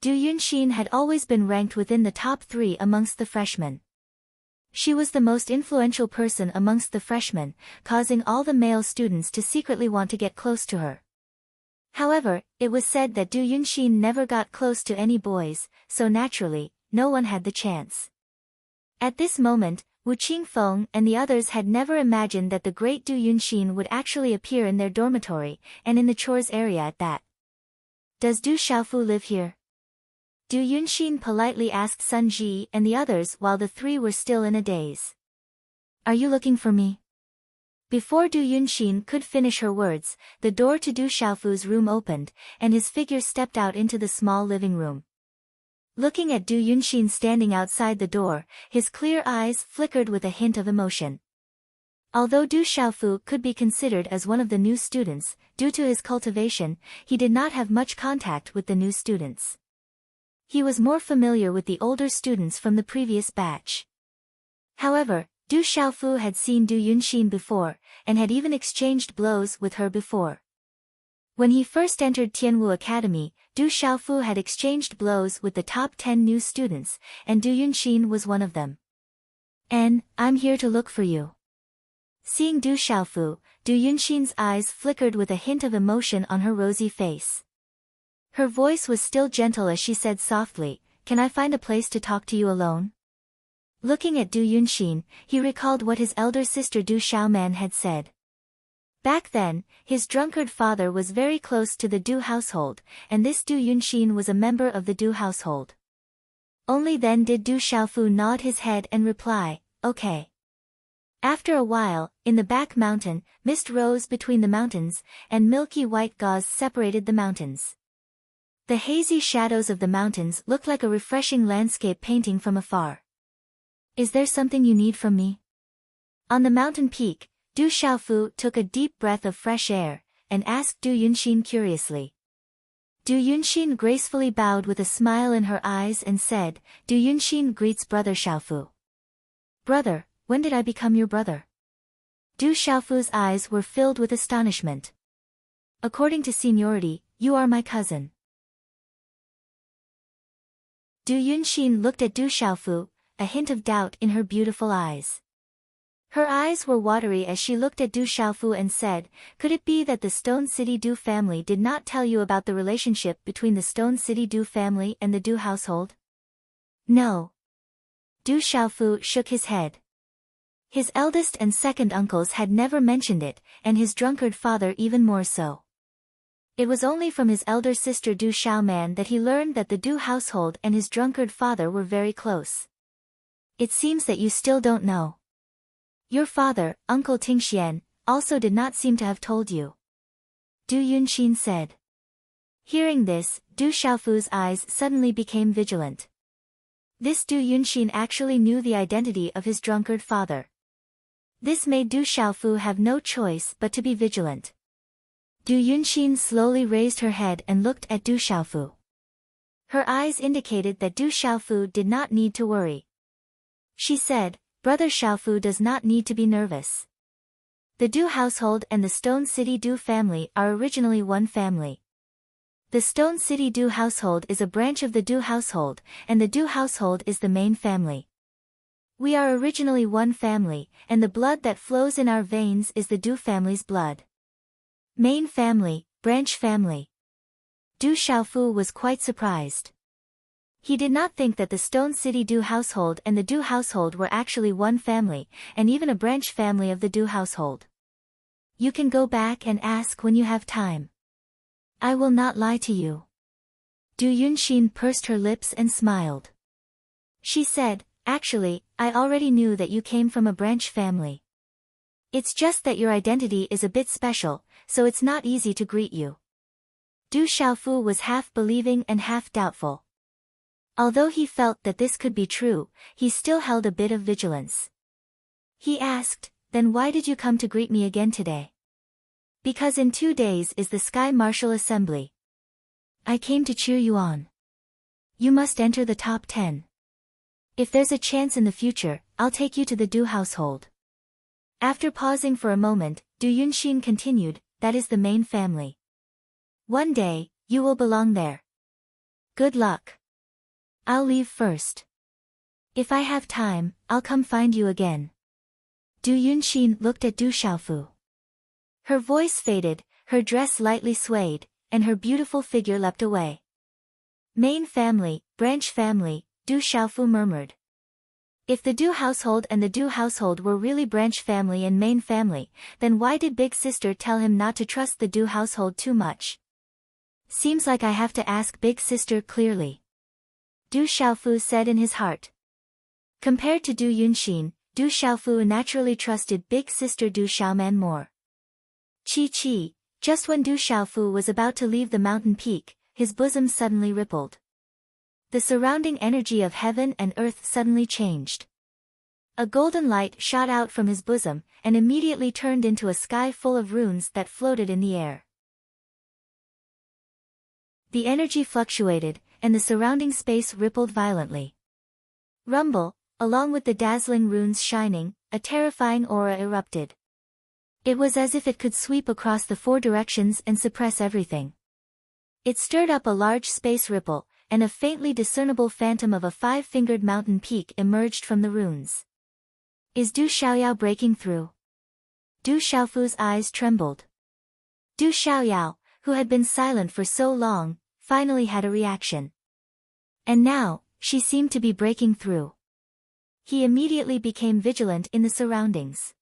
Du Yunxin had always been ranked within the top 3 amongst the freshmen. She was the most influential person amongst the freshmen, causing all the male students to secretly want to get close to her. However, it was said that Du Yunxin never got close to any boys, so naturally, no one had the chance. At this moment, Wu Qingfeng and the others had never imagined that the great Du Yunxin would actually appear in their dormitory, and in the chores area at that. Does Du Xiaofu live here? Du Yunxin politely asked Sun Ji and the others while the 3 were still in a daze. Are you looking for me? Before Du Yunxin could finish her words, the door to Du Xiaofu's room opened, and his figure stepped out into the small living room. Looking at Du Yunxin standing outside the door, his clear eyes flickered with a hint of emotion. Although Du Xiaofu could be considered as one of the new students, due to his cultivation, he did not have much contact with the new students. He was more familiar with the older students from the previous batch. However, Du Xiaofu had seen Du Yunxin before, and had even exchanged blows with her before. When he first entered Tianwu Academy, Du Xiaofu had exchanged blows with the top 10 new students, and Du Yunxin was one of them. "And, I'm here to look for you." Seeing Du Xiaofu, Du Yunxin's eyes flickered with a hint of emotion on her rosy face. Her voice was still gentle as she said softly, "Can I find a place to talk to you alone?" Looking at Du Yunxin, he recalled what his elder sister Du Xiaoman had said. Back then, his drunkard father was very close to the Du household, and this Du Yunxin was a member of the Du household. Only then did Du Xiaofu nod his head and reply, "Okay." After a while, in the back mountain, mist rose between the mountains, and milky white gauze separated the mountains. The hazy shadows of the mountains looked like a refreshing landscape painting from afar. "Is there something you need from me?" On the mountain peak, Du Xiaofu took a deep breath of fresh air, and asked Du Yunxin curiously. Du Yunxin gracefully bowed with a smile in her eyes and said, "Du Yunxin greets brother Xiaofu." "Brother, when did I become your brother?" Du Xiaofu's eyes were filled with astonishment. "According to seniority, you are my cousin." Du Yunxin looked at Du Xiaofu, a hint of doubt in her beautiful eyes. Her eyes were watery as she looked at Du Xiaofu and said, "Could it be that the Stone City Du family did not tell you about the relationship between the Stone City Du family and the Du household?" "No." Du Xiaofu shook his head. His eldest and second uncles had never mentioned it, and his drunkard father even more so. It was only from his elder sister Du Xiaoman that he learned that the Du household and his drunkard father were very close. "It seems that you still don't know. Your father, Uncle Tingxian, also did not seem to have told you," Du Yunxin said. Hearing this, Du Xiaofu's eyes suddenly became vigilant. This Du Yunxin actually knew the identity of his drunkard father. This made Du Xiaofu have no choice but to be vigilant. Du Yunxin slowly raised her head and looked at Du Xiaofu. Her eyes indicated that Du Xiaofu did not need to worry. She said, "Brother Xiaofu does not need to be nervous. The Du household and the Stone City Du family are originally one family. The Stone City Du household is a branch of the Du household, and the Du household is the main family. We are originally one family, and the blood that flows in our veins is the Du family's blood. Main family, branch family." Du Xiaofu was quite surprised. He did not think that the Stone City Du household and the Du household were actually one family, and even a branch family of the Du household. "You can go back and ask when you have time. I will not lie to you." Du Yunxin pursed her lips and smiled. She said, "Actually, I already knew that you came from a branch family. It's just that your identity is a bit special, so it's not easy to greet you." Du Xiaofu was half believing and half doubtful. Although he felt that this could be true, he still held a bit of vigilance. He asked, "Then why did you come to greet me again today?" "Because in 2 days is the Sky Martial Assembly. I came to cheer you on. You must enter the top 10. If there's a chance in the future, I'll take you to the Du household." After pausing for a moment, Du Yunxin continued, "That is the main family. One day, you will belong there. Good luck. I'll leave first. If I have time, I'll come find you again." Du Yunxin looked at Du Xiaofu. Her voice faded, her dress lightly swayed, and her beautiful figure leapt away. "Main family, branch family," Du Xiaofu murmured. If the Du household and the Du household were really branch family and main family, then why did Big Sister tell him not to trust the Du household too much? "Seems like I have to ask Big Sister clearly," Du Xiaofu said in his heart. Compared to Du Yunxin, Du Xiaofu naturally trusted Big Sister Du Xiaoman more. Chi. Just when Du Xiaofu was about to leave the mountain peak, his bosom suddenly rippled. The surrounding energy of heaven and earth suddenly changed. A golden light shot out from his bosom, and immediately turned into a sky full of runes that floated in the air. The energy fluctuated, and the surrounding space rippled violently. Rumble, along with the dazzling runes shining, a terrifying aura erupted. It was as if it could sweep across the 4 directions and suppress everything. It stirred up a large space ripple, and a faintly discernible phantom of a 5-fingered mountain peak emerged from the runes. "Is Du Xiaoyao breaking through?" Du Xiaofu's eyes trembled. Du Xiaoyao, who had been silent for so long, finally had a reaction. And now, she seemed to be breaking through. He immediately became vigilant in the surroundings.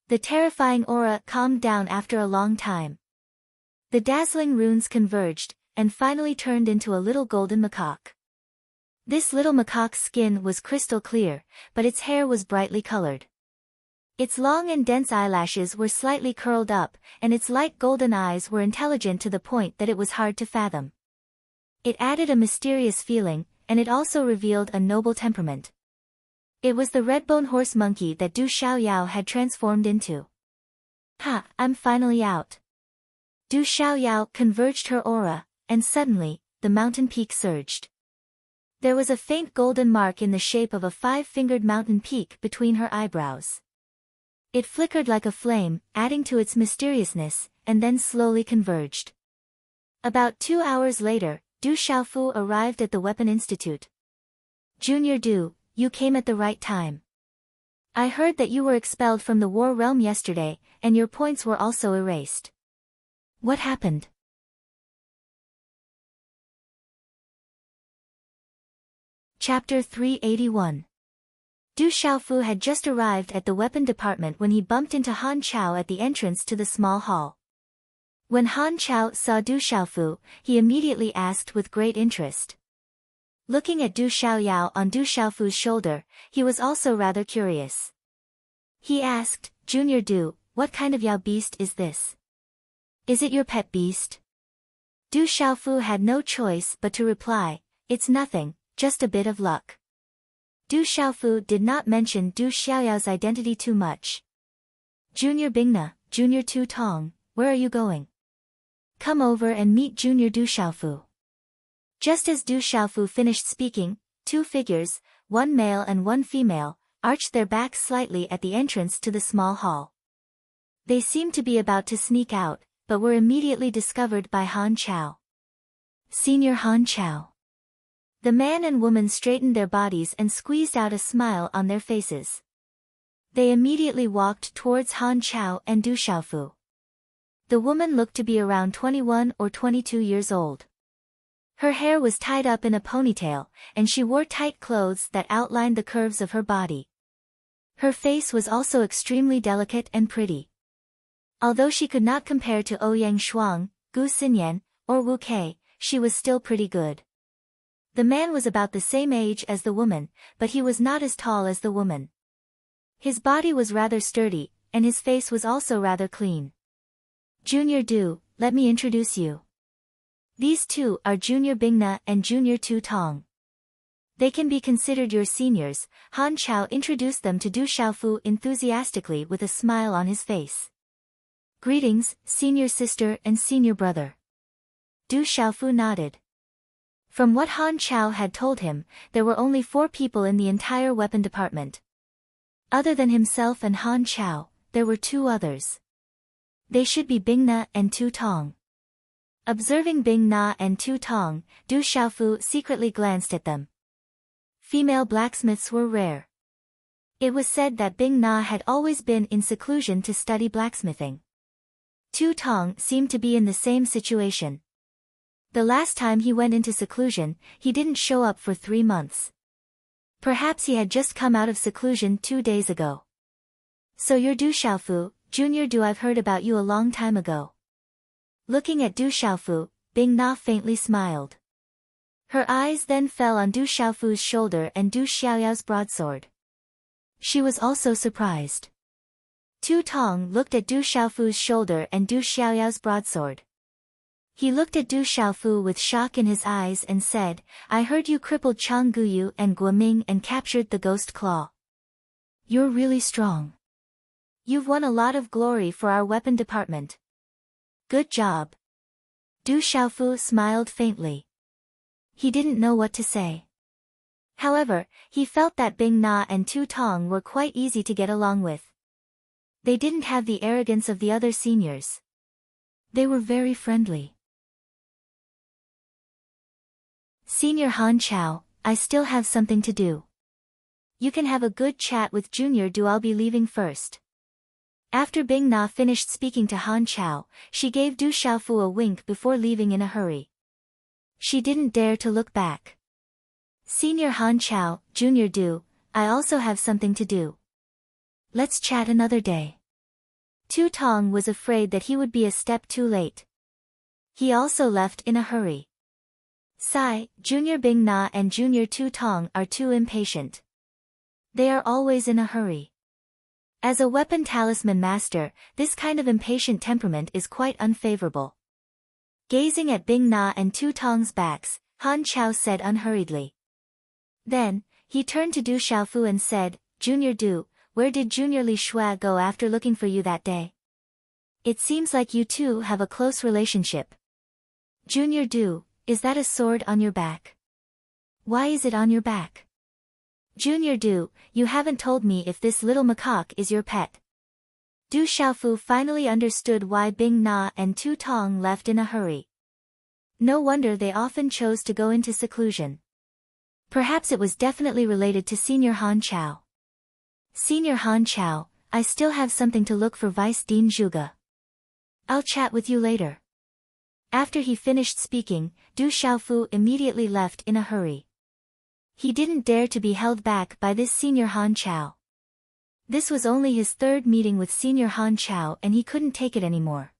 The terrifying aura calmed down after a long time. The dazzling runes converged, and finally turned into a little golden macaque. This little macaque's skin was crystal clear, but its hair was brightly colored. Its long and dense eyelashes were slightly curled up, and its light golden eyes were intelligent to the point that it was hard to fathom. It added a mysterious feeling, and it also revealed a noble temperament. It was the redbone horse monkey that Du Xiaoyao had transformed into. "Ha, I'm finally out." Du Xiaoyao converged her aura, and suddenly, the mountain peak surged. There was a faint golden mark in the shape of a 5-fingered mountain peak between her eyebrows. It flickered like a flame, adding to its mysteriousness, and then slowly converged. About 2 hours later, Du Xiaofu arrived at the Weapon Institute. "Junior Du, you came at the right time. I heard that you were expelled from the War Realm yesterday, and your points were also erased. What happened?" Chapter 381. Du Xiaofu had just arrived at the weapon department when he bumped into Han Chao at the entrance to the small hall. When Han Chao saw Du Xiaofu, he immediately asked with great interest. Looking at Du Xiaoyao on Du Xiaofu's shoulder, he was also rather curious. He asked, "Junior Du, what kind of Yao beast is this? Is it your pet beast?" Du Xiaofu had no choice but to reply, "It's nothing, just a bit of luck." Du Xiaofu did not mention Du Xiaoyao's identity too much. "Junior Bingna, Junior Tu Tong, where are you going? Come over and meet Junior Du Xiaofu." Just as Du Xiaofu finished speaking, two figures, one male and one female, arched their backs slightly at the entrance to the small hall. They seemed to be about to sneak out, but were immediately discovered by Han Chao. "Senior Han Chao." The man and woman straightened their bodies and squeezed out a smile on their faces. They immediately walked towards Han Chao and Du Xiaofu. The woman looked to be around 21 or 22 years old. Her hair was tied up in a ponytail, and she wore tight clothes that outlined the curves of her body. Her face was also extremely delicate and pretty. Although she could not compare to Ouyang Shuang, Gu Xinyan, or Wu Kei, she was still pretty good. The man was about the same age as the woman, but he was not as tall as the woman. His body was rather sturdy, and his face was also rather clean. "Junior Du, let me introduce you. These two are Junior Bingna and Junior Tu Tong. They can be considered your seniors." Han Chao introduced them to Du Xiaofu enthusiastically with a smile on his face. "Greetings, senior sister and senior brother." Du Xiaofu nodded. From what Han Chao had told him, there were only 4 people in the entire weapon department. Other than himself and Han Chao, there were 2 others. They should be Bingna and Tu Tong. Observing Bingna and Tu Tong, Du Xiaofu secretly glanced at them. Female blacksmiths were rare. It was said that Bingna had always been in seclusion to study blacksmithing. Tu Tong seemed to be in the same situation. The last time he went into seclusion, he didn't show up for 3 months. Perhaps he had just come out of seclusion 2 days ago. "So you're Du Xiaofu, Junior Du. I've heard about you a long time ago." Looking at Du Xiaofu, Bingna faintly smiled. Her eyes then fell on Du Xiaofu's shoulder and Du Xiaoyao's broadsword. She was also surprised. Tu Tong looked at Du Xiaofu's shoulder and Du Xiaoyao's broadsword. He looked at Du Xiaofu with shock in his eyes and said, "I heard you crippled Chang Guyu and Guoming and captured the Ghost Claw. You're really strong. You've won a lot of glory for our weapon department. Good job." Du Xiaofu smiled faintly. He didn't know what to say. However, he felt that Bingna and Tu Tong were quite easy to get along with. They didn't have the arrogance of the other seniors. They were very friendly. "Senior Han Chao, I still have something to do. You can have a good chat with Junior Du. I'll be leaving first." After Bingna finished speaking to Han Chao, she gave Du Xiaofu a wink before leaving in a hurry. She didn't dare to look back. "Senior Han Chao, Junior Du, I also have something to do. Let's chat another day." Tu Tong was afraid that he would be a step too late. He also left in a hurry. Sigh, Junior Bingna and Junior Tu Tong are too impatient. They are always in a hurry. As a weapon talisman master, this kind of impatient temperament is quite unfavorable. Gazing at Bingna and Tu Tong's backs, Han Chao said unhurriedly. Then, he turned to Du Xiaofu and said, "Junior Du, where did Junior Li Shua go after looking for you that day? It seems like you two have a close relationship. Junior Du, is that a sword on your back? Why is it on your back? Junior Du, you haven't told me if this little macaque is your pet." Du Xiaofu finally understood why Bingna and Tu Tong left in a hurry. No wonder they often chose to go into seclusion. Perhaps it was definitely related to Senior Han Chao. "Senior Han Chao, I still have something to look for Vice Dean Zhuge. I'll chat with you later." After he finished speaking, Du Xiaofu immediately left in a hurry. He didn't dare to be held back by this Senior Han Chao. This was only his 3rd meeting with Senior Han Chao and he couldn't take it anymore.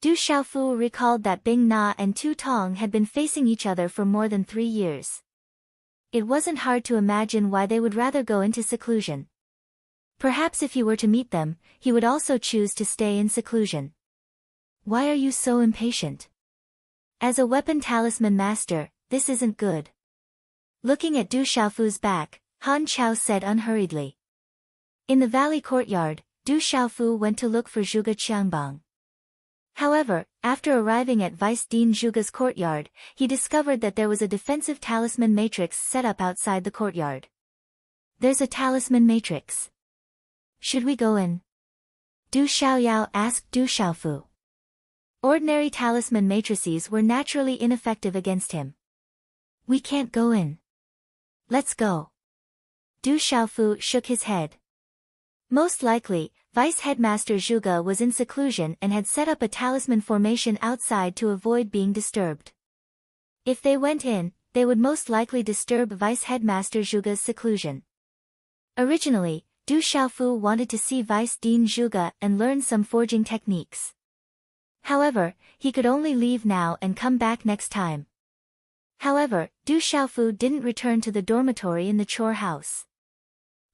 Du Xiaofu recalled that Bingna and Tu Tong had been facing each other for more than 3 years. It wasn't hard to imagine why they would rather go into seclusion. Perhaps if he were to meet them, he would also choose to stay in seclusion. "Why are you so impatient? As a weapon talisman master, this isn't good. Looking at Du Xiaofu's back, Han Chao said unhurriedly. In the valley courtyard, Du Xiaofu went to look for Zhuge Qiangbang. However, after arriving at Vice Dean Zhuge's courtyard, he discovered that there was a defensive talisman matrix set up outside the courtyard. There's a talisman matrix. Should we go in? Du Xiaoyao asked Du Xiaofu. Ordinary talisman matrices were naturally ineffective against him. We can't go in. Let's go. Du Xiaofu shook his head. Most likely, Vice Headmaster Zhuge was in seclusion and had set up a talisman formation outside to avoid being disturbed. If they went in, they would most likely disturb Vice Headmaster Zhuge's seclusion. Originally, Du Xiaofu wanted to see Vice Dean Zhuge and learn some forging techniques. However, he could only leave now and come back next time. However, Du Xiaofu didn't return to the dormitory in the chore house.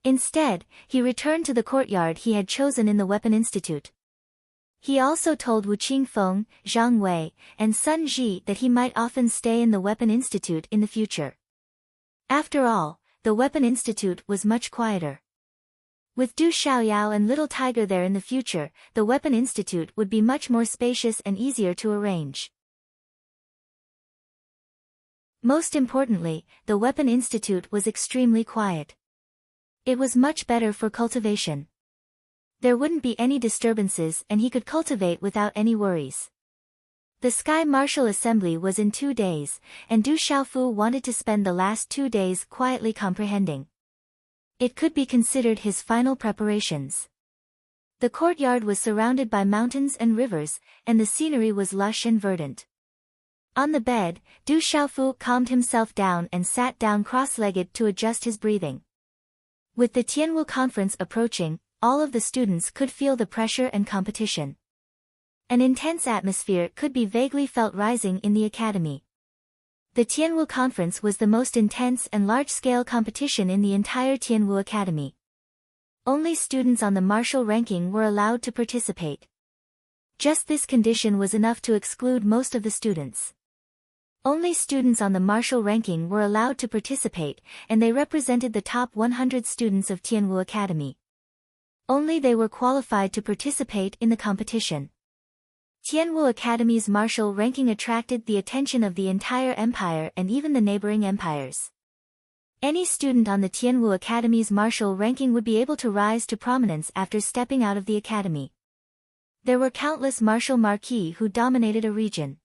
Instead, he returned to the courtyard he had chosen in the Weapon Institute. He also told Wu Qingfeng, Zhang Wei, and Sun Ji that he might often stay in the Weapon Institute in the future. After all, the Weapon Institute was much quieter. With Du Xiaoyao and Little Tiger there in the future, the Weapon Institute would be much more spacious and easier to arrange. Most importantly, the Weapon Institute was extremely quiet. It was much better for cultivation. There wouldn't be any disturbances and he could cultivate without any worries. The Sky Martial Assembly was in 2 days, and Du Xiaofu wanted to spend the last 2 days quietly comprehending. It could be considered his final preparations. The courtyard was surrounded by mountains and rivers, and the scenery was lush and verdant. On the bed, Du Xiaofu calmed himself down and sat down cross-legged to adjust his breathing. With the Tianwu conference approaching, all of the students could feel the pressure and competition. An intense atmosphere could be vaguely felt rising in the academy. The Tianwu conference was the most intense and large-scale competition in the entire Tianwu Academy. Only students on the martial ranking were allowed to participate. Just this condition was enough to exclude most of the students. Only students on the martial ranking were allowed to participate, and they represented the top 100 students of Tianwu Academy. Only they were qualified to participate in the competition. Tianwu Academy's martial ranking attracted the attention of the entire empire and even the neighboring empires. Any student on the Tianwu Academy's martial ranking would be able to rise to prominence after stepping out of the academy. There were countless martial marquis who dominated a region.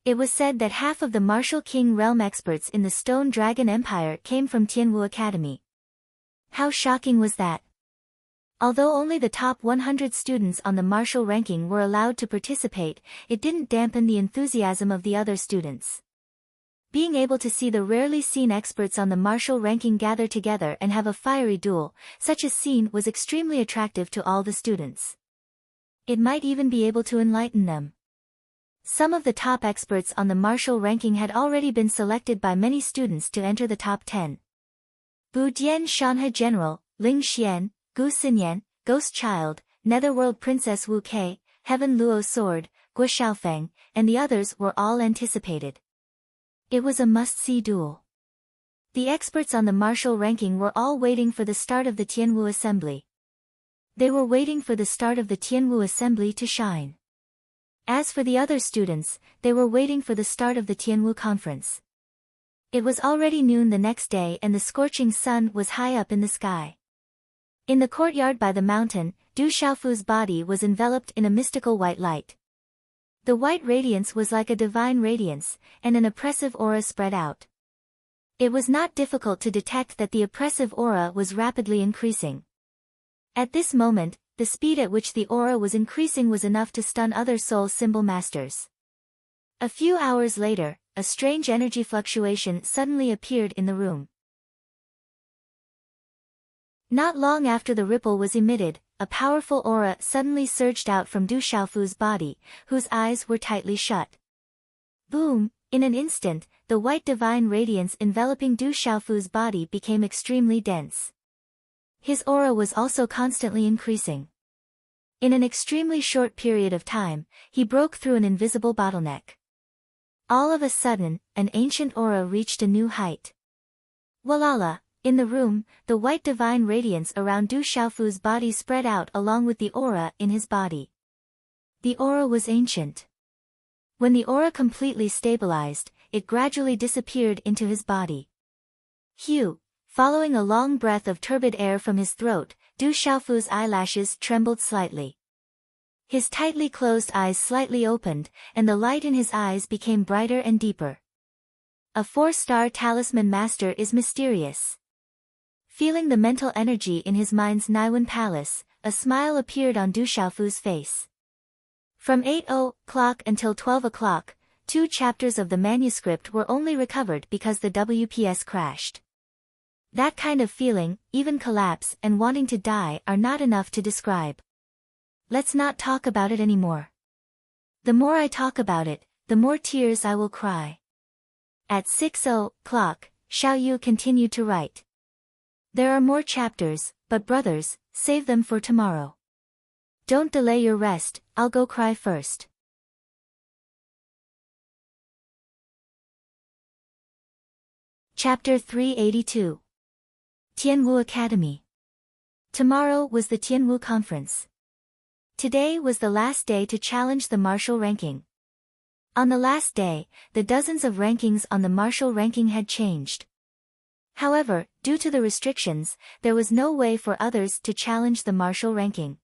It was said that half of the martial king realm experts in the Stone Dragon Empire came from Tianwu Academy. How shocking was that? Although only the top 100 students on the martial ranking were allowed to participate, it didn't dampen the enthusiasm of the other students. Being able to see the rarely seen experts on the martial ranking gather together and have a fiery duel, such a scene was extremely attractive to all the students. It might even be able to enlighten them. Some of the top experts on the martial ranking had already been selected by many students to enter the top 10. Bu Dian Shanhe General, Ling Xian, Gu Xinyan, Ghost Child, Netherworld Princess Wu Kei, Heaven Luo Sword, Guo Xiaofeng, and the others were all anticipated. It was a must-see duel. The experts on the martial ranking were all waiting for the start of the Tianwu Assembly. They were waiting for the start of the Tianwu Assembly to shine. As for the other students, they were waiting for the start of the Tianwu Conference. It was already noon the next day and the scorching sun was high up in the sky. In the courtyard by the mountain, Du Xiaofu's body was enveloped in a mystical white light. The white radiance was like a divine radiance, and an oppressive aura spread out. It was not difficult to detect that the oppressive aura was rapidly increasing. At this moment, the speed at which the aura was increasing was enough to stun other soul symbol masters. A few hours later, a strange energy fluctuation suddenly appeared in the room. Not long after the ripple was emitted, a powerful aura suddenly surged out from Du Xiaofu's body, whose eyes were tightly shut. Boom! In an instant, the white divine radiance enveloping Du Xiaofu's body became extremely dense. His aura was also constantly increasing. In an extremely short period of time, he broke through an invisible bottleneck. All of a sudden, an ancient aura reached a new height. Walala! In the room, the white divine radiance around Du Xiaofu's body spread out along with the aura in his body. The aura was ancient. When the aura completely stabilized, it gradually disappeared into his body. Hugh, following a long breath of turbid air from his throat, Du Xiaofu's eyelashes trembled slightly. His tightly closed eyes slightly opened, and the light in his eyes became brighter and deeper. A 4-star talisman master is mysterious. Feeling the mental energy in his mind's Naiwan palace, a smile appeared on Du Xiaofu's face. From 8:00 until 12:00, 2 chapters of the manuscript were only recovered because the WPS crashed. That kind of feeling, even collapse and wanting to die are not enough to describe. Let's not talk about it anymore. The more I talk about it, the more tears I will cry. At 6:00, Xiao Yu continued to write. There are more chapters, but brothers, save them for tomorrow. Don't delay your rest, I'll go cry first. Chapter 382. Tianwu Academy. Tomorrow was the Tianwu conference. Today was the last day to challenge the martial ranking. On the last day, the dozens of rankings on the martial ranking had changed. However, due to the restrictions, there was no way for others to challenge the martial ranking.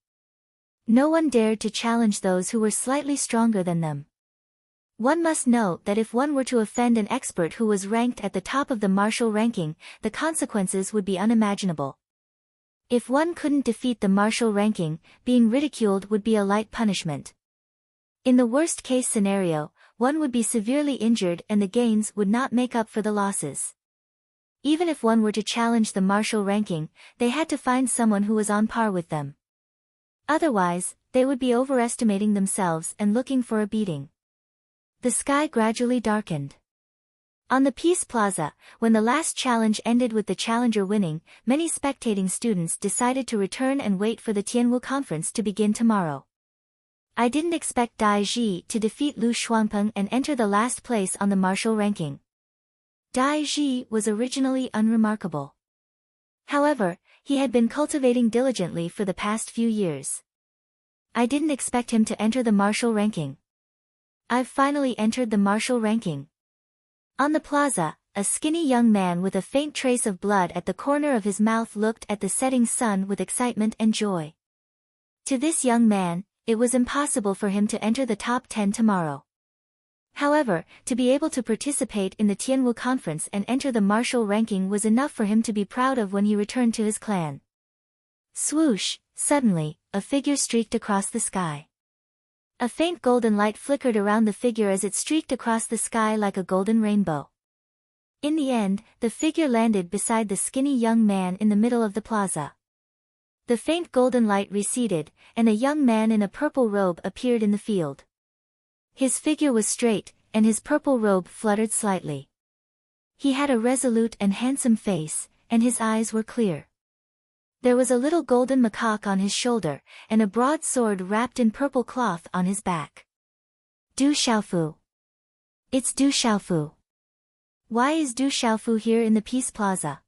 No one dared to challenge those who were slightly stronger than them. One must note that if one were to offend an expert who was ranked at the top of the martial ranking, the consequences would be unimaginable. If one couldn't defeat the martial ranking, being ridiculed would be a light punishment. In the worst-case scenario, one would be severely injured and the gains would not make up for the losses. Even if one were to challenge the martial ranking, they had to find someone who was on par with them. Otherwise, they would be overestimating themselves and looking for a beating. The sky gradually darkened. On the Peace Plaza, when the last challenge ended with the challenger winning, many spectating students decided to return and wait for the Tianwu conference to begin tomorrow. I didn't expect Dai Ji to defeat Lu Xuanpeng and enter the last place on the martial ranking. Dai Ji was originally unremarkable. However, he had been cultivating diligently for the past few years. I didn't expect him to enter the martial ranking. I've finally entered the martial ranking. On the plaza, a skinny young man with a faint trace of blood at the corner of his mouth looked at the setting sun with excitement and joy. To this young man, it was impossible for him to enter the top 10 tomorrow. However, to be able to participate in the Tianwu conference and enter the martial ranking was enough for him to be proud of when he returned to his clan. Swoosh! Suddenly, a figure streaked across the sky. A faint golden light flickered around the figure as it streaked across the sky like a golden rainbow. In the end, the figure landed beside the skinny young man in the middle of the plaza. The faint golden light receded, and a young man in a purple robe appeared in the field. His figure was straight, and his purple robe fluttered slightly. He had a resolute and handsome face, and his eyes were clear. There was a little golden macaque on his shoulder, and a broad sword wrapped in purple cloth on his back. Du Xiaofu. It's Du Xiaofu. Why is Du Xiaofu here in the Peace Plaza?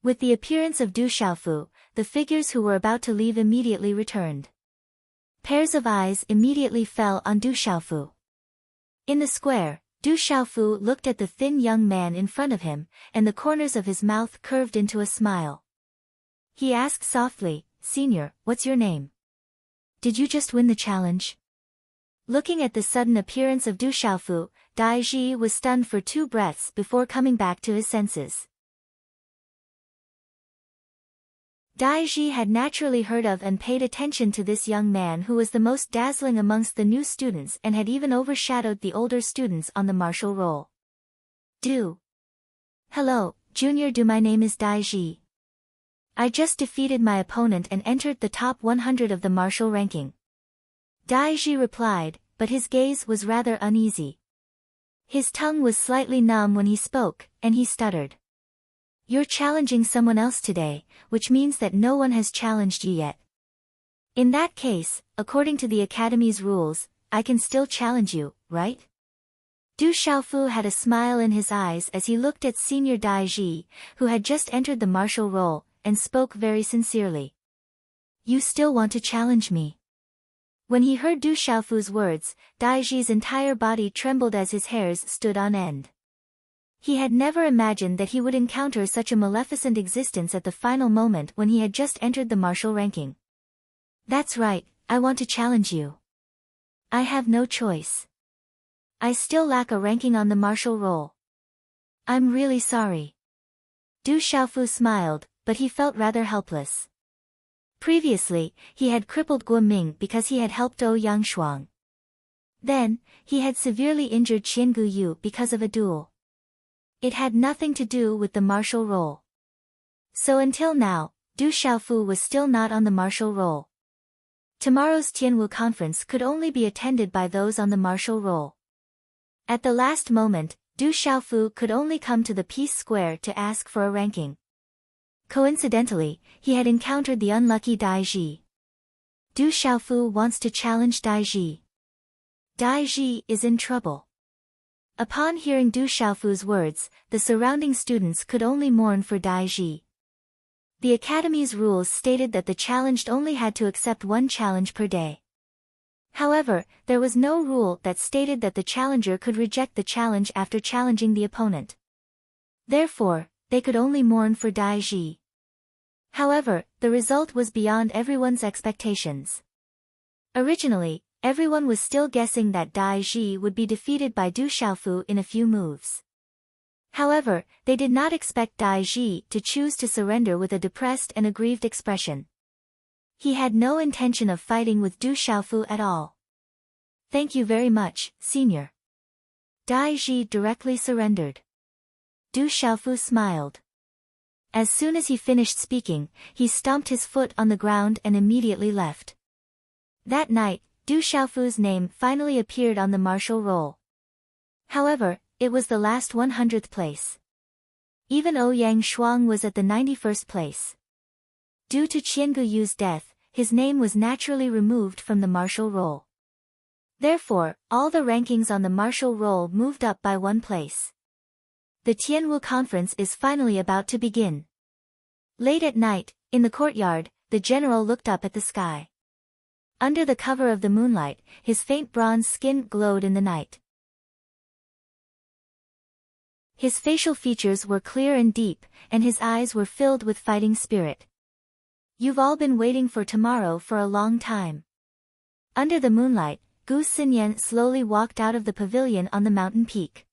With the appearance of Du Xiaofu, the figures who were about to leave immediately returned. Pairs of eyes immediately fell on Du Xiaofu. In the square, Du Xiaofu looked at the thin young man in front of him, and the corners of his mouth curved into a smile. He asked softly, "Senior, what's your name? Did you just win the challenge?" Looking at the sudden appearance of Du Xiaofu, Dai Ji was stunned for 2 breaths before coming back to his senses. Dai Ji had naturally heard of and paid attention to this young man who was the most dazzling amongst the new students and had even overshadowed the older students on the martial roll. Hello, Junior Du, my name is Dai Ji. I just defeated my opponent and entered the top 100 of the martial ranking. Dai Ji replied, but his gaze was rather uneasy. His tongue was slightly numb when he spoke, and he stuttered. You're challenging someone else today, which means that no one has challenged you yet. In that case, according to the Academy's rules, I can still challenge you, right? Du Xiaofu had a smile in his eyes as he looked at Senior Dai Ji, who had just entered the martial role, and spoke very sincerely. You still want to challenge me? When he heard Du Xiaofu's words, Dai Ji's entire body trembled as his hairs stood on end. He had never imagined that he would encounter such a maleficent existence at the final moment when he had just entered the martial ranking. That's right, I want to challenge you. I have no choice. I still lack a ranking on the martial roll. I'm really sorry. Du Xiaofu smiled, but he felt rather helpless. Previously, he had crippled Guo Ming because he had helped Ouyang Shuang. Then, he had severely injured Qian Guyu because of a duel. It had nothing to do with the martial roll. So until now, Du Xiaofu was still not on the martial roll. Tomorrow's Tianwu conference could only be attended by those on the martial roll. At the last moment, Du Xiaofu could only come to the Peace Square to ask for a ranking. Coincidentally, he had encountered the unlucky Dai Ji. Du Xiaofu wants to challenge Dai Ji. Dai Ji is in trouble. Upon hearing Du Xiaofu's words, the surrounding students could only mourn for Dai Ji. The academy's rules stated that the challenged only had to accept one challenge per day. However, there was no rule that stated that the challenger could reject the challenge after challenging the opponent. Therefore, they could only mourn for Dai Ji. However, the result was beyond everyone's expectations. Originally, everyone was still guessing that Dai Ji would be defeated by Du Xiaofu in a few moves. However, they did not expect Dai Ji to choose to surrender with a depressed and aggrieved expression. He had no intention of fighting with Du Xiaofu at all. Thank you very much, Senior. Dai Ji directly surrendered. Du Xiaofu smiled. As soon as he finished speaking, he stomped his foot on the ground and immediately left. That night, Du Xiaofu's name finally appeared on the martial roll. However, it was the last 100th place. Even Ouyang Shuang was at the 91st place. Due to Qian Guyu's death, his name was naturally removed from the martial roll. Therefore, all the rankings on the martial roll moved up by one place. The Tianwu conference is finally about to begin. Late at night, in the courtyard, the general looked up at the sky. Under the cover of the moonlight, his faint bronze skin glowed in the night. His facial features were clear and deep, and his eyes were filled with fighting spirit. You've all been waiting for tomorrow for a long time. Under the moonlight, Gu Xinyan slowly walked out of the pavilion on the mountain peak.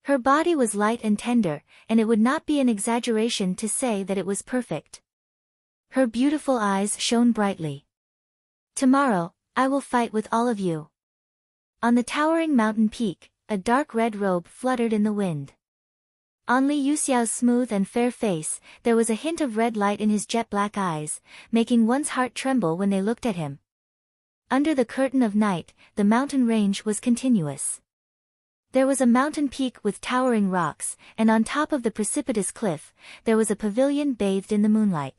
Her body was light and tender, and it would not be an exaggeration to say that it was perfect. Her beautiful eyes shone brightly. Tomorrow, I will fight with all of you. On the towering mountain peak, a dark red robe fluttered in the wind. On Li Yuxiao's smooth and fair face, there was a hint of red light in his jet-black eyes, making one's heart tremble when they looked at him. Under the curtain of night, the mountain range was continuous. There was a mountain peak with towering rocks, and on top of the precipitous cliff, there was a pavilion bathed in the moonlight.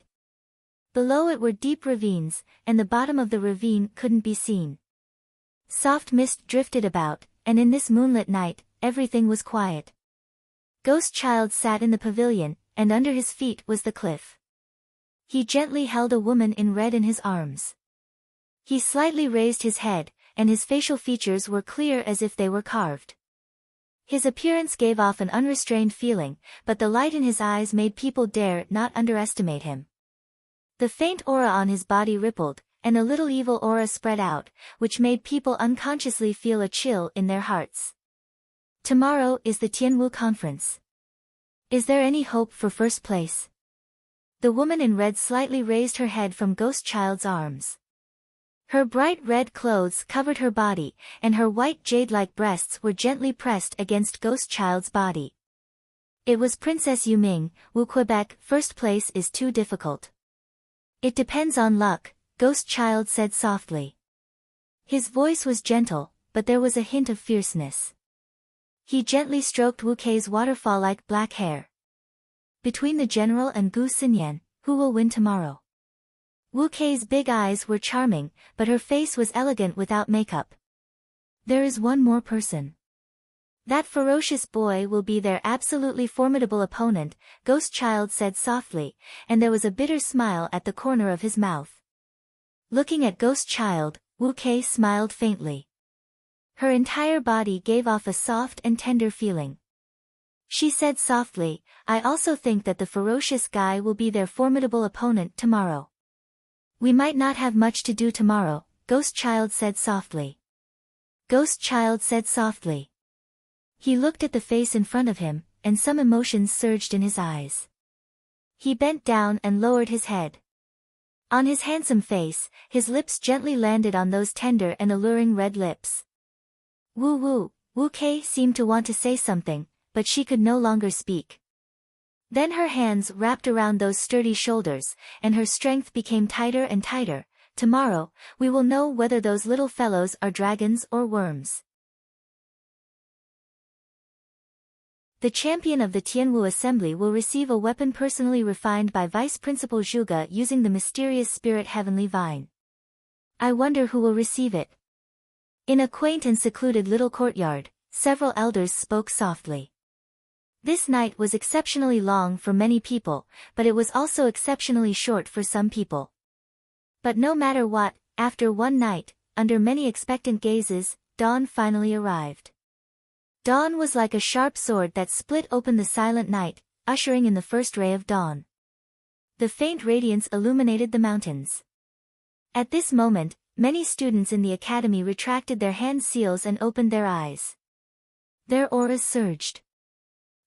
Below it were deep ravines, and the bottom of the ravine couldn't be seen. Soft mist drifted about, and in this moonlit night, everything was quiet. Ghost Child sat in the pavilion, and under his feet was the cliff. He gently held a woman in red in his arms. He slightly raised his head, and his facial features were clear as if they were carved. His appearance gave off an unrestrained feeling, but the light in his eyes made people dare not underestimate him. The faint aura on his body rippled, and a little evil aura spread out, which made people unconsciously feel a chill in their hearts. Tomorrow is the Tianwu conference. Is there any hope for first place? The woman in red slightly raised her head from Ghost Child's arms. Her bright red clothes covered her body, and her white jade-like breasts were gently pressed against Ghost Child's body. It was Princess Yuming. Wu Quebec, first place is too difficult. It depends on luck, Ghost Child said softly. His voice was gentle, but there was a hint of fierceness. He gently stroked Wu Kei's waterfall-like black hair. Between the general and Gu Xinyan, who will win tomorrow? Wu Kei's big eyes were charming, but her face was elegant without makeup. There is one more person. That ferocious boy will be their absolutely formidable opponent, Ghost Child said softly, and there was a bitter smile at the corner of his mouth. Looking at Ghost Child, Wu Kei smiled faintly. Her entire body gave off a soft and tender feeling. She said softly, I also think that the ferocious guy will be their formidable opponent tomorrow. We might not have much to do tomorrow, Ghost Child said softly. Ghost Child said softly. He looked at the face in front of him, and some emotions surged in his eyes. He bent down and lowered his head. On his handsome face, his lips gently landed on those tender and alluring red lips. Wu Kei seemed to want to say something, but she could no longer speak. Then her hands wrapped around those sturdy shoulders, and her strength became tighter and tighter. Tomorrow, we will know whether those little fellows are dragons or worms. The champion of the Tianwu Assembly will receive a weapon personally refined by Vice Principal Zhuge using the mysterious spirit Heavenly Vine. I wonder who will receive it. In a quaint and secluded little courtyard, several elders spoke softly. This night was exceptionally long for many people, but it was also exceptionally short for some people. But no matter what, after one night, under many expectant gazes, dawn finally arrived. Dawn was like a sharp sword that split open the silent night, ushering in the first ray of dawn. The faint radiance illuminated the mountains. At this moment, many students in the academy retracted their hand seals and opened their eyes. Their auras surged.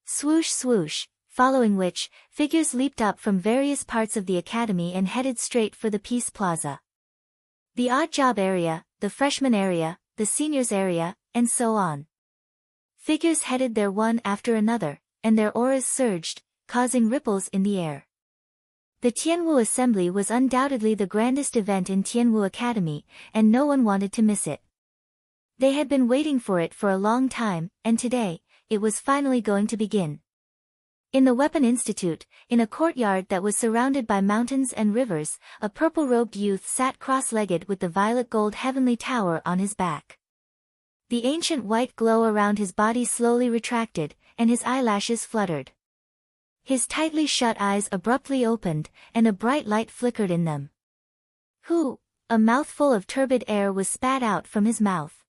Swoosh swoosh, following which, figures leaped up from various parts of the academy and headed straight for the Peace Plaza. The odd job area, the freshman area, the seniors area, and so on. Figures headed there one after another, and their auras surged, causing ripples in the air. The Tianwu Assembly was undoubtedly the grandest event in Tianwu Academy, and no one wanted to miss it. They had been waiting for it for a long time, and today, it was finally going to begin. In the Weapon Institute, in a courtyard that was surrounded by mountains and rivers, a purple-robed youth sat cross-legged with the violet-gold heavenly tower on his back. The ancient white glow around his body slowly retracted, and his eyelashes fluttered. His tightly shut eyes abruptly opened, and a bright light flickered in them. Who? A mouthful of turbid air was spat out from his mouth.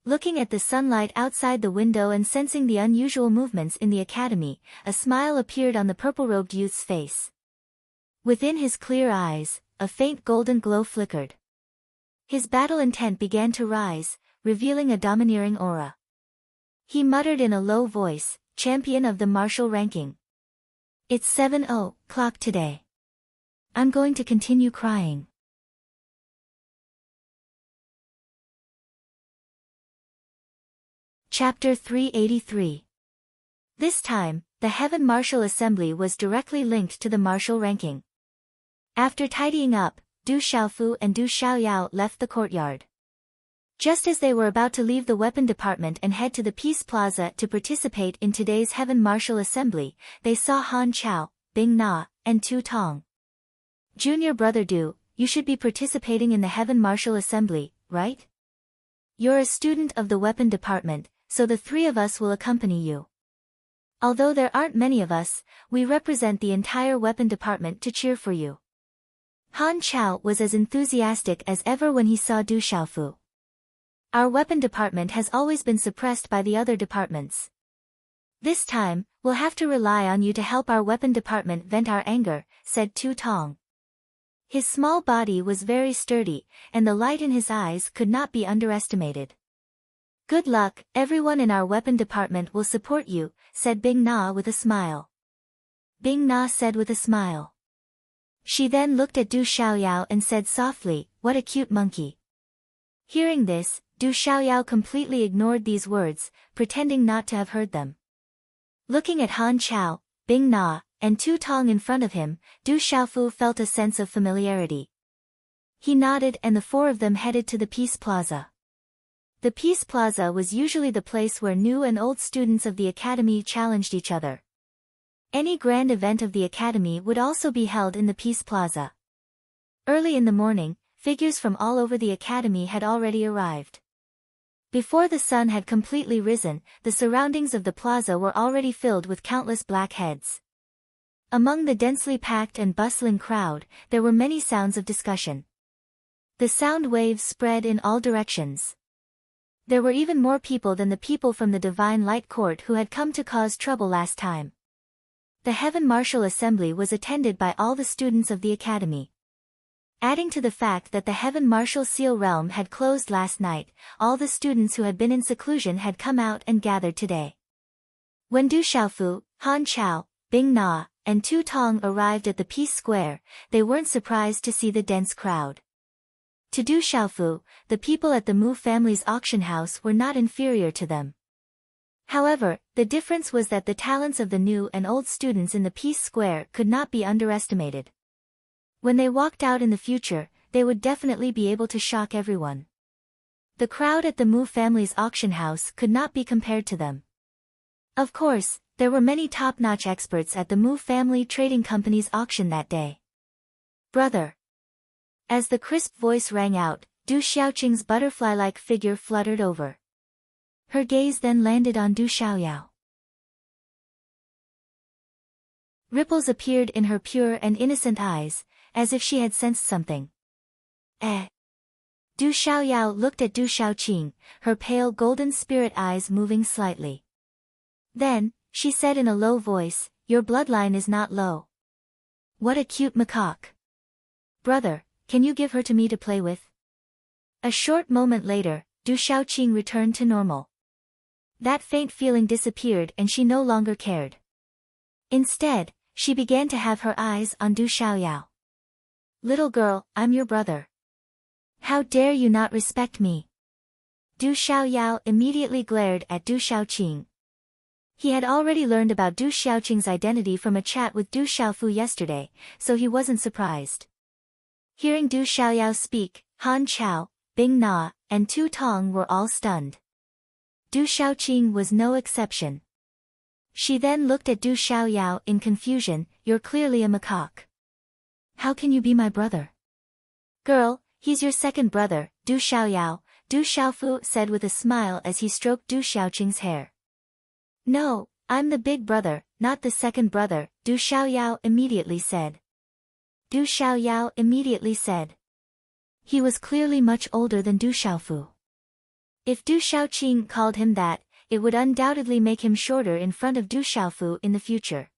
Looking at the sunlight outside the window and sensing the unusual movements in the academy, a smile appeared on the purple-robed youth's face. Within his clear eyes, a faint golden glow flickered. His battle intent began to rise, revealing a domineering aura. He muttered in a low voice, champion of the martial ranking. It's 7:00 today. I'm going to continue crying. Chapter 383. This time, the Heaven Martial Assembly was directly linked to the martial ranking. After tidying up, Du Xiaofu and Du Xiaoyao left the courtyard. Just as they were about to leave the weapon department and head to the Peace Plaza to participate in today's Heaven Martial Assembly, they saw Han Chao, Bing Na, and Tu Tong. Junior brother Du, you should be participating in the Heaven Martial Assembly, right? You're a student of the weapon department, so the three of us will accompany you. Although there aren't many of us, we represent the entire weapon department to cheer for you. Han Chao was as enthusiastic as ever when he saw Du Xiaofu. Our weapon department has always been suppressed by the other departments. This time, we'll have to rely on you to help our weapon department vent our anger, said Tu Tong. His small body was very sturdy, and the light in his eyes could not be underestimated. Good luck, everyone in our weapon department will support you, said Bing Na with a smile. Bing Na said with a smile. She then looked at Du Xiaoyao and said softly, what a cute monkey. Hearing this, Du Xiaoyao completely ignored these words, pretending not to have heard them. Looking at Han Chao, Bing Na, and Tu Tong in front of him, Du Xiaofu felt a sense of familiarity. He nodded and the four of them headed to the Peace Plaza. The Peace Plaza was usually the place where new and old students of the academy challenged each other. Any grand event of the academy would also be held in the Peace Plaza. Early in the morning, figures from all over the academy had already arrived. Before the sun had completely risen, the surroundings of the plaza were already filled with countless black heads. Among the densely packed and bustling crowd, there were many sounds of discussion. The sound waves spread in all directions. There were even more people than the people from the Divine Light Court who had come to cause trouble last time. The Heaven Martial Assembly was attended by all the students of the Academy. Adding to the fact that the Heaven Martial Seal Realm had closed last night, all the students who had been in seclusion had come out and gathered today. When Du Xiaofu, Han Chao, Bing Na, and Tu Tong arrived at the Peace Square, they weren't surprised to see the dense crowd. To Du Xiaofu, the people at the Mu family's auction house were not inferior to them. However, the difference was that the talents of the new and old students in the Peace Square could not be underestimated. When they walked out in the future, they would definitely be able to shock everyone. The crowd at the Mu family's auction house could not be compared to them. Of course, there were many top-notch experts at the Mu family trading company's auction that day. Brother. As the crisp voice rang out, Du Xiaoqing's butterfly-like figure fluttered over. Her gaze then landed on Du Xiaoyao. Ripples appeared in her pure and innocent eyes, as if she had sensed something. Du Xiaoyao looked at Du Xiaoqing, her pale golden spirit eyes moving slightly. Then, she said in a low voice, "Your bloodline is not low." What a cute macaque. Brother, can you give her to me to play with? A short moment later, Du Xiaoqing returned to normal. That faint feeling disappeared and she no longer cared. Instead, she began to have her eyes on Du Xiaoyao. Little girl, I'm your brother. How dare you not respect me? Du Xiaoyao immediately glared at Du Xiaoqing. He had already learned about Du Xiaoqing's identity from a chat with Du Xiaofu yesterday, so he wasn't surprised. Hearing Du Xiaoyao speak, Han Chao, Bing Na, and Tu Tong were all stunned. Du Xiaoqing was no exception. She then looked at Du Xiaoyao in confusion. You're clearly a macaque. How can you be my brother? Girl, he's your second brother, Du Xiaoyao, Du Xiaofu said with a smile as he stroked Du Xiaoqing's hair. No, I'm the big brother, not the second brother, Du Xiaoyao immediately said. Du Xiaoyao immediately said. He was clearly much older than Du Xiaofu. If Du Xiaoqing called him that, it would undoubtedly make him shorter in front of Du Xiaofu in the future.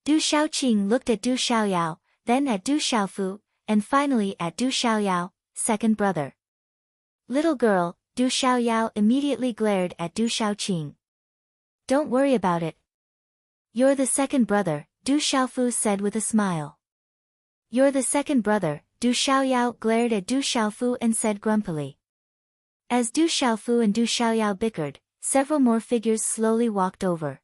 Du Xiaoqing looked at Du Xiaoyao, then at Du Xiaofu, and finally at Du Xiaoyao, second brother. Little girl, Du Xiaoyao immediately glared at Du Xiaoqing. Don't worry about it. You're the second brother, Du Xiaofu said with a smile. You're the second brother, Du Xiaoyao glared at Du Xiaofu and said grumpily. As Du Xiaofu and Du Xiaoyao bickered, several more figures slowly walked over.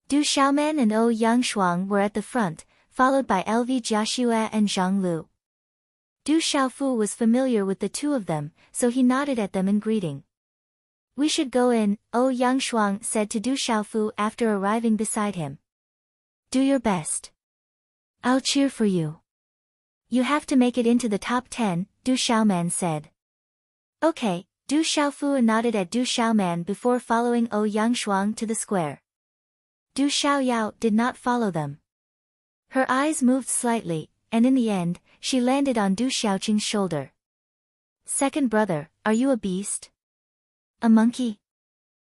Du Xiaoman and O Yangshuang were at the front, followed by LV Jiaxue and Zhang Lu. Du Xiaofu was familiar with the two of them, so he nodded at them in greeting. We should go in, O Yangshuang said to Du Xiaofu after arriving beside him. Do your best. I'll cheer for you. You have to make it into the top 10, Du Xiaoman said. Okay, Du Xiaofu nodded at Du Xiaoman before following O Yangshuang to the square. Du Xiaoyao did not follow them. Her eyes moved slightly, and in the end, she landed on Du Xiaoqing's shoulder. Second brother, are you a beast? A monkey?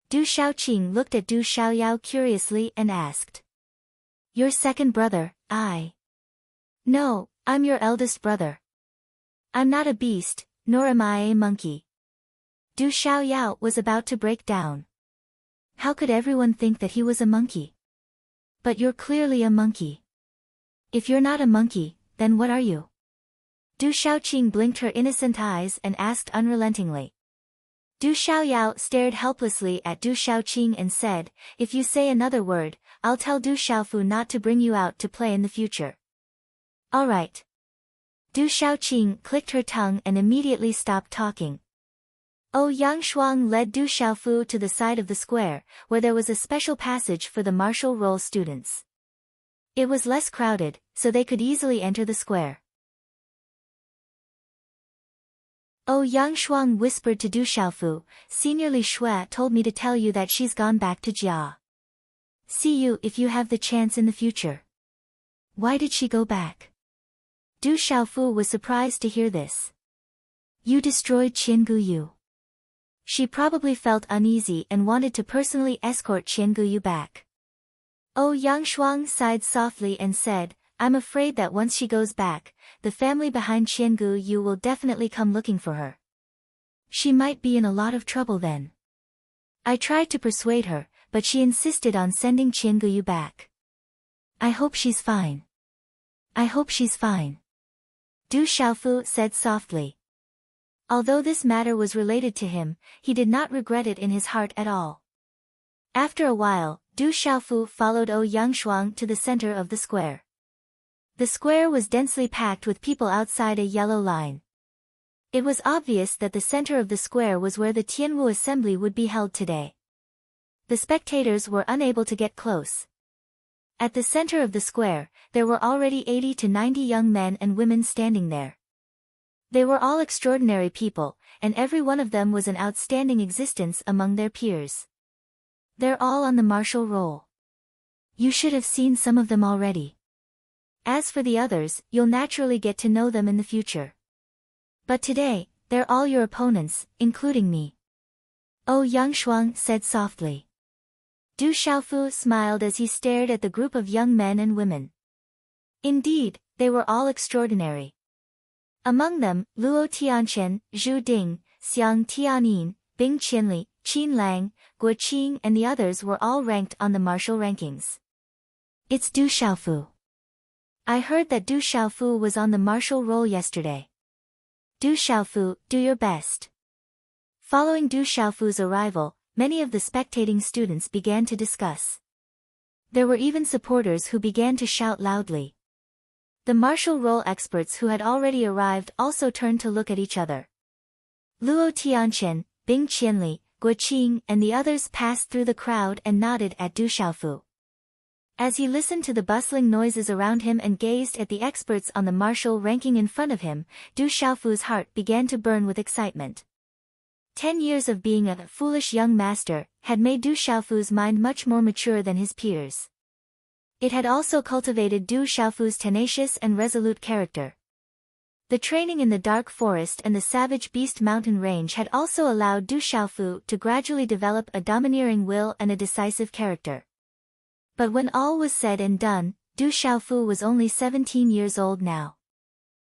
Du Xiaoqing looked at Du Xiaoyao curiously and asked. Your second brother, No, I'm your eldest brother. I'm not a beast, nor am I a monkey. Du Xiaoyao was about to break down. How could everyone think that he was a monkey? But you're clearly a monkey. If you're not a monkey, then what are you? Du Xiaoqing blinked her innocent eyes and asked unrelentingly. Du Xiaoyao stared helplessly at Du Xiaoqing and said, If you say another word, I'll tell Du Xiaofu not to bring you out to play in the future. All right. Du Xiaoqing clicked her tongue and immediately stopped talking. O Yangshuang led Du Xiaofu to the side of the square, where there was a special passage for the martial role students. It was less crowded, so they could easily enter the square. Oh, Yang Shuang whispered to Du Xiaofu, Senior Li Shui told me to tell you that she's gone back to Jia. See you if you have the chance in the future. Why did she go back? Du Xiaofu was surprised to hear this. You destroyed Qian Guyu. She probably felt uneasy and wanted to personally escort Qian Guyu back. Oh, Yang Shuang sighed softly and said, I'm afraid that once she goes back, the family behind Qian Guyu will definitely come looking for her. She might be in a lot of trouble then. I tried to persuade her, but she insisted on sending Qian Guyu back. I hope she's fine. I hope she's fine. Du Xiaofu said softly. Although this matter was related to him, he did not regret it in his heart at all. After a while, Du Xiaofu followed Oh Yang Shuang to the center of the square. The square was densely packed with people outside a yellow line. It was obvious that the center of the square was where the Tianwu assembly would be held today. The spectators were unable to get close. At the center of the square, there were already 80 to 90 young men and women standing there. They were all extraordinary people, and every one of them was an outstanding existence among their peers. They're all on the martial roll. You should have seen some of them already. As for the others, you'll naturally get to know them in the future. But today, they're all your opponents, including me. Oh, Yang Shuang said softly. Du Xiaofu smiled as he stared at the group of young men and women. Indeed, they were all extraordinary. Among them, Luo Tianchen, Zhu Ding, Xiang Tianin, Bing Qianli, Qin Lang, Guo Qing and the others were all ranked on the martial rankings. It's Du Xiaofu. I heard that Du Xiaofu was on the martial roll yesterday. Du Xiaofu, do your best. Following Du Xiaofu's arrival, many of the spectating students began to discuss. There were even supporters who began to shout loudly. The martial roll experts who had already arrived also turned to look at each other. Luo Tianchen, Bing Qianli, Guo Qing and the others passed through the crowd and nodded at Du Xiaofu. As he listened to the bustling noises around him and gazed at the experts on the martial ranking in front of him, Du Xiaofu's heart began to burn with excitement. 10 years of being a foolish young master had made Du Xiaofu's mind much more mature than his peers. It had also cultivated Du Xiaofu's tenacious and resolute character. The training in the dark forest and the savage beast mountain range had also allowed Du Xiaofu to gradually develop a domineering will and a decisive character. But when all was said and done, Du Xiaofu was only 17 years old now.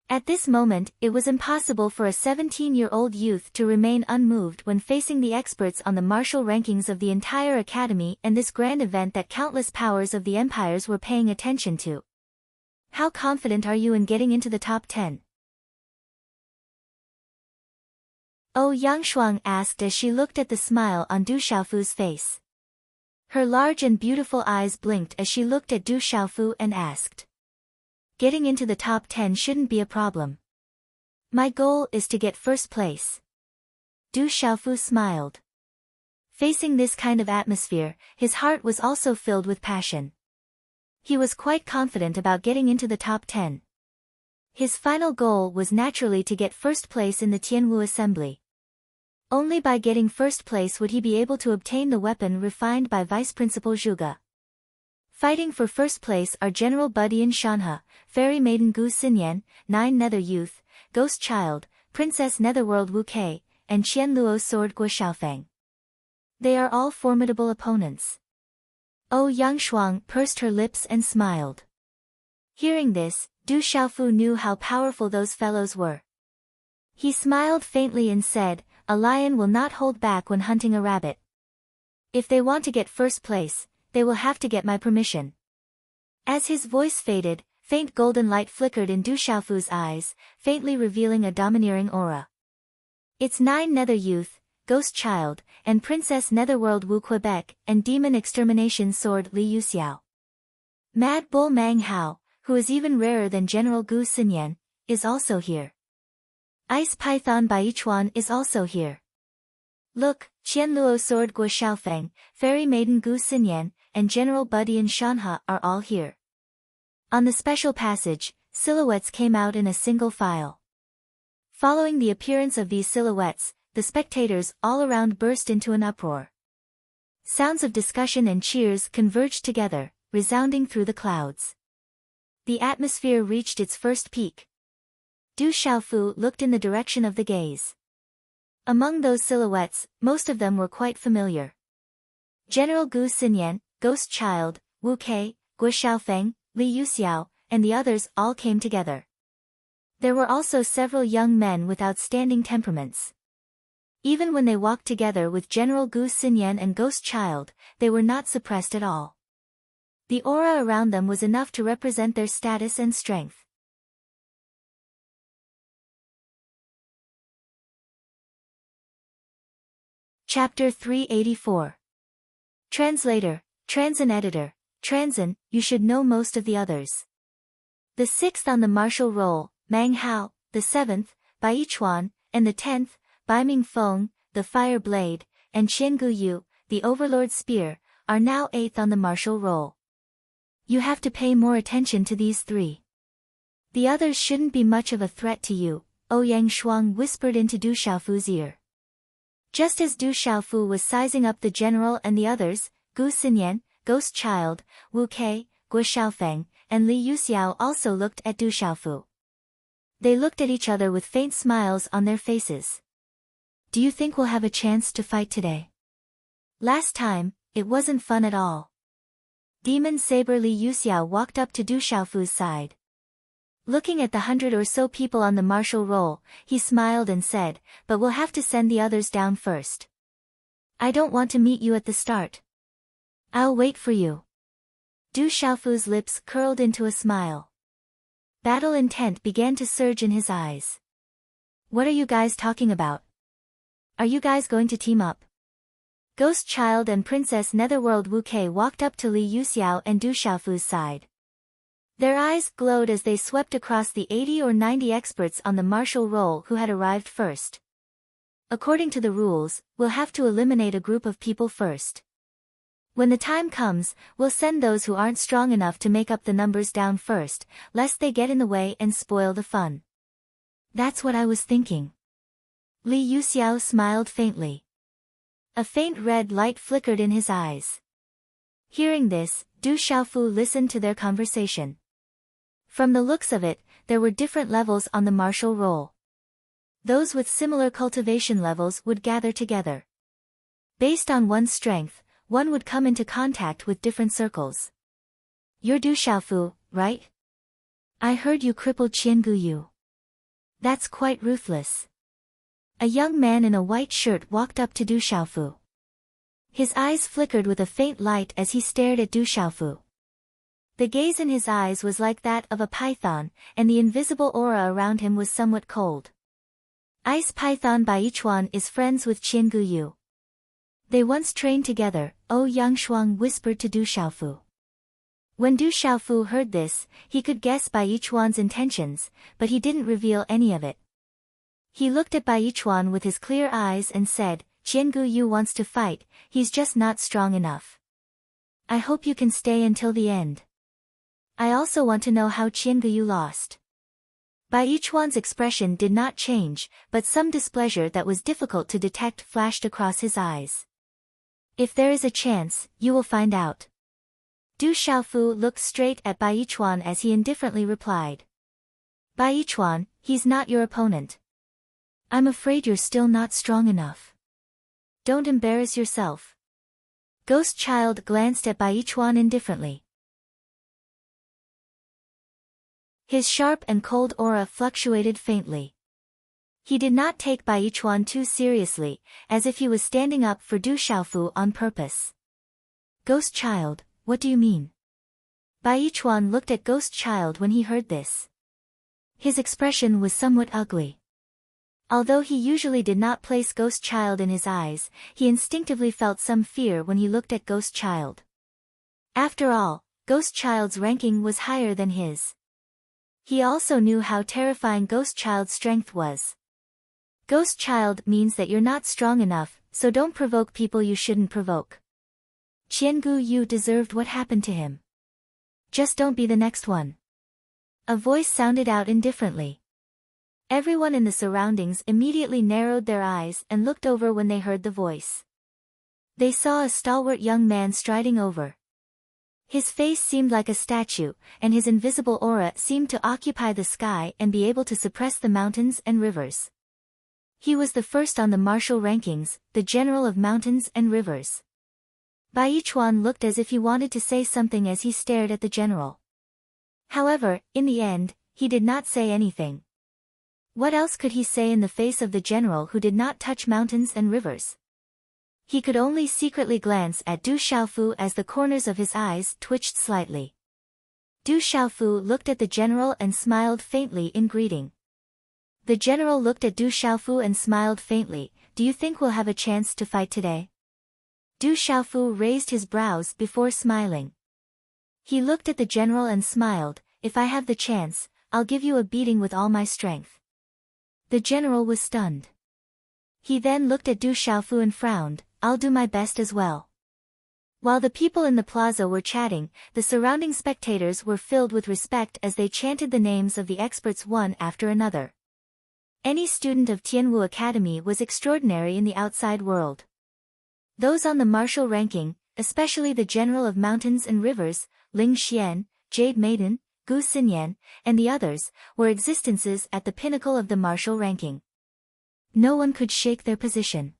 At this moment, it was impossible for a 17-year-old youth to remain unmoved when facing the experts on the martial rankings of the entire academy and this grand event that countless powers of the empires were paying attention to. How confident are you in getting into the top 10? Oh, Yang Shuang asked as she looked at the smile on Du Xiaofu's face. Her large and beautiful eyes blinked as she looked at Du Xiaofu and asked. Getting into the top 10 shouldn't be a problem. My goal is to get first place. Du Xiaofu smiled. Facing this kind of atmosphere, his heart was also filled with passion. He was quite confident about getting into the top 10. His final goal was naturally to get first place in the Tianwu assembly. Only by getting first place would he be able to obtain the weapon refined by Vice Principal Zhuge. Fighting for first place are General Budian Shanhe, Fairy Maiden Gu Xinyan, Nine Nether Youth, Ghost Child, Princess Netherworld Wu Kei, and Qianluo Sword Guo Xiaofeng. They are all formidable opponents. Oh, Yang Shuang pursed her lips and smiled. Hearing this, Du Xiaofu knew how powerful those fellows were. He smiled faintly and said, a lion will not hold back when hunting a rabbit. If they want to get first place, they will have to get my permission. As his voice faded, faint golden light flickered in Du Xiaofu's eyes, faintly revealing a domineering aura. It's Nine Nether Youth, Ghost Child, and Princess Netherworld Wu Quebec, and Demon Extermination Sword Li Yuxiao. Mad Bull Mang Hao, who is even rarer than General Gu Xinyan, is also here. Ice Python Baichuan is also here. Look, Qianluo Sword Guo Xiaofeng, Fairy Maiden Gu Xinyan, and General Budian Shanhe are all here. On the special passage, silhouettes came out in a single file. Following the appearance of these silhouettes, the spectators all around burst into an uproar. Sounds of discussion and cheers converged together, resounding through the clouds. The atmosphere reached its first peak. Du Xiaofu looked in the direction of the gaze. Among those silhouettes, most of them were quite familiar. General Gu Xinyan, Ghost Child, Wu Kei, Guo Xiaofeng, Li Yuxiao, and the others all came together. There were also several young men with outstanding temperaments. Even when they walked together with General Gu Xinyan and Ghost Child, they were not suppressed at all. The aura around them was enough to represent their status and strength. Chapter 384. Translator, Transin Editor, Transin, you should know most of the others. The sixth on the martial roll, Mang Hao, the seventh, Bai Yichuan, and the 10th, Bai Mingfeng, the Fire Blade, and Qian Guyu, the Overlord Spear, are now 8th on the martial roll. You have to pay more attention to these 3. The others shouldn't be much of a threat to you, Ouyang Shuang whispered into Du Xiaofu's ear. Just as Du Xiaofu was sizing up the general and the others, Gu Xinyan, Ghost Child, Wu Kei, Guo Xiaofeng, and Li Yuxiao also looked at Du Xiaofu. They looked at each other with faint smiles on their faces. Do you think we'll have a chance to fight today? Last time, it wasn't fun at all. Demon Saber Li Yuxiao walked up to Du Xiaofu's side. Looking at the 100 or so people on the martial roll, he smiled and said, but we'll have to send the others down first. I don't want to meet you at the start. I'll wait for you. Du Xiaofu's lips curled into a smile. Battle intent began to surge in his eyes. What are you guys talking about? Are you guys going to team up? Ghost Child and Princess Netherworld Wu Kei walked up to Li Yuxiao and Du Xiaofu's side. Their eyes glowed as they swept across the 80 or 90 experts on the martial roll who had arrived first. According to the rules, we'll have to eliminate a group of people first. When the time comes, we'll send those who aren't strong enough to make up the numbers down first, lest they get in the way and spoil the fun. That's what I was thinking. Li Yuxiao smiled faintly. A faint red light flickered in his eyes. Hearing this, Du Xiaofu listened to their conversation. From the looks of it, there were different levels on the martial roll. Those with similar cultivation levels would gather together. Based on one's strength, one would come into contact with different circles. You're Du Xiaofu, right? I heard you crippled Qian Guyu. That's quite ruthless. A young man in a white shirt walked up to Du Xiaofu. His eyes flickered with a faint light as he stared at Du Xiaofu. The gaze in his eyes was like that of a python, and the invisible aura around him was somewhat cold. Ice Python Bai Yichuan is friends with Qian Guyu. They once trained together, Ouyang Shuang whispered to Du Xiaofu. When Du Xiaofu heard this, he could guess Bai Yichuan's intentions, but he didn't reveal any of it. He looked at Bai Yichuan with his clear eyes and said, Qian Guyu wants to fight, he's just not strong enough. I hope you can stay until the end. I also want to know how Qian Guyu lost. Bai Yichuan's expression did not change, but some displeasure that was difficult to detect flashed across his eyes. If there is a chance, you will find out. Du Xiaofu looked straight at Bai Yichuan as he indifferently replied. Bai Yichuan, he's not your opponent. I'm afraid you're still not strong enough. Don't embarrass yourself. Ghost Child glanced at Bai Yichuan indifferently. His sharp and cold aura fluctuated faintly. He did not take Bai Yichuan too seriously, as if he was standing up for Du Xiaofu on purpose. Ghost Child, what do you mean? Bai Yichuan looked at Ghost Child when he heard this. His expression was somewhat ugly. Although he usually did not place Ghost Child in his eyes, he instinctively felt some fear when he looked at Ghost Child. After all, Ghost Child's ranking was higher than his. He also knew how terrifying Ghost Child's strength was. Ghost Child means that you're not strong enough, so don't provoke people you shouldn't provoke. Qian Guyu deserved what happened to him. Just don't be the next one. A voice sounded out indifferently. Everyone in the surroundings immediately narrowed their eyes and looked over when they heard the voice. They saw a stalwart young man striding over. His face seemed like a statue, and his invisible aura seemed to occupy the sky and be able to suppress the mountains and rivers. He was the first on the martial rankings, the general of mountains and rivers. Bai Chuan looked as if he wanted to say something as he stared at the general. However, in the end, he did not say anything. What else could he say in the face of the general who did not touch mountains and rivers? He could only secretly glance at Du Xiaofu as the corners of his eyes twitched slightly. Du Xiaofu looked at the general and smiled faintly in greeting. The general looked at Du Xiaofu and smiled faintly. Do you think we'll have a chance to fight today? Du Xiaofu raised his brows before smiling. He looked at the general and smiled. If I have the chance, I'll give you a beating with all my strength. The general was stunned. He then looked at Du Xiaofu and frowned. I'll do my best as well. While the people in the plaza were chatting, the surrounding spectators were filled with respect as they chanted the names of the experts one after another. Any student of Tianwu Academy was extraordinary in the outside world. Those on the martial ranking, especially the general of mountains and rivers, Ling Xian, Jade Maiden, Gu Xinyan, and the others, were existences at the pinnacle of the martial ranking. No one could shake their position.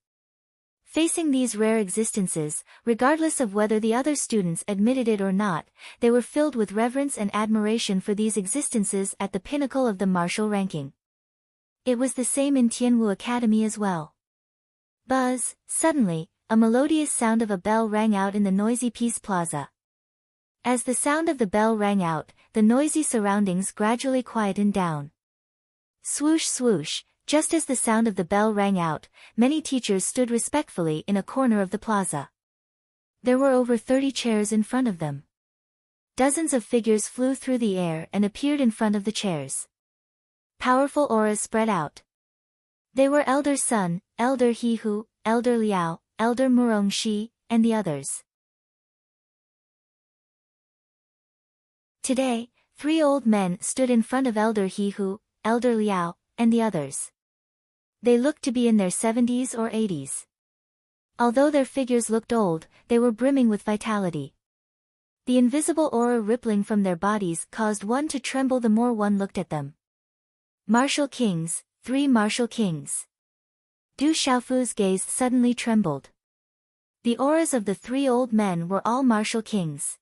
Facing these rare existences, regardless of whether the other students admitted it or not, they were filled with reverence and admiration for these existences at the pinnacle of the martial ranking. It was the same in Tianwu Academy as well. Buzz, suddenly, a melodious sound of a bell rang out in the noisy Peace Plaza. As the sound of the bell rang out, the noisy surroundings gradually quietened down. Swoosh swoosh, just as the sound of the bell rang out, many teachers stood respectfully in a corner of the plaza. There were over 30 chairs in front of them. Dozens of figures flew through the air and appeared in front of the chairs. Powerful auras spread out. They were Elder Sun, Elder He Hu, Elder Liao, Elder Murong Shi, and the others. Today, 3 old men stood in front of Elder He Hu, Elder Liao, and the others. They looked to be in their 70s or 80s. Although their figures looked old, they were brimming with vitality. The invisible aura rippling from their bodies caused one to tremble the more one looked at them. Martial kings, 3 martial kings. Du Xiaofu's gaze suddenly trembled. The auras of the 3 old men were all martial kings.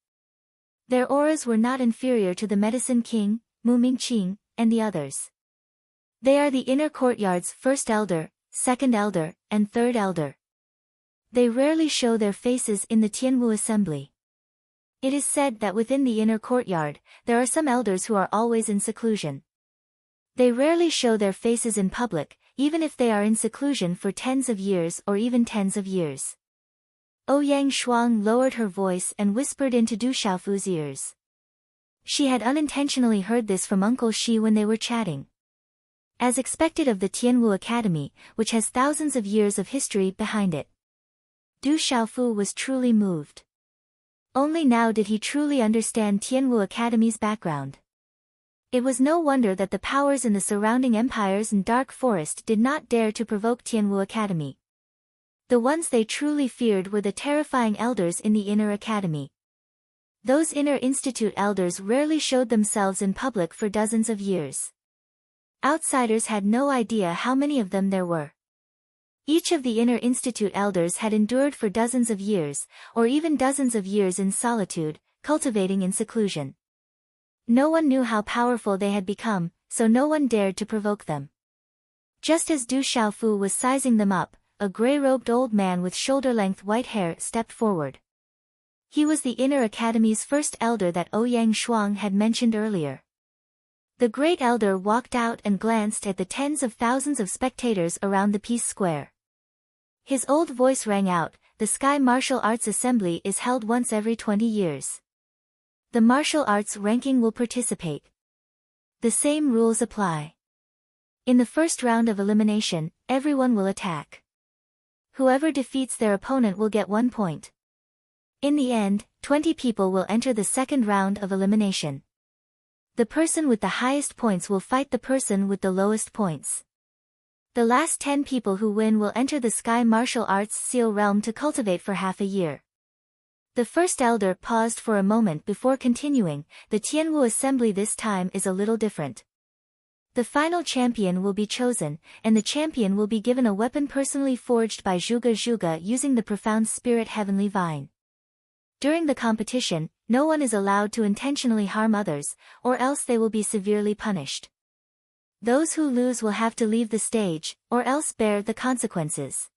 Their auras were not inferior to the Medicine King, Mu Mingqing, and the others. They are the inner courtyard's first elder, second elder, and third elder. They rarely show their faces in the Tianwu assembly. It is said that within the inner courtyard, there are some elders who are always in seclusion. They rarely show their faces in public, even if they are in seclusion for tens of years or even tens of years. Ouyang Shuang lowered her voice and whispered into Du Xiaofu's ears. She had unintentionally heard this from Uncle Shi when they were chatting. As expected of the Tianwu Academy, which has thousands of years of history behind it. Du Xiaofu was truly moved. Only now did he truly understand Tianwu Academy's background. It was no wonder that the powers in the surrounding empires and dark forest did not dare to provoke Tianwu Academy. The ones they truly feared were the terrifying elders in the inner academy. Those inner institute elders rarely showed themselves in public for dozens of years. Outsiders had no idea how many of them there were. Each of the inner institute elders had endured for dozens of years, or even dozens of years in solitude, cultivating in seclusion. No one knew how powerful they had become, so no one dared to provoke them. Just as Du Xiaofu was sizing them up, a gray-robed old man with shoulder-length white hair stepped forward. He was the inner academy's first elder that Ouyang Shuang had mentioned earlier. The great elder walked out and glanced at the tens of thousands of spectators around the Peace Square. His old voice rang out, "The Sky Martial Arts Assembly is held once every 20 years. The martial arts ranking will participate. The same rules apply. In the first round of elimination, everyone will attack. Whoever defeats their opponent will get 1 point. In the end, 20 people will enter the second round of elimination. The person with the highest points will fight the person with the lowest points. The last 10 people who win will enter the Sky Martial Arts Seal Realm to cultivate for half a year. The first elder paused for a moment before continuing. The Tianwu assembly this time is a little different. The final champion will be chosen, and the champion will be given a weapon personally forged by Zhuge Zhuge using the Profound Spirit Heavenly Vine. During the competition, no one is allowed to intentionally harm others, or else they will be severely punished. Those who lose will have to leave the stage, or else bear the consequences.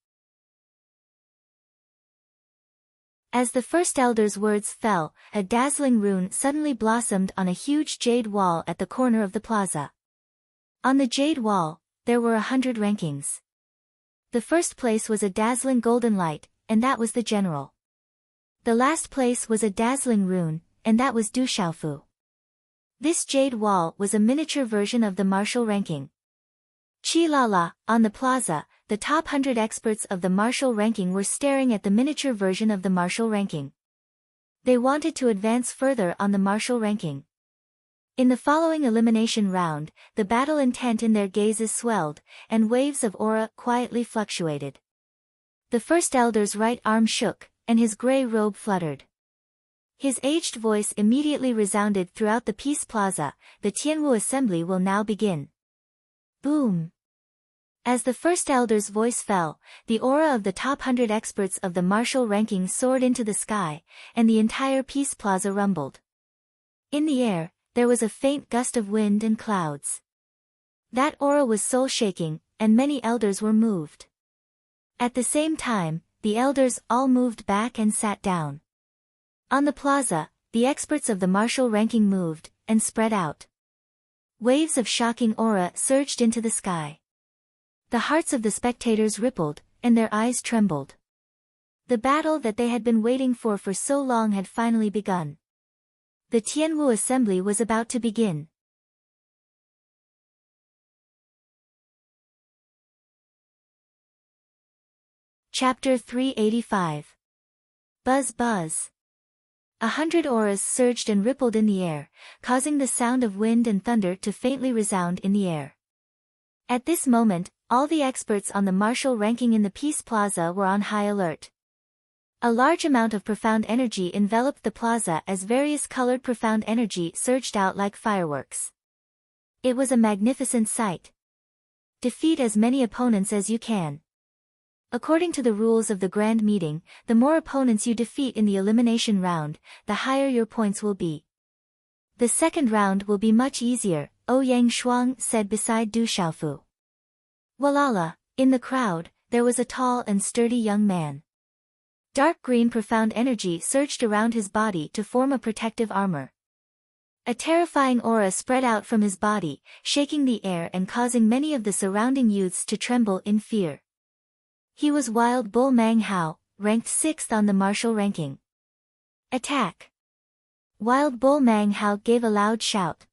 As the first elder's words fell, a dazzling rune suddenly blossomed on a huge jade wall at the corner of the plaza. On the jade wall, there were 100 rankings. The first place was a dazzling golden light, and that was the general. The last place was a dazzling rune, and that was Du Xiaofu. This jade wall was a miniature version of the martial ranking. Chi-la-la, on the plaza, the top 100 experts of the martial ranking were staring at the miniature version of the martial ranking. They wanted to advance further on the martial ranking. In the following elimination round, the battle intent in their gazes swelled, and waves of aura quietly fluctuated. The first elder's right arm shook, and his gray robe fluttered. His aged voice immediately resounded throughout the Peace Plaza. The Tianwu assembly will now begin. Boom! As the first elder's voice fell, the aura of the top 100 experts of the martial ranking soared into the sky, and the entire Peace Plaza rumbled. In the air, there was a faint gust of wind and clouds. That aura was soul-shaking, and many elders were moved. At the same time, the elders all moved back and sat down. On the plaza, the experts of the martial ranking moved, and spread out. Waves of shocking aura surged into the sky. The hearts of the spectators rippled, and their eyes trembled. The battle that they had been waiting for so long had finally begun. The Tianwu assembly was about to begin. Chapter 385. Buzz Buzz. 100 auras surged and rippled in the air, causing the sound of wind and thunder to faintly resound in the air. At this moment, all the experts on the martial ranking in the Peace Plaza were on high alert. A large amount of profound energy enveloped the plaza as various colored profound energy surged out like fireworks. It was a magnificent sight. Defeat as many opponents as you can. According to the rules of the Grand Meeting, the more opponents you defeat in the elimination round, the higher your points will be. The second round will be much easier, Ouyang Shuang said beside Du Xiaofu. Walala, in the crowd, there was a tall and sturdy young man. Dark green profound energy surged around his body to form a protective armor. A terrifying aura spread out from his body, shaking the air and causing many of the surrounding youths to tremble in fear. He was Wild Bull Mang Hao, ranked 6th on the martial ranking. Attack! Wild Bull Mang Hao gave a loud shout.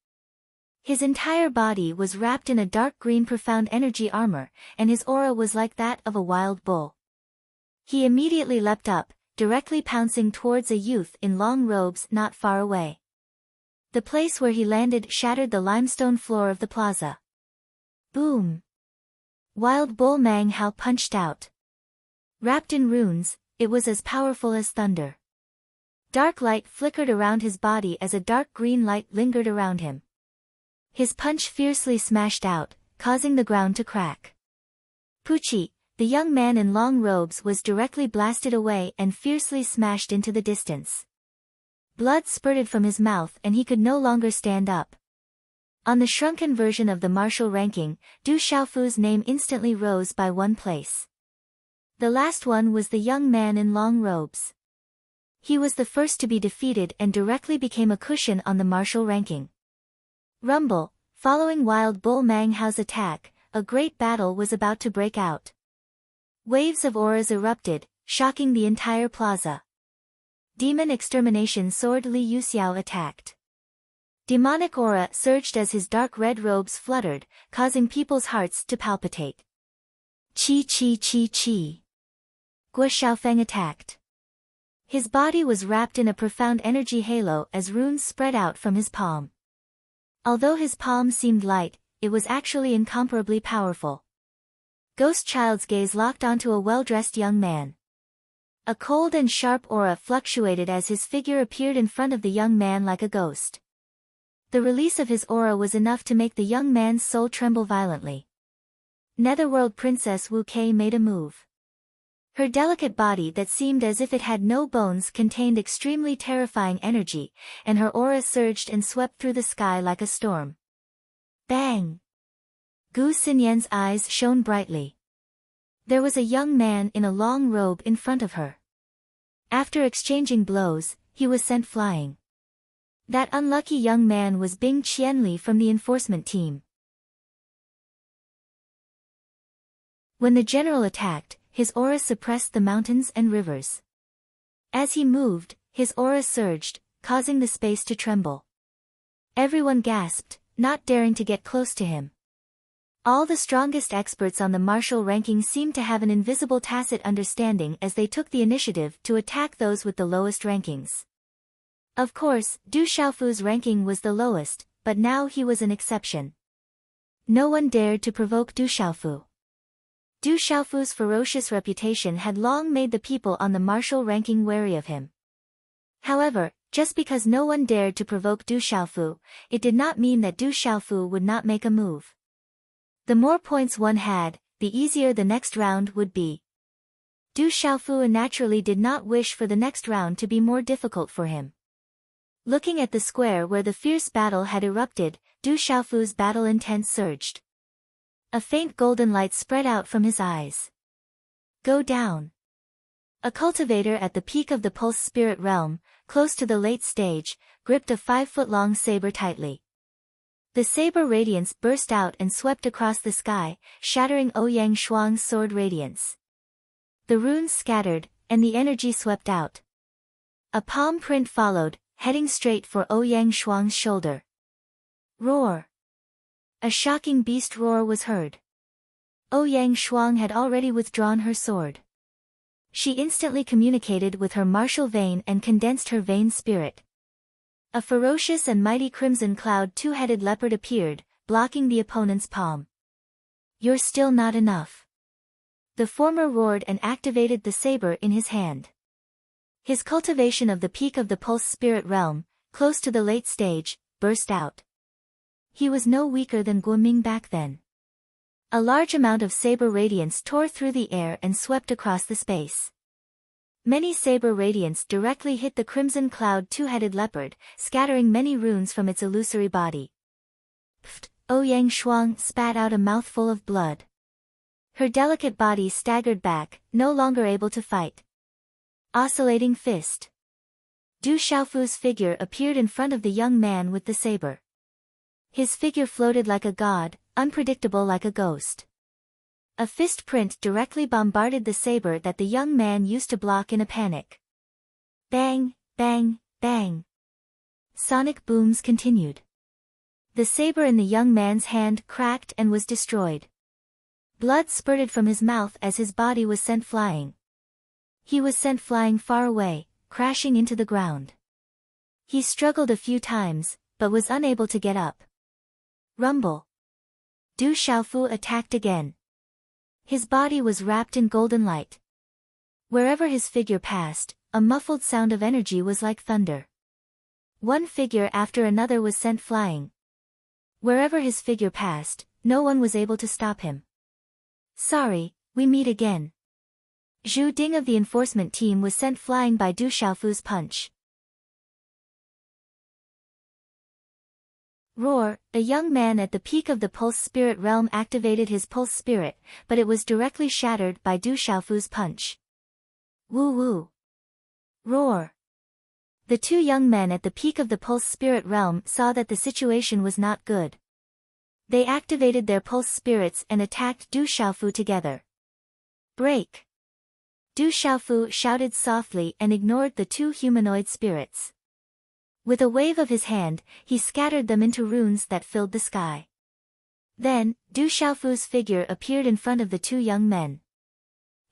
His entire body was wrapped in a dark green profound energy armor, and his aura was like that of a wild bull. He immediately leapt up, directly pouncing towards a youth in long robes not far away. The place where he landed shattered the limestone floor of the plaza. Boom! Wild Bull Mang Hao punched out. Wrapped in runes, it was as powerful as thunder. Dark light flickered around his body as a dark green light lingered around him. His punch fiercely smashed out, causing the ground to crack. Pucci, the young man in long robes, was directly blasted away and fiercely smashed into the distance. Blood spurted from his mouth and he could no longer stand up. On the shrunken version of the martial ranking, Du Xiaofu's name instantly rose by 1 place. The last one was the young man in long robes. He was the first to be defeated and directly became a cushion on the martial ranking. Rumble, following Wild Bull Mang Hao's attack, a great battle was about to break out. Waves of auras erupted, shocking the entire plaza. Demon Extermination Sword Li Yuxiao attacked. Demonic aura surged as his dark red robes fluttered, causing people's hearts to palpitate. Chi Chi Chi Chi. Guo Xiaofeng attacked. His body was wrapped in a profound energy halo as runes spread out from his palm. Although his palm seemed light, it was actually incomparably powerful. Ghost Child's gaze locked onto a well-dressed young man. A cold and sharp aura fluctuated as his figure appeared in front of the young man like a ghost. The release of his aura was enough to make the young man's soul tremble violently. Netherworld Princess Wu Kei made a move. Her delicate body that seemed as if it had no bones contained extremely terrifying energy, and her aura surged and swept through the sky like a storm. Bang! Gu Xinyan's eyes shone brightly. There was a young man in a long robe in front of her. After exchanging blows, he was sent flying. That unlucky young man was Bing Qianli from the enforcement team. When the general attacked, his aura suppressed the mountains and rivers. As he moved, his aura surged, causing the space to tremble. Everyone gasped, not daring to get close to him. All the strongest experts on the martial ranking seemed to have an invisible tacit understanding as they took the initiative to attack those with the lowest rankings. Of course, Du Xiaofu's ranking was the lowest, but now he was an exception. No one dared to provoke Du Xiaofu. Du Xiaofu's ferocious reputation had long made the people on the martial ranking wary of him. However, just because no one dared to provoke Du Xiaofu, it did not mean that Du Xiaofu would not make a move. The more points one had, the easier the next round would be. Du Xiaofu naturally did not wish for the next round to be more difficult for him. Looking at the square where the fierce battle had erupted, Du Xiaofu's battle intent surged. A faint golden light spread out from his eyes. Go down. A cultivator at the peak of the Pulse Spirit realm, close to the late stage, gripped a 5-foot-long saber tightly. The saber radiance burst out and swept across the sky, shattering Ouyang Shuang's sword radiance. The runes scattered, and the energy swept out. A palm print followed, heading straight for Ouyang Shuang's shoulder. Roar! A shocking beast roar was heard. Ouyang Shuang had already withdrawn her sword. She instantly communicated with her martial vein and condensed her vein spirit. A ferocious and mighty crimson cloud two-headed leopard appeared, blocking the opponent's palm. You're still not enough. The former roared and activated the saber in his hand. His cultivation of the peak of the Pulse Spirit realm, close to the late stage, burst out. He was no weaker than Guoming back then. A large amount of saber radiance tore through the air and swept across the space. Many saber radiance directly hit the crimson cloud two-headed leopard, scattering many runes from its illusory body. Pfft! Ouyang Shuang spat out a mouthful of blood. Her delicate body staggered back, no longer able to fight. Oscillating fist. Du Xiaofu's figure appeared in front of the young man with the saber. His figure floated like a god, unpredictable like a ghost. A fist print directly bombarded the saber that the young man used to block in a panic. Bang, bang, bang. Sonic booms continued. The saber in the young man's hand cracked and was destroyed. Blood spurted from his mouth as his body was sent flying. He was sent flying far away, crashing into the ground. He struggled a few times, but was unable to get up. Rumble. Du Xiaofu attacked again. His body was wrapped in golden light. Wherever his figure passed, a muffled sound of energy was like thunder. One figure after another was sent flying. Wherever his figure passed, no one was able to stop him. Sorry, we meet again. Zhu Ding of the enforcement team was sent flying by Du Xiaofu's punch. Roar! A young man at the peak of the Pulse Spirit realm activated his Pulse Spirit, but it was directly shattered by Du Xiaofu's punch. Woo woo! Roar! The two young men at the peak of the Pulse Spirit realm saw that the situation was not good. They activated their Pulse Spirits and attacked Du Xiaofu together. Break! Du Xiaofu shouted softly and ignored the two humanoid spirits. With a wave of his hand, he scattered them into runes that filled the sky. Then, Du Xiaofu's figure appeared in front of the two young men.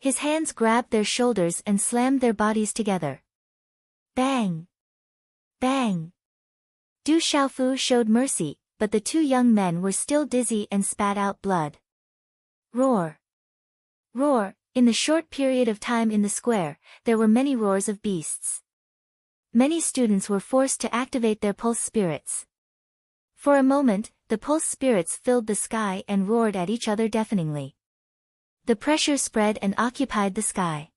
His hands grabbed their shoulders and slammed their bodies together. Bang! Bang! Du Xiaofu showed mercy, but the two young men were still dizzy and spat out blood. Roar! Roar! In the short period of time in the square, there were many roars of beasts. Many students were forced to activate their pulse spirits. For a moment, the pulse spirits filled the sky and roared at each other deafeningly. The pressure spread and occupied the sky.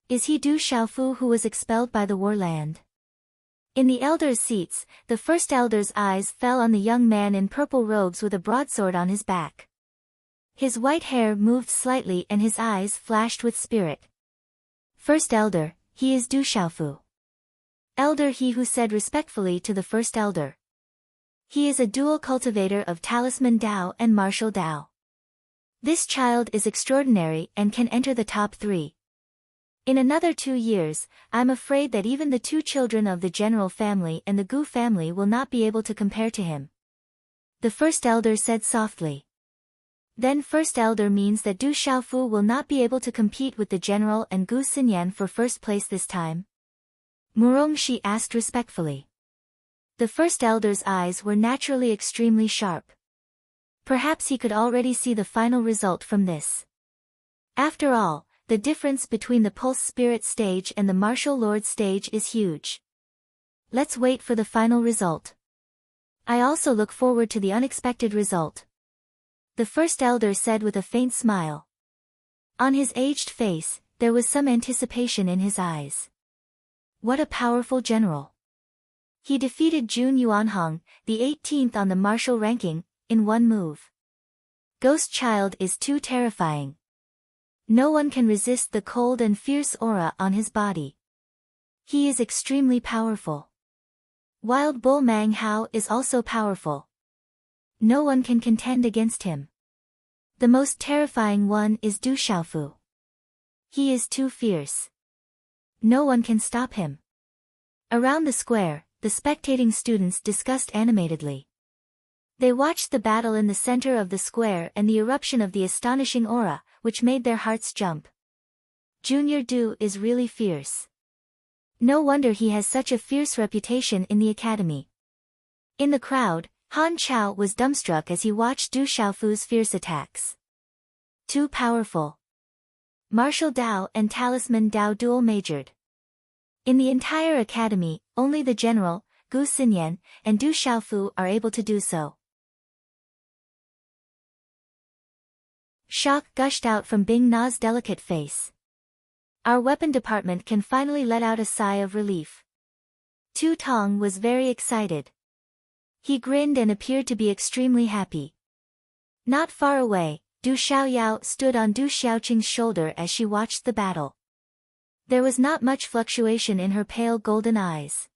Is he Du Xiaofu who was expelled by the war land? In the elders' seats, the first elder's eyes fell on the young man in purple robes with a broadsword on his back. His white hair moved slightly and his eyes flashed with spirit. First elder, he is Du Xiaofu. Elder, he who said respectfully to the first elder. He is a dual cultivator of talisman Dao and martial Dao. This child is extraordinary and can enter the top 3. In another 2 years, I'm afraid that even the 2 children of the general family and the Gu family will not be able to compare to him. The first elder said softly. Then first elder means that Du Xiaofu will not be able to compete with the general and Gu Xinyan for first place this time? Murongshi asked respectfully. The first elder's eyes were naturally extremely sharp. Perhaps he could already see the final result from this. After all, the difference between the pulse spirit stage and the martial lord stage is huge. Let's wait for the final result. I also look forward to the unexpected result. The first elder said with a faint smile. On his aged face, there was some anticipation in his eyes. What a powerful general. He defeated Jun Yuanhong, the 18th on the martial ranking, in one move. Ghost Child is too terrifying. No one can resist the cold and fierce aura on his body. He is extremely powerful. Wild Bull Mang Hao is also powerful. No one can contend against him. The most terrifying one is Du Xiaofu. He is too fierce. No one can stop him. Around the square, the spectating students discussed animatedly. They watched the battle in the center of the square and the eruption of the astonishing aura, which made their hearts jump. Junior Du is really fierce. No wonder he has such a fierce reputation in the academy. In the crowd, Han Chao was dumbstruck as he watched Du Xiaofu's fierce attacks. Too powerful. Martial Dao and Talisman Dao dual majored. In the entire academy, only the general, Gu Xinyan, and Du Xiaofu are able to do so. Shock gushed out from Bing Na's delicate face. Our weapon department can finally let out a sigh of relief. Tu Tong was very excited. He grinned and appeared to be extremely happy. Not far away, Du Xiaoyao stood on Du Xiaoqing's shoulder as she watched the battle. There was not much fluctuation in her pale golden eyes.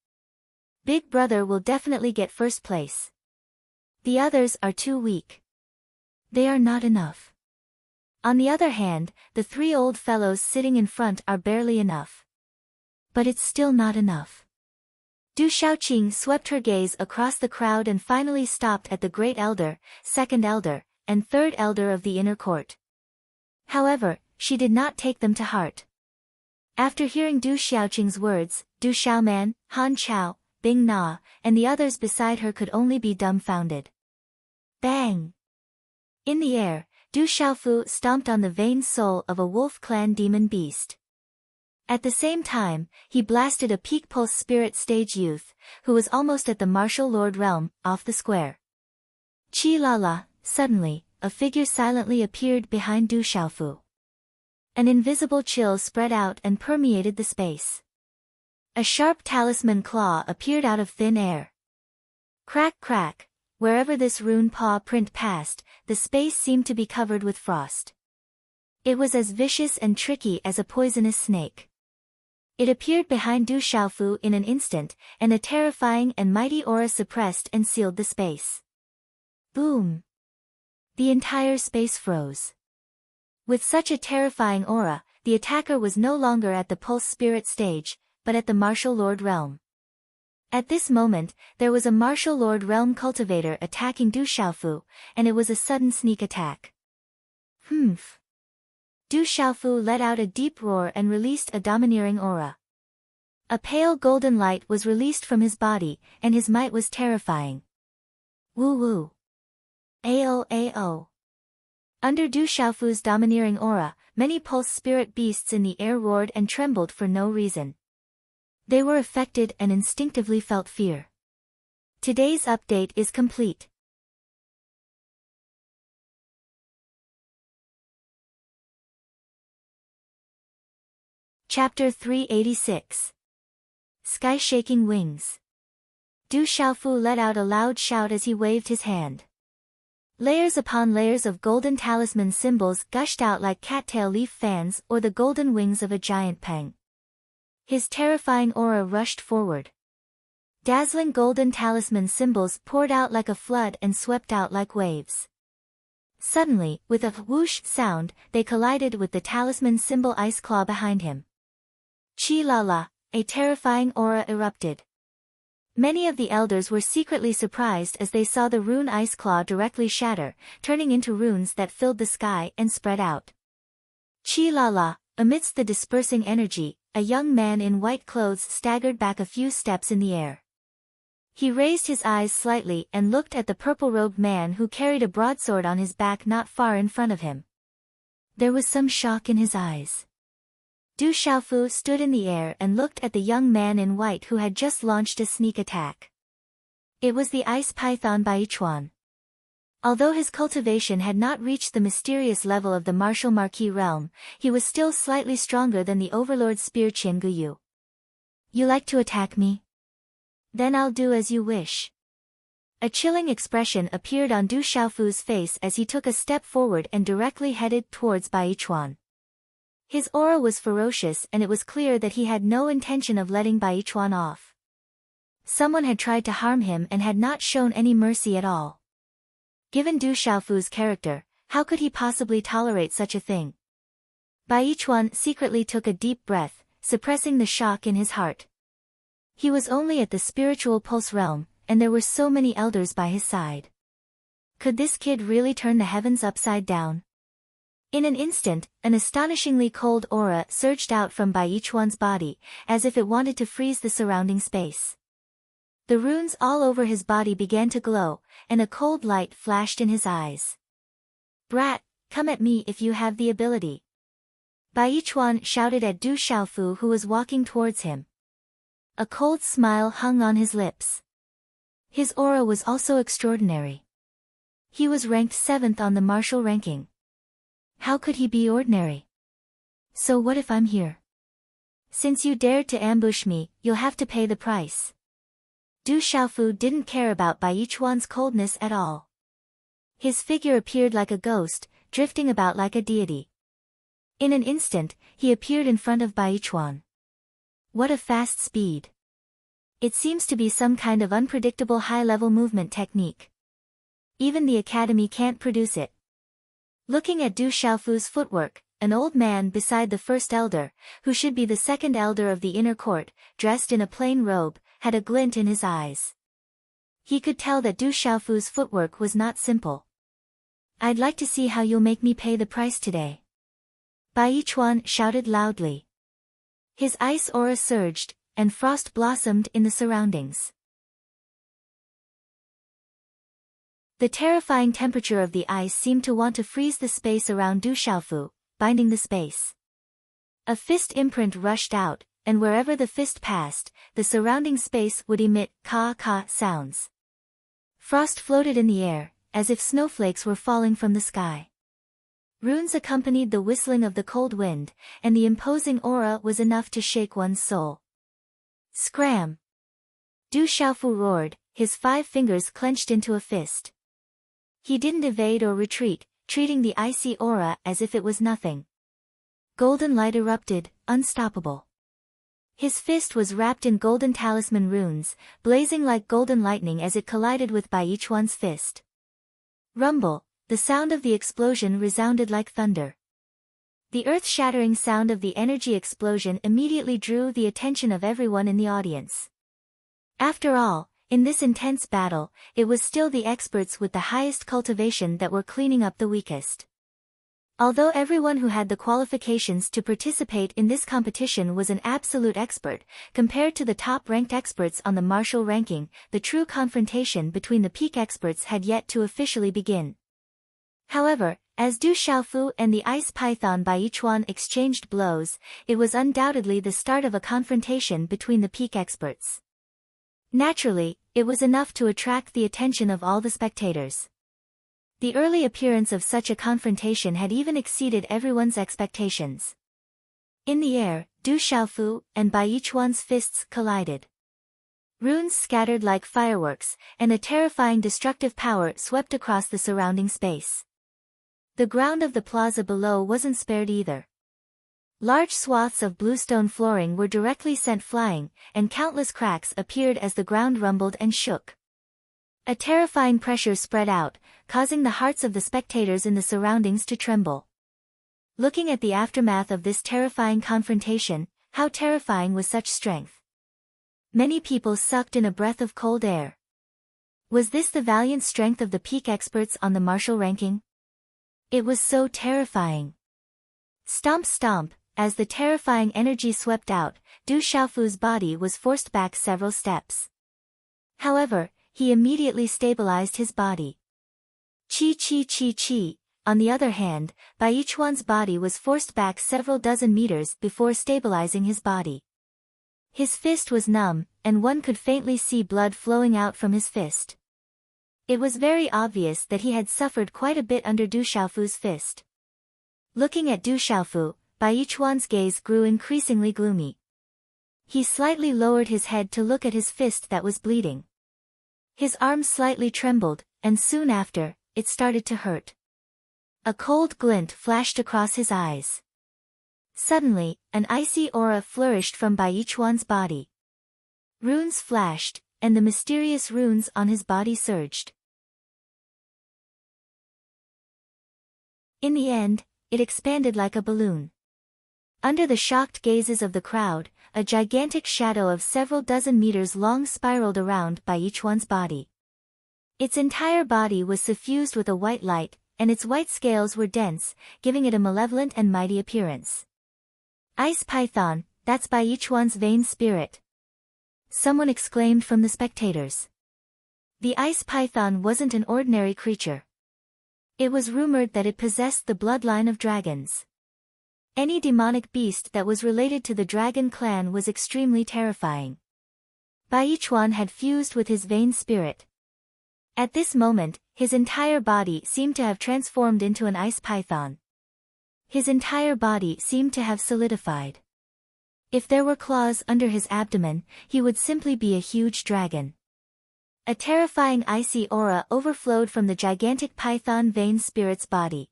Big brother will definitely get first place. The others are too weak. They are not enough. On the other hand, the 3 old fellows sitting in front are barely enough. But it's still not enough. Du Xiaoqing swept her gaze across the crowd and finally stopped at the great elder, second elder, and third elder of the inner court. However, she did not take them to heart. After hearing Du Xiaoqing's words, Du Xiaoman, Han Chao, Bing Na, and the others beside her could only be dumbfounded. Bang! In the air, Du Xiaofu stomped on the vain soul of a wolf clan demon beast. At the same time, he blasted a peak pulse spirit stage youth, who was almost at the martial lord realm, off the square. Chi la la, suddenly, a figure silently appeared behind Du Xiaofu. An invisible chill spread out and permeated the space. A sharp talisman claw appeared out of thin air. Crack crack, wherever this rune paw print passed, the space seemed to be covered with frost. It was as vicious and tricky as a poisonous snake. It appeared behind Du Xiaofu in an instant, and a terrifying and mighty aura suppressed and sealed the space. Boom! The entire space froze. With such a terrifying aura, the attacker was no longer at the pulse spirit stage, but at the martial lord realm. At this moment, there was a martial lord realm cultivator attacking Du Xiaofu, and it was a sudden sneak attack. Humph! Du Xiaofu let out a deep roar and released a domineering aura. A pale golden light was released from his body, and his might was terrifying. Woo woo. AO. Under Du Xiaofu's domineering aura, many pulse spirit beasts in the air roared and trembled for no reason. They were affected and instinctively felt fear. Today's update is complete. Chapter 386. Sky-shaking wings. Du Xiaofu let out a loud shout as he waved his hand. Layers upon layers of golden talisman symbols gushed out like cattail leaf fans or the golden wings of a giant peng. His terrifying aura rushed forward. Dazzling golden talisman symbols poured out like a flood and swept out like waves. Suddenly, with a whoosh sound, they collided with the talisman symbol Ice Claw behind him. Chi la la, a terrifying aura erupted. Many of the elders were secretly surprised as they saw the rune Ice Claw directly shatter, turning into runes that filled the sky and spread out. Chi la la, amidst the dispersing energy, a young man in white clothes staggered back a few steps in the air. He raised his eyes slightly and looked at the purple-robed man who carried a broadsword on his back not far in front of him. There was some shock in his eyes. Du Xiaofu stood in the air and looked at the young man in white who had just launched a sneak attack. It was the ice python Baichuan. Although his cultivation had not reached the mysterious level of the martial marquis realm, he was still slightly stronger than the overlord spear Qian Guyu. You like to attack me? Then I'll do as you wish. A chilling expression appeared on Du Xiaofu's face as he took a step forward and directly headed towards Baichuan. His aura was ferocious and it was clear that he had no intention of letting Baichuan off. Someone had tried to harm him and had not shown any mercy at all. Given Du Xiaofu's character, how could he possibly tolerate such a thing? Baichuan secretly took a deep breath, suppressing the shock in his heart. He was only at the spiritual pulse realm, and there were so many elders by his side. Could this kid really turn the heavens upside down? In an instant, an astonishingly cold aura surged out from Baichuan's body, as if it wanted to freeze the surrounding space. The runes all over his body began to glow, and a cold light flashed in his eyes. Brat, come at me if you have the ability. Baichuan shouted at Du Xiaofu who was walking towards him. A cold smile hung on his lips. His aura was also extraordinary. He was ranked 7th on the martial ranking. How could he be ordinary? So what if I'm here? Since you dared to ambush me, you'll have to pay the price. Du Xiaofu didn't care about Baichuan's coldness at all. His figure appeared like a ghost, drifting about like a deity. In an instant, he appeared in front of Baichuan. What a fast speed! It seems to be some kind of unpredictable high-level movement technique. Even the academy can't produce it. Looking at Du Xiaofu's footwork, an old man beside the first elder, who should be the second elder of the inner court, dressed in a plain robe, had a glint in his eyes. He could tell that Du Xiaofu's footwork was not simple. I'd like to see how you'll make me pay the price today. Baichuan shouted loudly. His ice aura surged, and frost blossomed in the surroundings. The terrifying temperature of the ice seemed to want to freeze the space around Du Xiaofu, binding the space. A fist imprint rushed out, and wherever the fist passed, the surrounding space would emit ka-ka sounds. Frost floated in the air, as if snowflakes were falling from the sky. Runes accompanied the whistling of the cold wind, and the imposing aura was enough to shake one's soul. Scram! Du Xiaofu roared, his 5 fingers clenched into a fist. He didn't evade or retreat, treating the icy aura as if it was nothing. Golden light erupted, unstoppable. His fist was wrapped in golden talisman runes, blazing like golden lightning as it collided with Baichuan's fist. Rumble, the sound of the explosion resounded like thunder. The earth-shattering sound of the energy explosion immediately drew the attention of everyone in the audience. After all, in this intense battle, it was still the experts with the highest cultivation that were cleaning up the weakest. Although everyone who had the qualifications to participate in this competition was an absolute expert, compared to the top-ranked experts on the martial ranking, the true confrontation between the peak experts had yet to officially begin. However, as Du Xiaofu and the ice python Baichuan exchanged blows, it was undoubtedly the start of a confrontation between the peak experts. Naturally, it was enough to attract the attention of all the spectators. The early appearance of such a confrontation had even exceeded everyone's expectations. In the air, Du Xiaofu and Baichuan's fists collided. Runes scattered like fireworks, and a terrifying destructive power swept across the surrounding space. The ground of the plaza below wasn't spared either. Large swaths of bluestone flooring were directly sent flying, and countless cracks appeared as the ground rumbled and shook. A terrifying pressure spread out, causing the hearts of the spectators in the surroundings to tremble. Looking at the aftermath of this terrifying confrontation, how terrifying was such strength? Many people sucked in a breath of cold air. Was this the valiant strength of the peak experts on the martial ranking? It was so terrifying. Stomp stomp, as the terrifying energy swept out, Du Xiaofu's body was forced back several steps. However, he immediately stabilized his body. Chi chi chi chi. On the other hand, Baichuan's body was forced back several dozen meters before stabilizing his body. His fist was numb, and one could faintly see blood flowing out from his fist. It was very obvious that he had suffered quite a bit under Du Xiaofu's fist. Looking at Du Xiaofu, Baichuan's gaze grew increasingly gloomy. He slightly lowered his head to look at his fist that was bleeding. His arm slightly trembled, and soon after, it started to hurt. A cold glint flashed across his eyes. Suddenly, an icy aura flourished from Baichuan's body. Runes flashed, and the mysterious runes on his body surged. In the end, it expanded like a balloon. Under the shocked gazes of the crowd, a gigantic shadow of several dozen meters long spiraled around Baichuan's body. Its entire body was suffused with a white light, and its white scales were dense, giving it a malevolent and mighty appearance. Ice Python, that's Baichuan's vain spirit. Someone exclaimed from the spectators. The ice python wasn't an ordinary creature. It was rumored that it possessed the bloodline of dragons. Any demonic beast that was related to the dragon clan was extremely terrifying. Baichuan had fused with his vain spirit. At this moment, his entire body seemed to have transformed into an ice python. His entire body seemed to have solidified. If there were claws under his abdomen, he would simply be a huge dragon. A terrifying icy aura overflowed from the gigantic python vain spirit's body.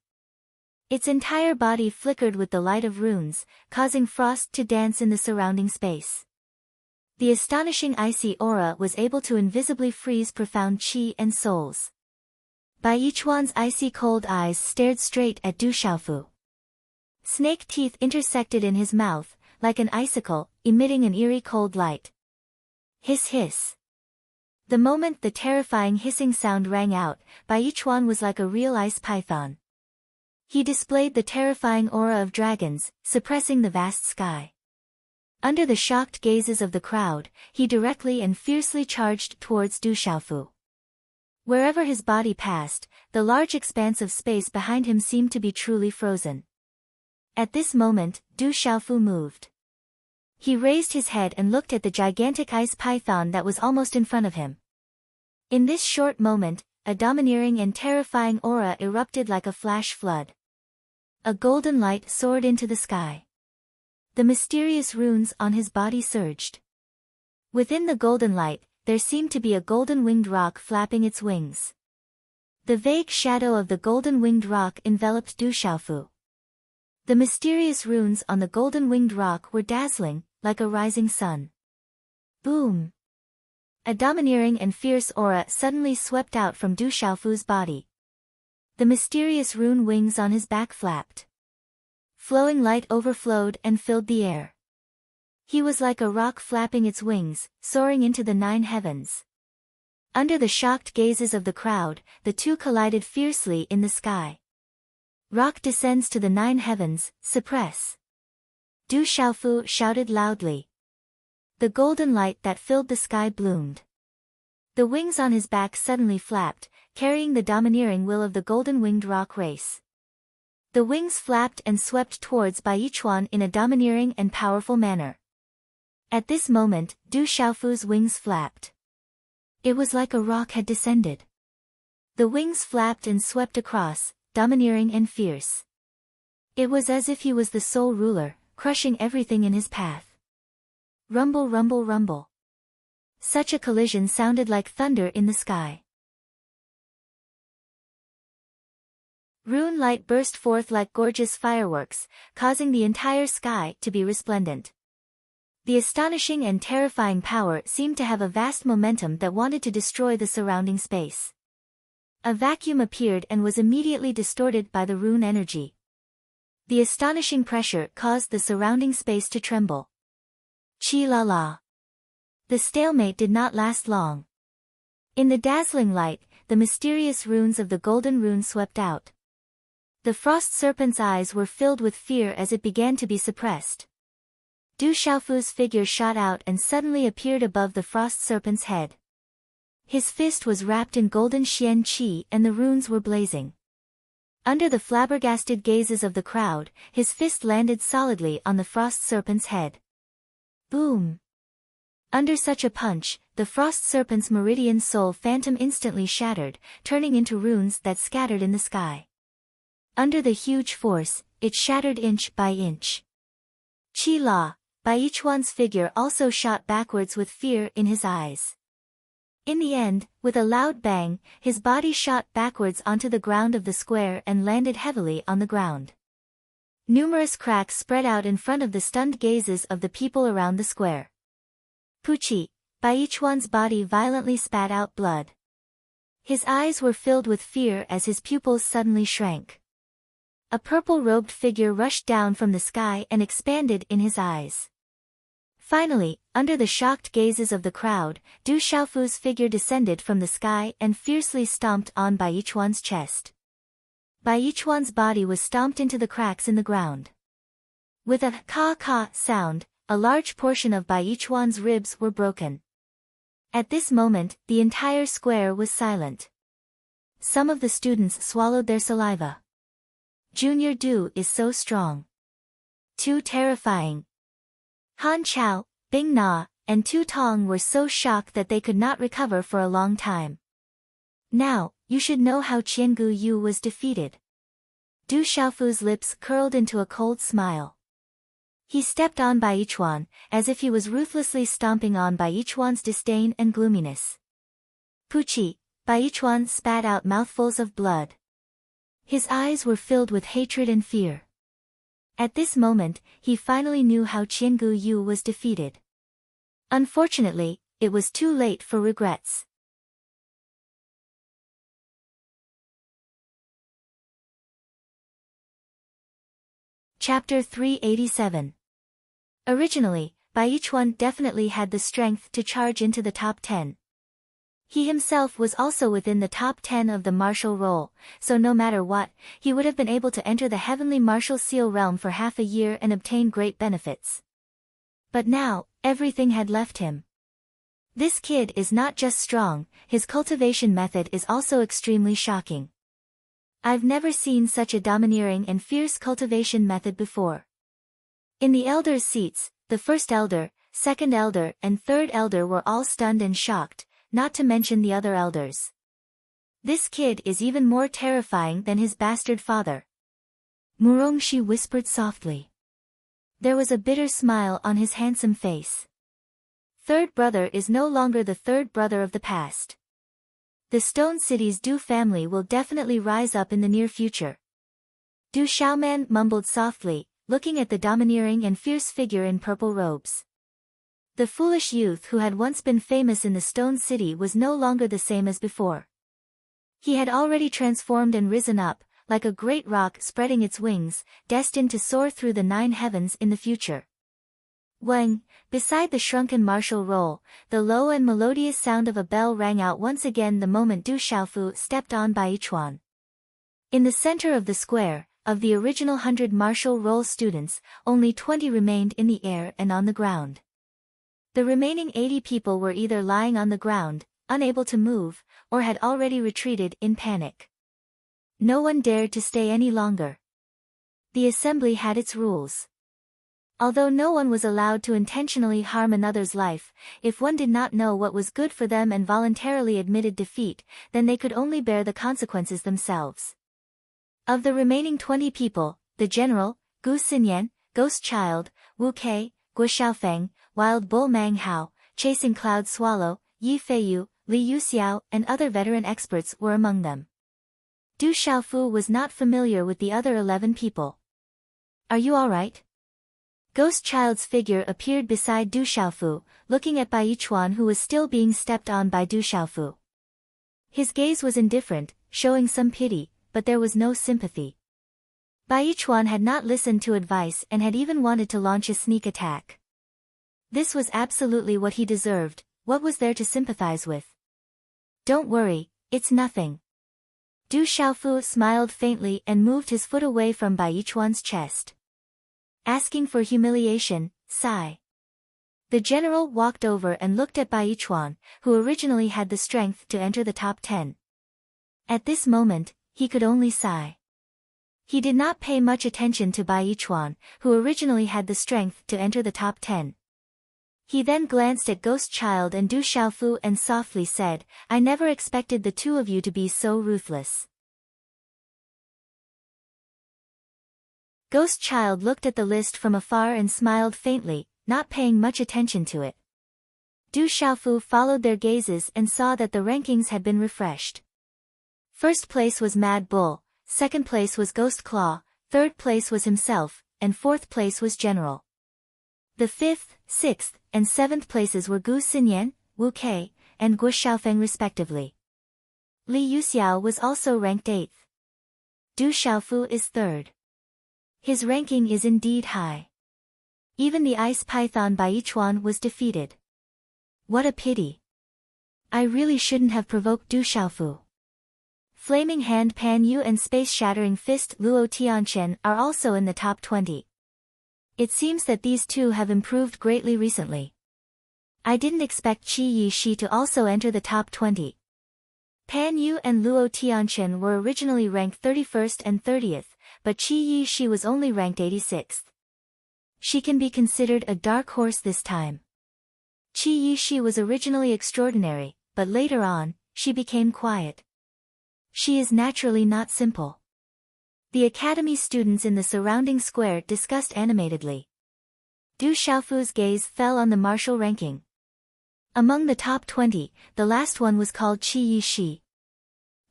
Its entire body flickered with the light of runes, causing frost to dance in the surrounding space. The astonishing icy aura was able to invisibly freeze profound chi and souls. Baichuan's icy cold eyes stared straight at Du Xiaofu. Snake teeth intersected in his mouth, like an icicle, emitting an eerie cold light. Hiss hiss. The moment the terrifying hissing sound rang out, Baichuan was like a real ice python. He displayed the terrifying aura of dragons, suppressing the vast sky. Under the shocked gazes of the crowd, he directly and fiercely charged towards Du Xiaofu. Wherever his body passed, the large expanse of space behind him seemed to be truly frozen. At this moment, Du Xiaofu moved. He raised his head and looked at the gigantic ice python that was almost in front of him. In this short moment, a domineering and terrifying aura erupted like a flash flood. A golden light soared into the sky. The mysterious runes on his body surged. Within the golden light, there seemed to be a golden-winged rock flapping its wings. The vague shadow of the golden-winged rock enveloped Du Xiaofu. The mysterious runes on the golden-winged rock were dazzling, like a rising sun. Boom! A domineering and fierce aura suddenly swept out from Du Xiaofu's body. The mysterious rune wings on his back flapped. Flowing light overflowed and filled the air. He was like a rock flapping its wings, soaring into the 9 heavens. Under the shocked gazes of the crowd, the two collided fiercely in the sky. Rock descends to the 9 heavens, suppress. Du Xiaofu shouted loudly. The golden light that filled the sky bloomed. The wings on his back suddenly flapped, carrying the domineering will of the golden-winged rock race. The wings flapped and swept towards Baichuan in a domineering and powerful manner. At this moment, Du Xiaofu's wings flapped. It was like a rock had descended. The wings flapped and swept across, domineering and fierce. It was as if he was the sole ruler, crushing everything in his path. Rumble, rumble, rumble. Such a collision sounded like thunder in the sky. Rune light burst forth like gorgeous fireworks, causing the entire sky to be resplendent. The astonishing and terrifying power seemed to have a vast momentum that wanted to destroy the surrounding space. A vacuum appeared and was immediately distorted by the rune energy. The astonishing pressure caused the surrounding space to tremble. Chi la la. The stalemate did not last long. In the dazzling light, the mysterious runes of the golden rune swept out. The frost serpent's eyes were filled with fear as it began to be suppressed. Du Xiaofu's figure shot out and suddenly appeared above the frost serpent's head. His fist was wrapped in golden xian qi and the runes were blazing. Under the flabbergasted gazes of the crowd, his fist landed solidly on the frost serpent's head. Boom! Under such a punch, the frost serpent's meridian soul phantom instantly shattered, turning into runes that scattered in the sky. Under the huge force, it shattered inch by inch. Qi la, Baichuan's figure also shot backwards with fear in his eyes. In the end, with a loud bang, his body shot backwards onto the ground of the square and landed heavily on the ground. Numerous cracks spread out in front of the stunned gazes of the people around the square. Puchi, Baichuan's body violently spat out blood. His eyes were filled with fear as his pupils suddenly shrank. A purple-robed figure rushed down from the sky and expanded in his eyes. Finally, under the shocked gazes of the crowd, Du Xiaofu's figure descended from the sky and fiercely stomped on Baichuan's chest. Baichuan's body was stomped into the cracks in the ground. With a ka-ka sound, a large portion of Baichuan's ribs were broken. At this moment, the entire square was silent. Some of the students swallowed their saliva. Junior Du is so strong. Too terrifying. Han Chao, Bing Na, and Tu Tong were so shocked that they could not recover for a long time. Now, you should know how Qiangu Yu was defeated. Du Xiaofu's lips curled into a cold smile. He stepped on Baichuan, as if he was ruthlessly stomping on Baichuan's disdain and gloominess. Puchi, Baichuan spat out mouthfuls of blood. His eyes were filled with hatred and fear. At this moment, he finally knew how Qiangu Yu was defeated. Unfortunately, it was too late for regrets. Chapter 387. Originally, Baichuan definitely had the strength to charge into the top 10. He himself was also within the top 10 of the martial roll, so no matter what, he would have been able to enter the heavenly martial seal realm for half a year and obtain great benefits. But now, everything had left him. This kid is not just strong, his cultivation method is also extremely shocking. I've never seen such a domineering and fierce cultivation method before. In the elders' seats, the first elder, second elder and third elder were all stunned and shocked, not to mention the other elders. This kid is even more terrifying than his bastard father. Murongshi whispered softly. There was a bitter smile on his handsome face. Third brother is no longer the third brother of the past. The Stone City's Du family will definitely rise up in the near future. Du Xiaoman mumbled softly, looking at the domineering and fierce figure in purple robes. The foolish youth who had once been famous in the Stone City was no longer the same as before. He had already transformed and risen up, like a great rock spreading its wings, destined to soar through the 9 heavens in the future. Wang, beside the shrunken martial roll, the low and melodious sound of a bell rang out once again the moment Du Xiaofu stepped on Baichuan. In the center of the square, of the original 100 martial role students, only 20 remained in the air and on the ground. The remaining 80 people were either lying on the ground, unable to move, or had already retreated in panic. No one dared to stay any longer. The assembly had its rules. Although no one was allowed to intentionally harm another's life, if one did not know what was good for them and voluntarily admitted defeat, then they could only bear the consequences themselves. Of the remaining 20 people, the general, Gu Xinyan, Ghost Child, Wu Kei, Guo Xiaofeng, Wild Bull Mang Hao, Chasing Cloud Swallow, Yi Feiyu, Li Yuxiao, and other veteran experts were among them. Du Xiaofu was not familiar with the other 11 people. "Are you all right?" Ghost Child's figure appeared beside Du Xiaofu, looking at Bai Yichuan, who was still being stepped on by Du Xiaofu. His gaze was indifferent, showing some pity, but there was no sympathy. Bai Yichuan had not listened to advice and had even wanted to launch a sneak attack. This was absolutely what he deserved. What was there to sympathize with? "Don't worry, it's nothing." Du Xiaofu smiled faintly and moved his foot away from Bai Yichuan's chest. Asking for humiliation, sigh. The general walked over and looked at Bai Yichuan, who originally had the strength to enter the top 10. At this moment, he could only sigh. He did not pay much attention to Bai Yichuan, who originally had the strength to enter the top 10. He then glanced at Ghost Child and Du Xiaofu and softly said, "I never expected the two of you to be so ruthless." Ghost Child looked at the list from afar and smiled faintly, not paying much attention to it. Du Xiaofu followed their gazes and saw that the rankings had been refreshed. First place was Mad Bull, second place was Ghost Claw, third place was himself, and fourth place was General. The fifth, sixth, and seventh places were Gu Xinyan, Wu Kei, and Guo Xiaofeng respectively. Li Yuxiao was also ranked 8th. Du Xiaofu is 3rd. His ranking is indeed high. Even the ice python Bai Yichuan was defeated. What a pity. I really shouldn't have provoked Du Xiaofu. Flaming Hand Pan Yu and Space-Shattering Fist Luo Tianchen are also in the top 20. It seems that these two have improved greatly recently. I didn't expect Qi Yi Shi to also enter the top 20. Pan Yu and Luo Tianchen were originally ranked 31st and 30th, but Qi Yi Shi was only ranked 86th. She can be considered a dark horse this time. Qi Yi Shi was originally extraordinary, but later on, she became quiet. She is naturally not simple. The academy students in the surrounding square discussed animatedly. Du Xiaofu's gaze fell on the martial ranking. Among the top 20, the last one was called Qi Yi Shi.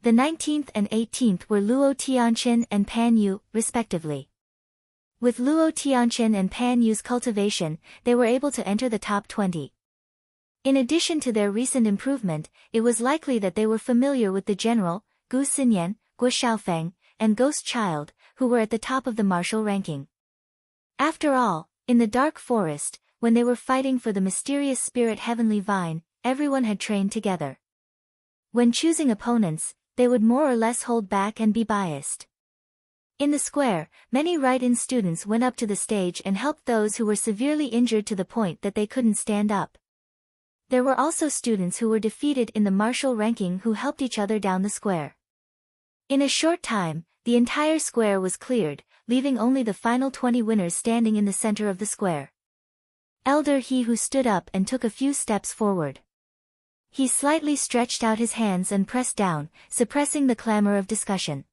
The 19th and 18th were Luo Tianchen and Pan Yu, respectively. With Luo Tianchen and Pan Yu's cultivation, they were able to enter the top 20. In addition to their recent improvement, it was likely that they were familiar with the general, Gu Xinyan, Guo Xiaofeng, and Ghost Child, who were at the top of the martial ranking. After all, in the Dark Forest, when they were fighting for the mysterious spirit Heavenly Vine, everyone had trained together. When choosing opponents, they would more or less hold back and be biased. In the square, many write-in students went up to the stage and helped those who were severely injured to the point that they couldn't stand up. There were also students who were defeated in the martial ranking who helped each other down the square. In a short time, the entire square was cleared, leaving only the final 20 winners standing in the center of the square. Elder He Who stood up and took a few steps forward. He slightly stretched out his hands and pressed down, suppressing the clamor of discussion.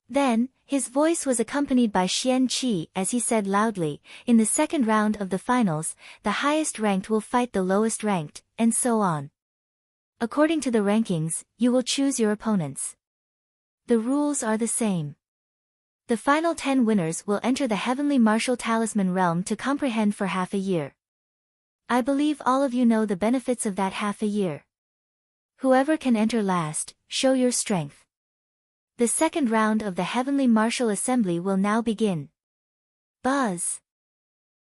Then, his voice was accompanied by Xian Qi as he said loudly, "In the second round of the finals, the highest ranked will fight the lowest ranked, and so on. According to the rankings, you will choose your opponents. The rules are the same. The final 10 winners will enter the Heavenly Martial Talisman realm to comprehend for half a year. I believe all of you know the benefits of that half a year. Whoever can enter last, show your strength. The second round of the Heavenly Martial Assembly will now begin." Buzz!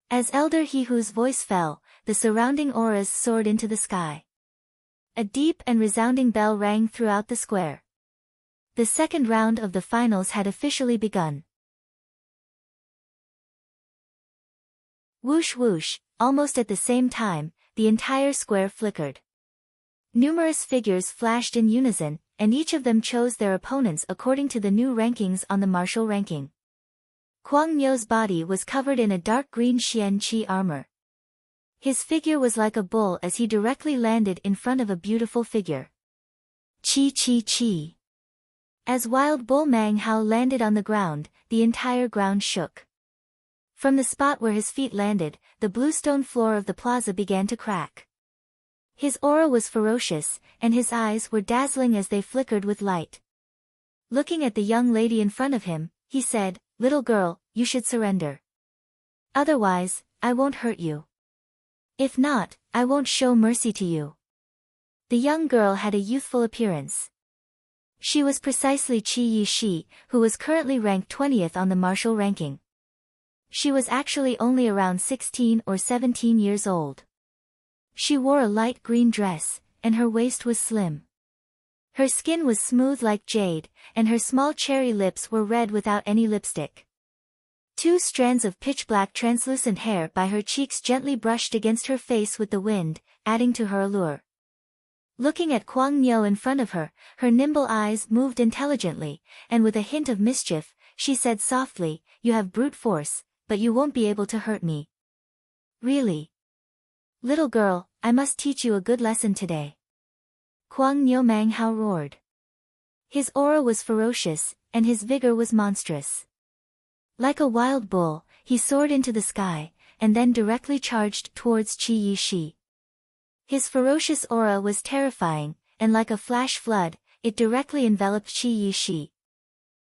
As Elder He Who's voice fell, the surrounding auras soared into the sky. A deep and resounding bell rang throughout the square. The second round of the finals had officially begun. Whoosh whoosh, almost at the same time, the entire square flickered. Numerous figures flashed in unison, and each of them chose their opponents according to the new rankings on the martial ranking. Kwang Nyo's body was covered in a dark green Xian Qi armor. His figure was like a bull as he directly landed in front of a beautiful figure. Chi Chi Chi. As Wild Bull Mang Hao landed on the ground, the entire ground shook. From the spot where his feet landed, the bluestone floor of the plaza began to crack. His aura was ferocious, and his eyes were dazzling as they flickered with light. Looking at the young lady in front of him, he said, "Little girl, you should surrender. Otherwise, I won't hurt you. If not, I won't show mercy to you." The young girl had a youthful appearance. She was precisely Qi Yi Shi, who was currently ranked 20th on the martial ranking. She was actually only around 16 or 17 years old. She wore a light green dress, and her waist was slim. Her skin was smooth like jade, and her small cherry lips were red without any lipstick. 2 strands of pitch-black translucent hair by her cheeks gently brushed against her face with the wind, adding to her allure. Looking at Kwang Nyo in front of her, her nimble eyes moved intelligently, and with a hint of mischief, she said softly, "You have brute force, but you won't be able to hurt me." "Really? Little girl, I must teach you a good lesson today." Kwang Nyo Mang Hao roared. His aura was ferocious, and his vigor was monstrous. Like a wild bull, he soared into the sky, and then directly charged towards Qi Yi Shi. His ferocious aura was terrifying, and like a flash flood, it directly enveloped Qi Yi Shi.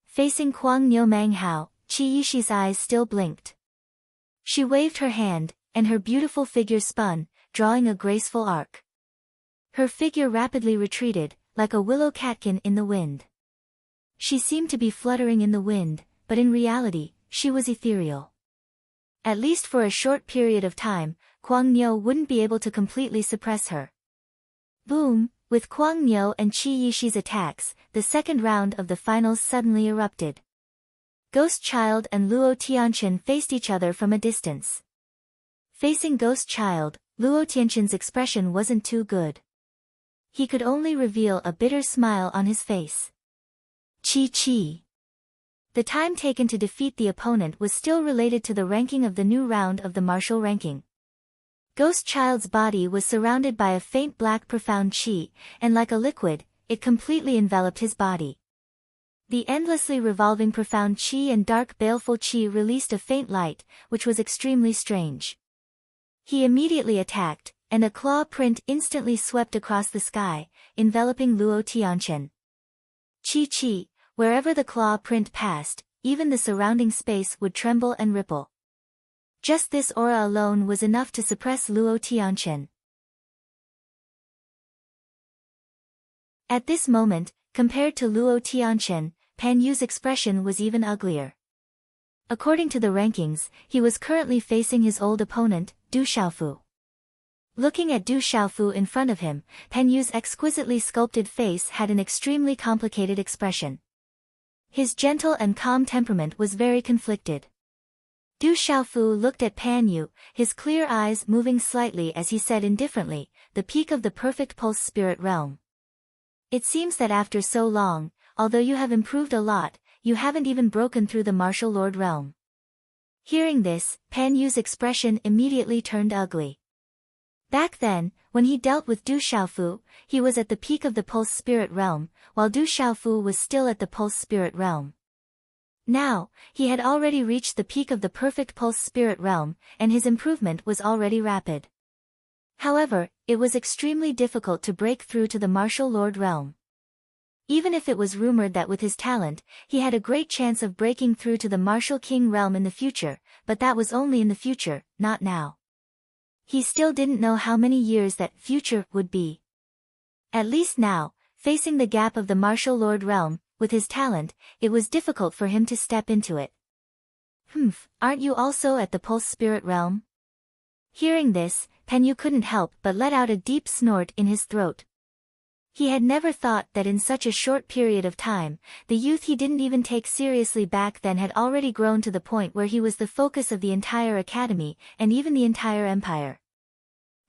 Facing Kwang Nyo Mang Hao, Qi Yi Shi's eyes still blinked. She waved her hand, and her beautiful figure spun, drawing a graceful arc. Her figure rapidly retreated, like a willow catkin in the wind. She seemed to be fluttering in the wind, but in reality, she was ethereal. At least for a short period of time, Kwang Nyo wouldn't be able to completely suppress her. Boom! With Kwang Nyo and Qi Yi Shi's attacks, the second round of the finals suddenly erupted. Ghost Child and Luo Tianqian faced each other from a distance. Facing Ghost Child, Luo Tianqian's expression wasn't too good. He could only reveal a bitter smile on his face. Chi Chi. The time taken to defeat the opponent was still related to the ranking of the new round of the martial ranking. Ghost Child's body was surrounded by a faint black profound chi, and like a liquid, it completely enveloped his body. The endlessly revolving profound chi and dark baleful chi released a faint light, which was extremely strange. He immediately attacked, and a claw print instantly swept across the sky, enveloping Luo Tianqian. Chi Chi, wherever the claw print passed, even the surrounding space would tremble and ripple. Just this aura alone was enough to suppress Luo Tianqian. At this moment, compared to Luo Tianqian, Pan Yu's expression was even uglier. According to the rankings, he was currently facing his old opponent, Du Xiaofu. Looking at Du Xiaofu in front of him, Pan Yu's exquisitely sculpted face had an extremely complicated expression. His gentle and calm temperament was very conflicted. Du Xiaofu looked at Pan Yu, his clear eyes moving slightly as he said indifferently, "The peak of the perfect pulse spirit realm. It seems that after so long, although you have improved a lot, you haven't even broken through the martial lord realm." Hearing this, Pan Yu's expression immediately turned ugly. Back then, when he dealt with Du Xiaofu, he was at the peak of the pulse spirit realm, while Du Xiaofu was still at the pulse spirit realm. Now, he had already reached the peak of the perfect pulse spirit realm, and his improvement was already rapid. However, it was extremely difficult to break through to the martial lord realm. Even if it was rumored that with his talent, he had a great chance of breaking through to the martial king realm in the future, but that was only in the future, not now. He still didn't know how many years that future would be. At least now, facing the gap of the martial lord realm, with his talent, it was difficult for him to step into it. Aren't you also at the pulse spirit realm?" Hearing this, Pan Yu couldn't help but let out a deep snort in his throat. He had never thought that in such a short period of time, the youth he didn't even take seriously back then had already grown to the point where he was the focus of the entire academy, and even the entire empire.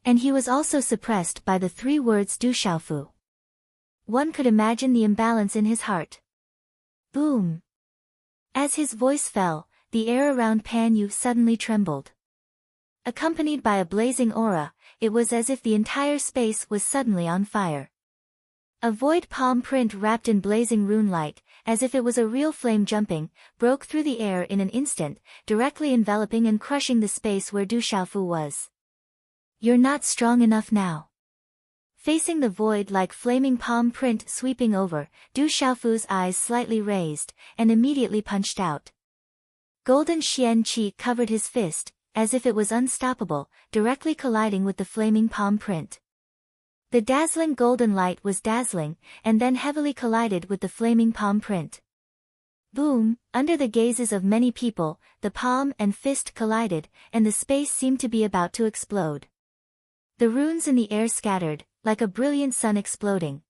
And he was also suppressed by the 3 words Du Xiaofu. One could imagine the imbalance in his heart. Boom! As his voice fell, the air around Pan Yu suddenly trembled. Accompanied by a blazing aura, it was as if the entire space was suddenly on fire. A void palm print wrapped in blazing rune light, as if it was a real flame jumping, broke through the air in an instant, directly enveloping and crushing the space where Du Xiaofu was. You're not strong enough now. Facing the void like flaming palm print sweeping over, Du Xiaofu's eyes slightly raised, and immediately punched out. Golden Xian Qi covered his fist, as if it was unstoppable, directly colliding with the flaming palm print. The dazzling golden light was dazzling, and then heavily collided with the flaming palm print. Boom! Under the gazes of many people, the palm and fist collided, and the space seemed to be about to explode. The runes in the air scattered, like a brilliant sun exploding.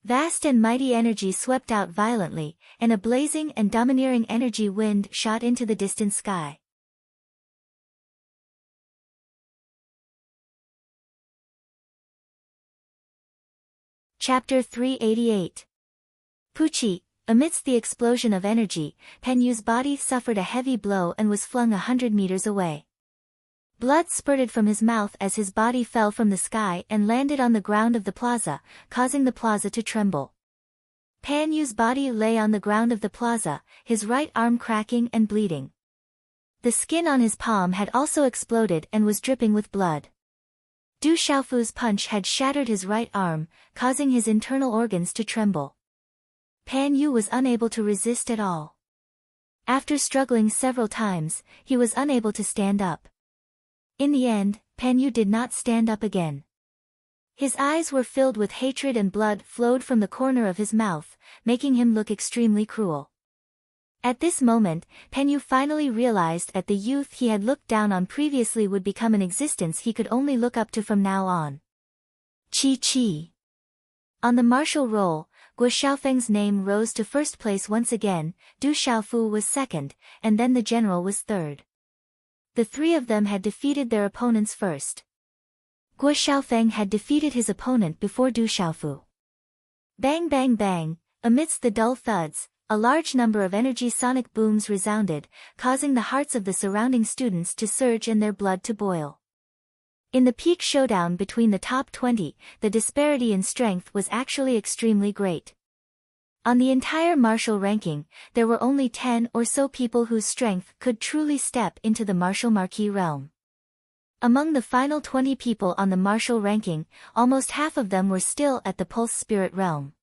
Vast and mighty energy swept out violently, and a blazing and domineering energy wind shot into the distant sky. Chapter 388. Puchi. Amidst the explosion of energy, Pan Yu's body suffered a heavy blow and was flung 100 meters away. Blood spurted from his mouth as his body fell from the sky and landed on the ground of the plaza, causing the plaza to tremble. Pan Yu's body lay on the ground of the plaza, his right arm cracking and bleeding. The skin on his palm had also exploded and was dripping with blood. Du Xiaofu's punch had shattered his right arm, causing his internal organs to tremble. Pan Yu was unable to resist at all. After struggling several times, he was unable to stand up. In the end, Pan Yu did not stand up again. His eyes were filled with hatred and blood flowed from the corner of his mouth, making him look extremely cruel. At this moment, Pan Yu finally realized that the youth he had looked down on previously would become an existence he could only look up to from now on. Chi. On the martial roll, Guo Xiaofeng's name rose to first place once again, Du Xiaofu was second, and then the general was third. The 3 of them had defeated their opponents first. Guo Xiaofeng had defeated his opponent before Du Xiaofu. Bang bang bang, amidst the dull thuds, a large number of energy sonic booms resounded, causing the hearts of the surrounding students to surge and their blood to boil. In the peak showdown between the top 20, the disparity in strength was actually extremely great. On the entire martial ranking, there were only 10 or so people whose strength could truly step into the martial marquee realm. Among the final 20 people on the martial ranking, almost half of them were still at the pulse spirit realm.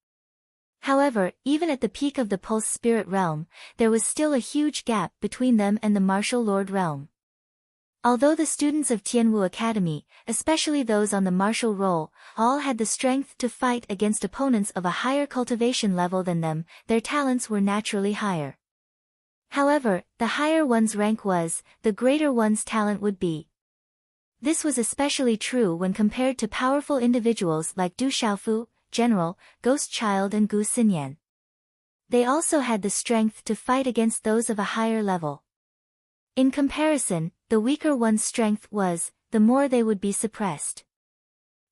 However, even at the peak of the pulse spirit realm, there was still a huge gap between them and the martial lord realm. Although the students of Tianwu Academy, especially those on the martial roll, all had the strength to fight against opponents of a higher cultivation level than them, their talents were naturally higher. However, the higher one's rank was, the greater one's talent would be. This was especially true when compared to powerful individuals like Du Xiaofu, General, Ghost Child and Gu Xinyan. They also had the strength to fight against those of a higher level. In comparison, the weaker one's strength was, the more they would be suppressed.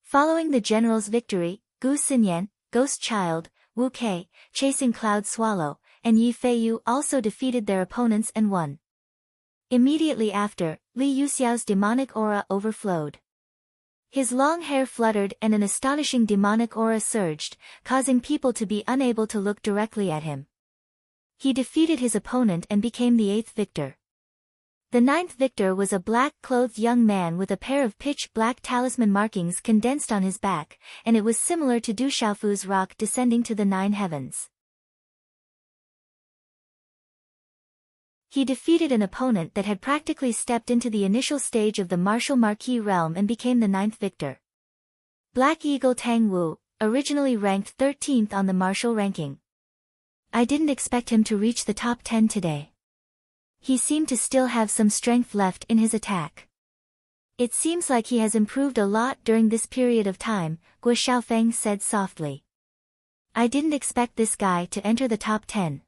Following the general's victory, Gu Xinyan, Ghost Child, Wu Kei, Chasing Cloud Swallow, and Yi Feiyu also defeated their opponents and won. Immediately after, Li Yuxiao's demonic aura overflowed. His long hair fluttered and an astonishing demonic aura surged, causing people to be unable to look directly at him. He defeated his opponent and became the 8th victor. The 9th victor was a black-clothed young man with a pair of pitch-black talisman markings condensed on his back, and it was similar to Du Xiaofu's rock descending to the 9 heavens. He defeated an opponent that had practically stepped into the initial stage of the martial marquee realm and became the 9th victor. Black Eagle Tang Wu, originally ranked 13th on the martial ranking. I didn't expect him to reach the top 10 today. He seemed to still have some strength left in his attack. It seems like he has improved a lot during this period of time, Guo Xiaofeng said softly. I didn't expect this guy to enter the top 10.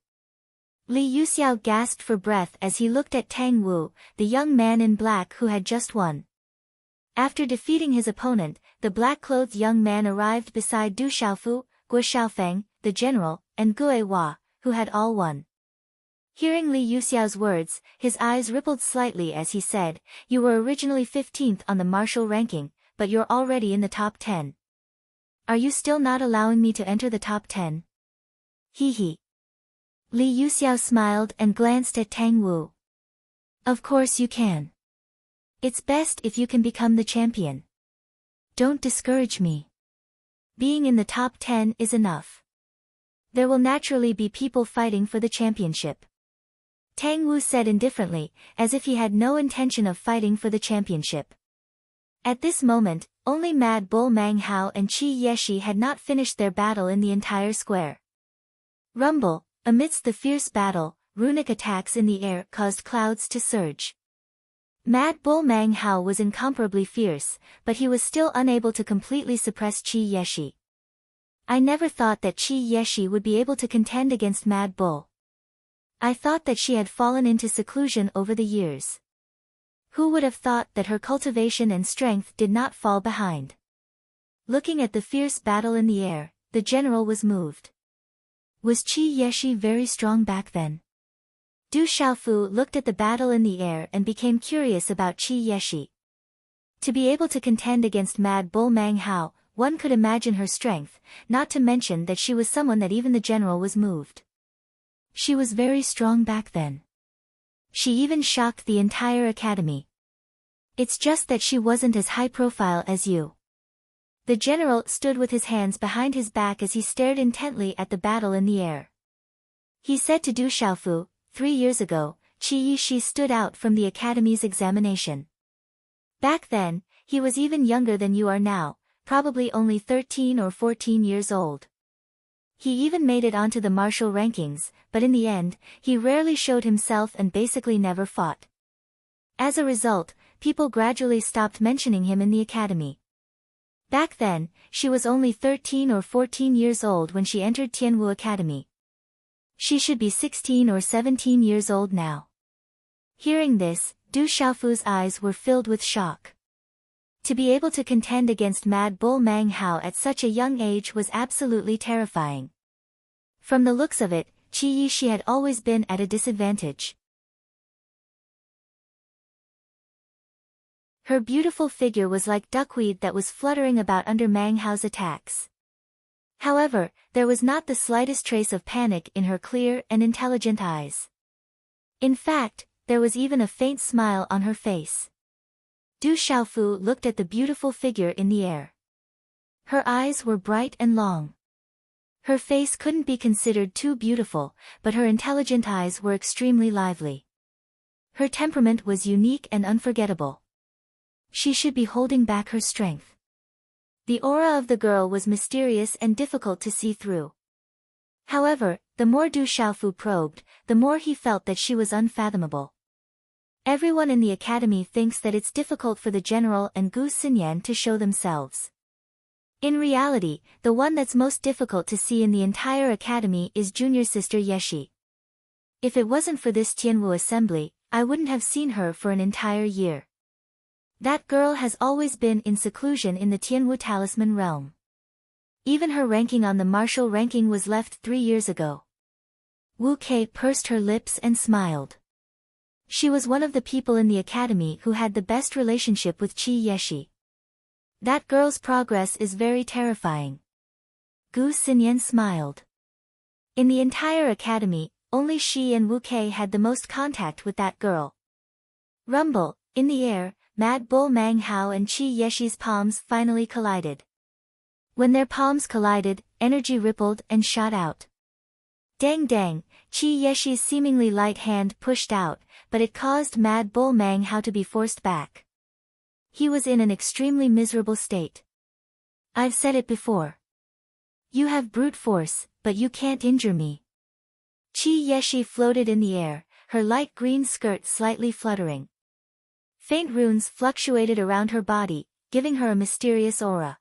Li Yuxiao gasped for breath as he looked at Tang Wu, the young man in black who had just won. After defeating his opponent, the black-clothed young man arrived beside Du Xiaofu, Guo Xiaofeng, the general, and Gue Hua, who had all won. Hearing Li Yuxiao's words, his eyes rippled slightly as he said, "You were originally 15th on the martial ranking, but you're already in the top 10. Are you still not allowing me to enter the top 10? He he." Li Yuxiao smiled and glanced at Tang Wu. Of course you can. It's best if you can become the champion. Don't discourage me. Being in the top 10 is enough. There will naturally be people fighting for the championship. Tang Wu said indifferently, as if he had no intention of fighting for the championship. At this moment, only Mad Bull Mang Hao and Qi Yeshi had not finished their battle in the entire square. Rumble. Amidst the fierce battle, runic attacks in the air caused clouds to surge. Mad Bull Mang Hao was incomparably fierce, but he was still unable to completely suppress Qi Yeshi. I never thought that Qi Yeshi would be able to contend against Mad Bull. I thought that she had fallen into seclusion over the years. Who would have thought that her cultivation and strength did not fall behind? Looking at the fierce battle in the air, the general was moved. Was Qi Yeshi very strong back then? Du Xiaofu looked at the battle in the air and became curious about Qi Yeshi. To be able to contend against Mad Bull Mang Hao, one could imagine her strength, not to mention that she was someone that even the general was moved. She was very strong back then. She even shocked the entire academy. It's just that she wasn't as high profile as you. The general stood with his hands behind his back as he stared intently at the battle in the air. He said to Du Xiaofu, 3 years ago, Qi Yishi stood out from the academy's examination. Back then, he was even younger than you are now, probably only 13 or 14 years old. He even made it onto the martial rankings, but in the end, he rarely showed himself and basically never fought. As a result, people gradually stopped mentioning him in the academy. Back then, she was only 13 or 14 years old when she entered Tianwu Academy. She should be 16 or 17 years old now. Hearing this, Du Xiaofu's eyes were filled with shock. To be able to contend against Mad Bull Mang Hao at such a young age was absolutely terrifying. From the looks of it, Qi Yishi had always been at a disadvantage. Her beautiful figure was like duckweed that was fluttering about under Mang Hao's attacks. However, there was not the slightest trace of panic in her clear and intelligent eyes. In fact, there was even a faint smile on her face. Du Xiaofu looked at the beautiful figure in the air. Her eyes were bright and long. Her face couldn't be considered too beautiful, but her intelligent eyes were extremely lively. Her temperament was unique and unforgettable. She should be holding back her strength. The aura of the girl was mysterious and difficult to see through. However, the more Du Xiaofu probed, the more he felt that she was unfathomable. Everyone in the academy thinks that it's difficult for the general and Gu Xinyan to show themselves. In reality, the one that's most difficult to see in the entire academy is junior sister Yeshi. If it wasn't for this Tianwu assembly, I wouldn't have seen her for an entire year. That girl has always been in seclusion in the Tianwu Talisman realm. Even her ranking on the martial ranking was left 3 years ago. Wu Kei pursed her lips and smiled. She was one of the people in the academy who had the best relationship with Qi Yeshi. That girl's progress is very terrifying. Gu Xinyan smiled. In the entire academy, only she and Wu Kei had the most contact with that girl. Rumble, in the air, Mad Bull Mang Hao and Qi Yeshi's palms finally collided. When their palms collided, energy rippled and shot out. Dang dang, Qi Yeshi's seemingly light hand pushed out, but it caused Mad Bull Mang Hao to be forced back. He was in an extremely miserable state. I've said it before. You have brute force, but you can't injure me. Qi Yeshi floated in the air, her light green skirt slightly fluttering. Faint runes fluctuated around her body, giving her a mysterious aura.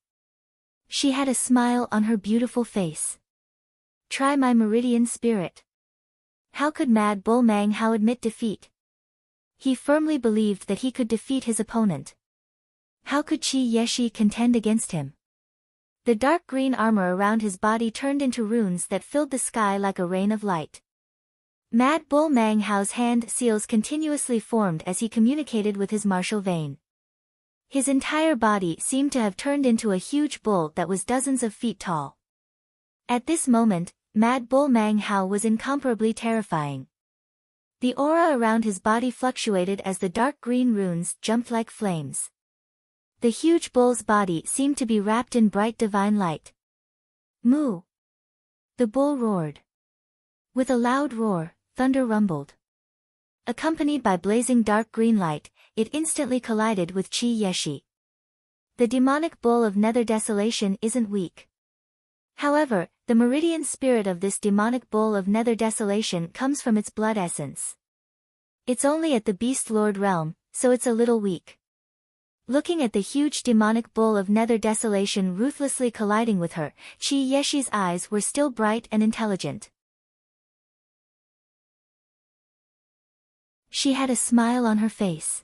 She had a smile on her beautiful face. Try my meridian spirit. How could Mad Bull Mang Hao admit defeat? He firmly believed that he could defeat his opponent. How could Qi Yeshi contend against him? The dark green armor around his body turned into runes that filled the sky like a rain of light. Mad Bull Mang Hao's hand seals continuously formed as he communicated with his martial vein. His entire body seemed to have turned into a huge bull that was dozens of feet tall. At this moment, Mad Bull Mang Hao was incomparably terrifying. The aura around his body fluctuated as the dark green runes jumped like flames. The huge bull's body seemed to be wrapped in bright divine light. Moo! The bull roared. With a loud roar, thunder rumbled. Accompanied by blazing dark green light, it instantly collided with Qi Yeshi. The demonic bull of Nether Desolation isn't weak. However, the meridian spirit of this demonic bull of Nether Desolation comes from its blood essence. It's only at the Beast Lord realm, so it's a little weak. Looking at the huge demonic bull of Nether Desolation ruthlessly colliding with her, Qi Yeshi's eyes were still bright and intelligent. She had a smile on her face.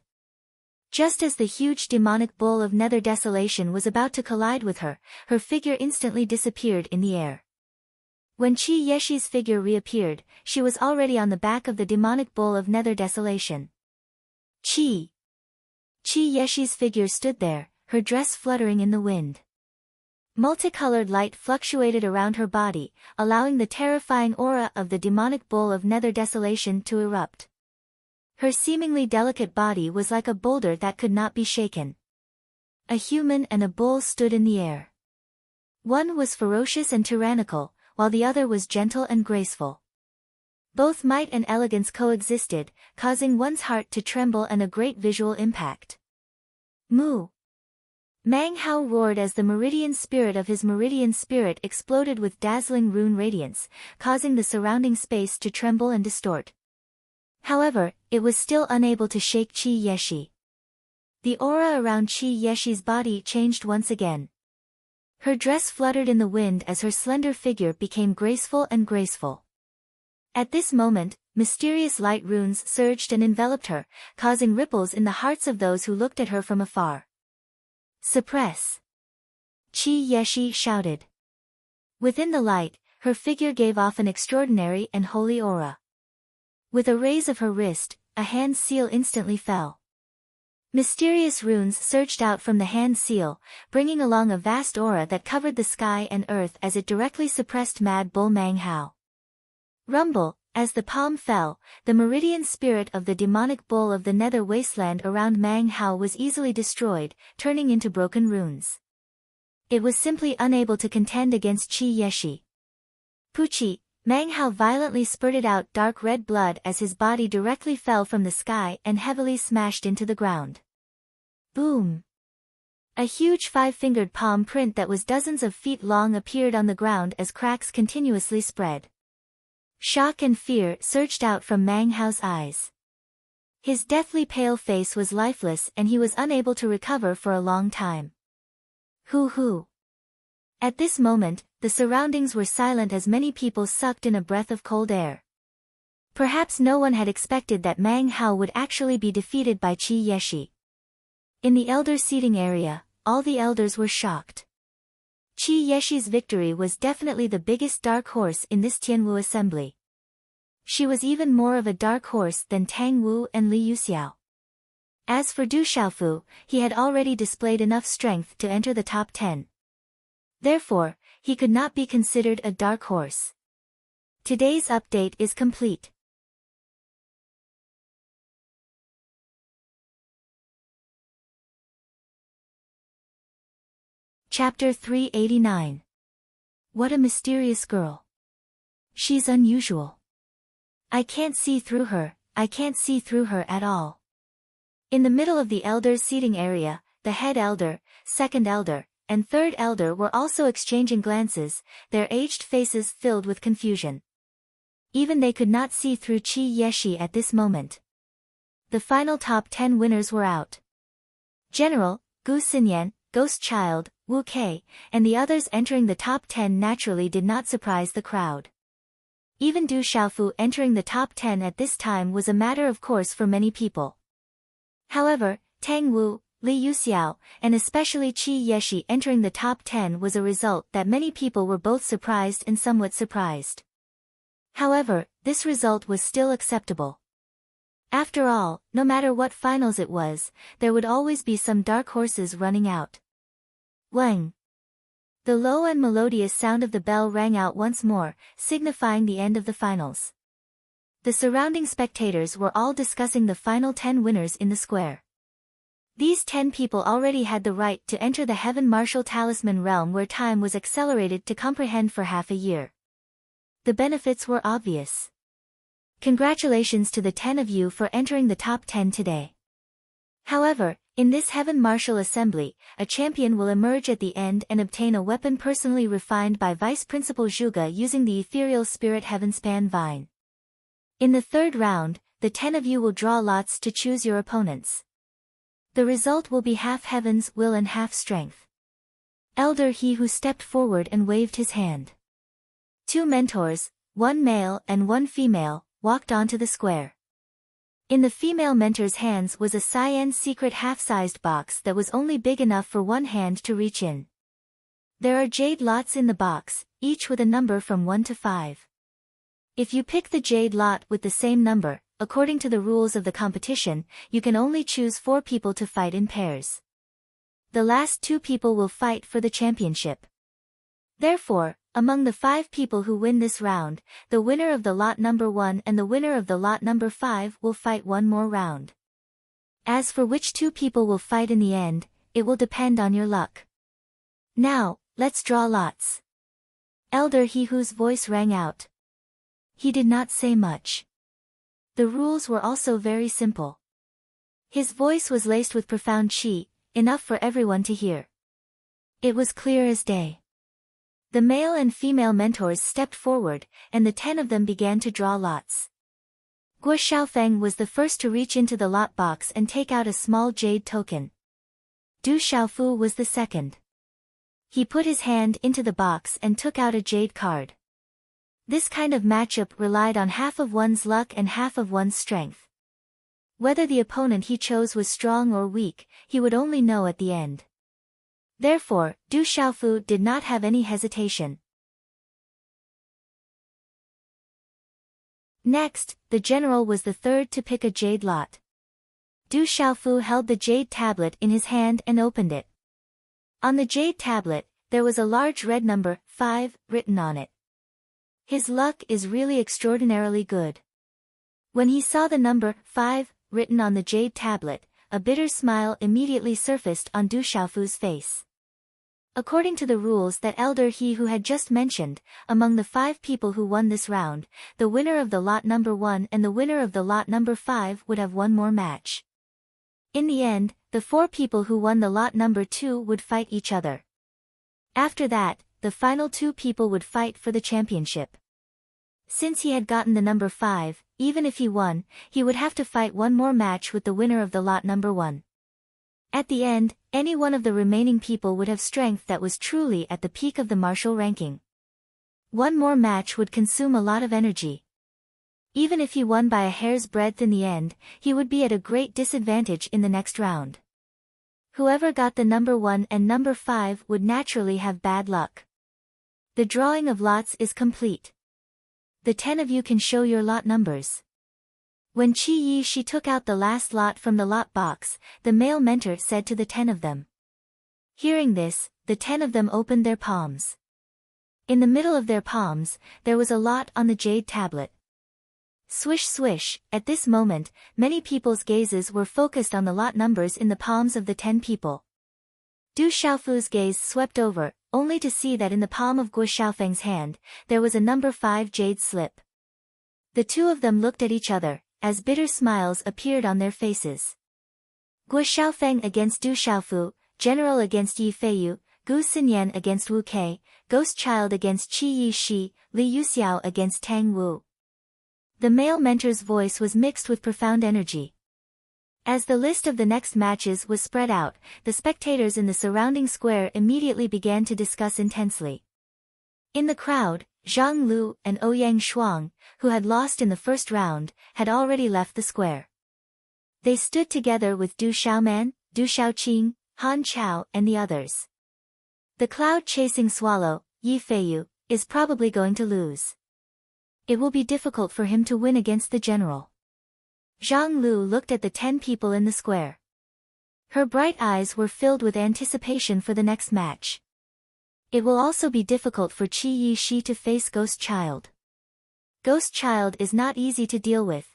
Just as the huge demonic bull of Nether Desolation was about to collide with her, her figure instantly disappeared in the air. When Qi Yeshi's figure reappeared, she was already on the back of the demonic bull of Nether Desolation. Qi Yeshi's figure stood there, her dress fluttering in the wind. Multicolored light fluctuated around her body, allowing the terrifying aura of the demonic bull of Nether Desolation to erupt. Her seemingly delicate body was like a boulder that could not be shaken. A human and a bull stood in the air. One was ferocious and tyrannical, while the other was gentle and graceful. Both might and elegance coexisted, causing one's heart to tremble and a great visual impact. Moo! Mang Hao roared as the meridian spirit of his meridian spirit exploded with dazzling rune radiance, causing the surrounding space to tremble and distort. However, it was still unable to shake Qi Yeshi. The aura around Qi Yeshi's body changed once again. Her dress fluttered in the wind as her slender figure became graceful and graceful. At this moment, mysterious light runes surged and enveloped her, causing ripples in the hearts of those who looked at her from afar. Suppress! Qi Yeshi shouted. Within the light, her figure gave off an extraordinary and holy aura. With a raise of her wrist, a hand seal instantly fell. Mysterious runes surged out from the hand seal, bringing along a vast aura that covered the sky and earth as it directly suppressed Mad Bull Mang Hao. Rumble! As the palm fell, the meridian spirit of the demonic bull of the nether wasteland around Mang Hao was easily destroyed, turning into broken runes. It was simply unable to contend against Qi Yeshi. Puchi! Mang Hao violently spurted out dark red blood as his body directly fell from the sky and heavily smashed into the ground. Boom! A huge five-fingered palm print that was dozens of feet long appeared on the ground as cracks continuously spread. Shock and fear surged out from Mang Hao's eyes. His deathly pale face was lifeless and he was unable to recover for a long time. Hoo! At this moment, the surroundings were silent as many people sucked in a breath of cold air. Perhaps no one had expected that Mang Hao would actually be defeated by Qi Yeshi. In the elder seating area, all the elders were shocked. Qi Yeshi's victory was definitely the biggest dark horse in this Tianwu assembly. She was even more of a dark horse than Tang Wu and Li Yuxiao. As for Du Xiaofu, he had already displayed enough strength to enter the top 10. Therefore, he could not be considered a dark horse. Today's update is complete. Chapter 389. What a mysterious girl. She's unusual. I can't see through her at all. In the middle of the elders' seating area, the head elder, second elder, and third elder were also exchanging glances, their aged faces filled with confusion. Even they could not see through Qi Yeshi at this moment. The final top 10 winners were out. General, Gu Xinyan, Ghost Child, Wu Kei, and the others entering the top 10 naturally did not surprise the crowd. Even Du Xiaofu entering the top 10 at this time was a matter of course for many people. However, Tang Wu, Li Yuxiao, and especially Qi Yeshi entering the top 10 was a result that many people were both surprised and somewhat surprised. However, this result was still acceptable. After all, no matter what finals it was, there would always be some dark horses running out. Wang. The low and melodious sound of the bell rang out once more, signifying the end of the finals. The surrounding spectators were all discussing the final 10 winners in the square. These 10 people already had the right to enter the Heaven Martial Talisman realm where time was accelerated to comprehend for half a year. The benefits were obvious. Congratulations to the 10 of you for entering the top 10 today. However, in this Heaven Martial Assembly, a champion will emerge at the end and obtain a weapon personally refined by Vice Principal Zhuge using the ethereal spirit Heavenspan Vine. In the third round, the 10 of you will draw lots to choose your opponents. The result will be half Heaven's will and half strength. Elder He who stepped forward and waved his hand. 2 mentors, 1 male and 1 female, walked onto the square. In the female mentor's hands was a cyan secret half-sized box that was only big enough for one hand to reach in. There are jade lots in the box, each with a number from 1 to 5. If you pick the jade lot with the same number, according to the rules of the competition, you can only choose 4 people to fight in pairs. The last 2 people will fight for the championship. Therefore, among the 5 people who win this round, the winner of the lot number 1 and the winner of the lot number 5 will fight one more round. As for which 2 people will fight in the end, it will depend on your luck. Now, let's draw lots. Elder He whose voice rang out. He did not say much. The rules were also very simple. His voice was laced with profound qi, enough for everyone to hear. It was clear as day. The male and female mentors stepped forward, and the 10 of them began to draw lots. Guo Xiaofeng was the first to reach into the lot box and take out a small jade token. Du Xiaofu was the second. He put his hand into the box and took out a jade card. This kind of matchup relied on half of one's luck and half of one's strength. Whether the opponent he chose was strong or weak, he would only know at the end. Therefore, Du Xiaofu did not have any hesitation. Next, the general was the third to pick a jade lot. Du Xiaofu held the jade tablet in his hand and opened it. On the jade tablet, there was a large red number, 5, written on it. His luck is really extraordinarily good. When he saw the number, 5, written on the jade tablet, a bitter smile immediately surfaced on Du Xiaofu's face. According to the rules that Elder He who had just mentioned, among the 5 people who won this round, the winner of the lot number 1 and the winner of the lot number 5 would have one more match. In the end, the 4 people who won the lot number 2 would fight each other. After that, the final 2 people would fight for the championship. Since he had gotten the number 5, even if he won, he would have to fight one more match with the winner of the lot number 1. At the end, any one of the remaining people would have strength that was truly at the peak of the martial ranking. One more match would consume a lot of energy. Even if he won by a hair's breadth in the end, he would be at a great disadvantage in the next round. Whoever got the number 1 and number 5 would naturally have bad luck. The drawing of lots is complete. The 10 of you can show your lot numbers. When Qi Yi Shi took out the last lot from the lot box, the male mentor said to the 10 of them. Hearing this, the 10 of them opened their palms. In the middle of their palms, there was a lot on the jade tablet. Swish swish, at this moment, many people's gazes were focused on the lot numbers in the palms of the 10 people. Du Xiaofu's gaze swept over, only to see that in the palm of Guo Xiaofeng's hand, there was a number 5 jade slip. The 2 of them looked at each other, as bitter smiles appeared on their faces. Guo Xiaofeng against Du Xiaofu, General against Yi Feiyu, Gu Xinyan against Wu Kei, Ghost Child against Qi Yi Shi, Li Yuxiao against Tang Wu. The male mentor's voice was mixed with profound energy. As the list of the next matches was spread out, the spectators in the surrounding square immediately began to discuss intensely. In the crowd, Zhang Lu and Ouyang Shuang, who had lost in the first round, had already left the square. They stood together with Du Xiaoman, Du Xiaoqing, Han Chao and the others. The cloud-chasing swallow, Yi Feiyu, is probably going to lose. It will be difficult for him to win against the general. Zhang Lu looked at the 10 people in the square. Her bright eyes were filled with anticipation for the next match. It will also be difficult for Qi Yi Shi to face Ghost Child. Ghost Child is not easy to deal with.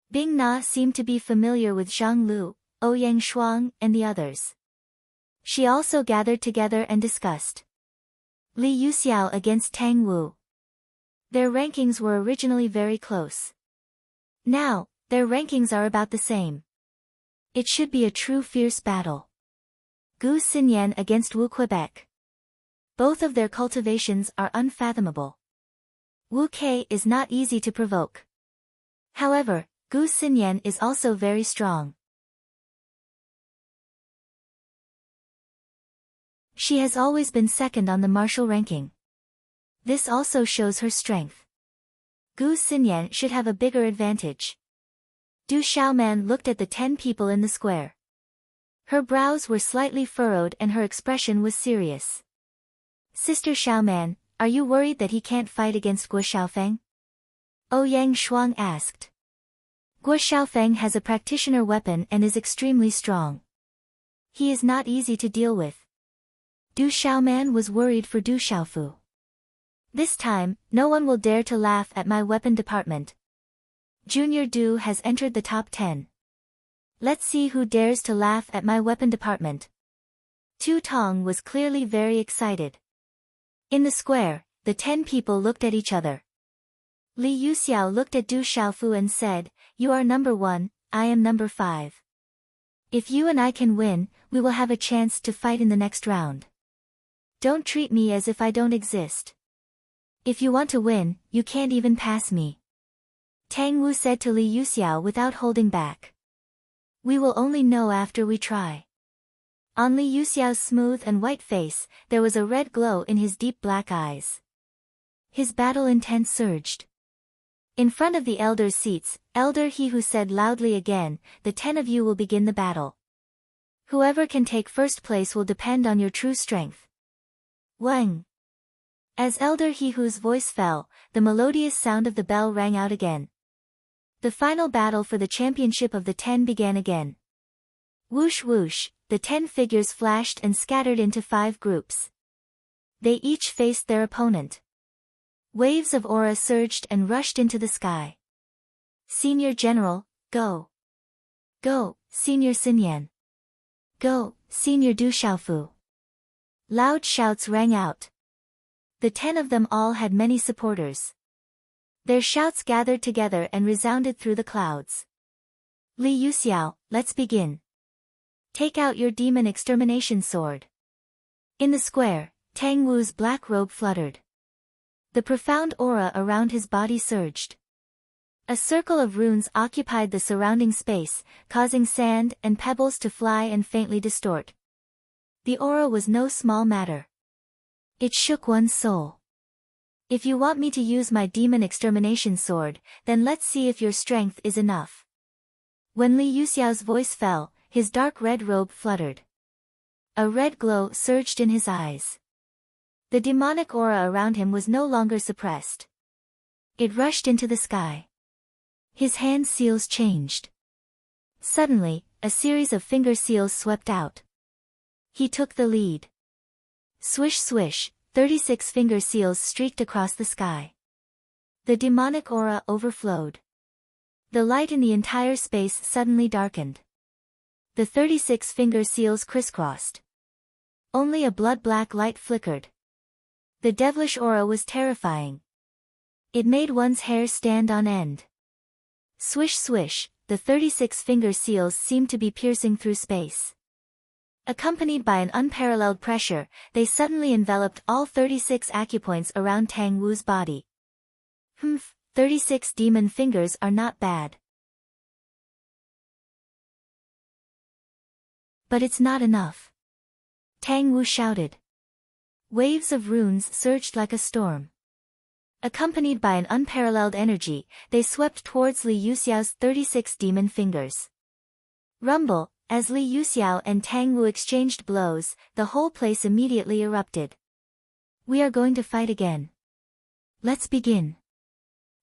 Bing Na seemed to be familiar with Zhang Lu, Ouyang Shuang and the others. She also gathered together and discussed. Li Yuxiao against Tang Wu. Their rankings were originally very close. Now, their rankings are about the same. It should be a true fierce battle. Gu Xinyan against Wu Quebec. Both of their cultivations are unfathomable. Wu Kei is not easy to provoke. However, Gu Xinyan is also very strong. She has always been second on the martial ranking. This also shows her strength. Gu Xinyan should have a bigger advantage. Du Xiaoman looked at the 10 people in the square. Her brows were slightly furrowed and her expression was serious. Sister Xiaoman, are you worried that he can't fight against Guo Xiaofeng? Ouyang Shuang asked. Guo Xiaofeng has a practitioner weapon and is extremely strong. He is not easy to deal with. Du Xiaoman was worried for Du Xiaofu. This time, no one will dare to laugh at my weapon department. Junior Du has entered the top 10. Let's see who dares to laugh at my weapon department. Tu Tong was clearly very excited. In the square, the 10 people looked at each other. Li Yuxiao looked at Du Xiaofu and said, "You are number 1, I am number 5. If you and I can win, we will have a chance to fight in the next round. Don't treat me as if I don't exist. If you want to win, you can't even pass me." Tang Wu said to Li Yuxiao without holding back. "We will only know after we try." On Li Yuxiao's smooth and white face, there was a red glow in his deep black eyes. His battle intent surged. In front of the elders' seats, Elder He Who said loudly again, "The 10 of you will begin the battle. Whoever can take first place will depend on your true strength." Wang. As Elder He Who's voice fell, the melodious sound of the bell rang out again. The final battle for the championship of the 10 began again. Whoosh whoosh, the 10 figures flashed and scattered into 5 groups. They each faced their opponent. Waves of aura surged and rushed into the sky. Senior General, go! Go, Senior Xinyan! Go, Senior Du Xiaofu! Loud shouts rang out. The 10 of them all had many supporters. Their shouts gathered together and resounded through the clouds. Li Yuxiao, let's begin. Take out your demon extermination sword. In the square, Tang Wu's black robe fluttered. The profound aura around his body surged. A circle of runes occupied the surrounding space, causing sand and pebbles to fly and faintly distort. The aura was no small matter. It shook one's soul. If you want me to use my demon extermination sword, then let's see if your strength is enough. When Li Yuxiao's voice fell, his dark red robe fluttered. A red glow surged in his eyes. The demonic aura around him was no longer suppressed. It rushed into the sky. His hand seals changed. Suddenly, a series of finger seals swept out. He took the lead. Swish swish, 36 finger seals streaked across the sky. The demonic aura overflowed. The light in the entire space suddenly darkened. The 36 finger seals crisscrossed. Only a blood-black light flickered. The devilish aura was terrifying. It made one's hair stand on end. Swish swish, the 36 finger seals seemed to be piercing through space. Accompanied by an unparalleled pressure, they suddenly enveloped all 36 acupoints around Tang Wu's body. 36 demon fingers are not bad. But it's not enough. Tang Wu shouted. Waves of runes surged like a storm. Accompanied by an unparalleled energy, they swept towards Li Yuxiao's 36 demon fingers. Rumble, as Li Yuxiao and Tang Wu exchanged blows, the whole place immediately erupted. We are going to fight again. Let's begin.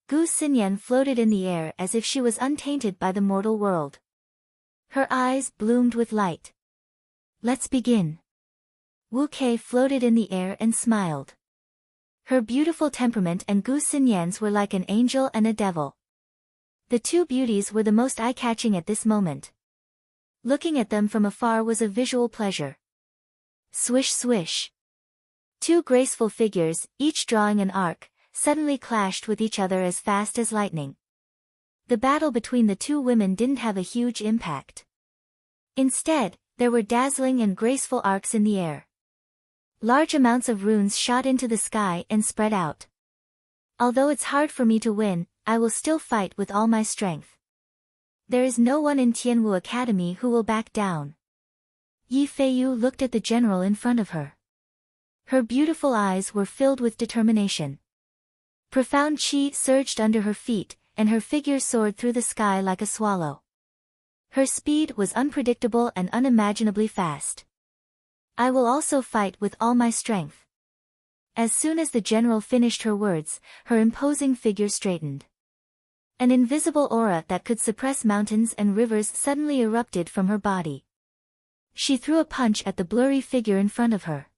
Gu Xinyan floated in the air as if she was untainted by the mortal world. Her eyes bloomed with light. Let's begin. Wu Kei floated in the air and smiled. Her beautiful temperament and Gu Xinyan's were like an angel and a devil. The two beauties were the most eye-catching at this moment. Looking at them from afar was a visual pleasure. Swish swish. Two graceful figures, each drawing an arc, suddenly clashed with each other as fast as lightning. The battle between the two women didn't have a huge impact. Instead, there were dazzling and graceful arcs in the air. Large amounts of runes shot into the sky and spread out. Although it's hard for me to win, I will still fight with all my strength. There is no one in Tianwu Academy who will back down. Yi Feiyu looked at the general in front of her. Her beautiful eyes were filled with determination. Profound qi surged under her feet, and her figure soared through the sky like a swallow. Her speed was unpredictable and unimaginably fast. I will also fight with all my strength. As soon as the general finished her words, her imposing figure straightened. An invisible aura that could suppress mountains and rivers suddenly erupted from her body. She threw a punch at the blurry figure in front of her.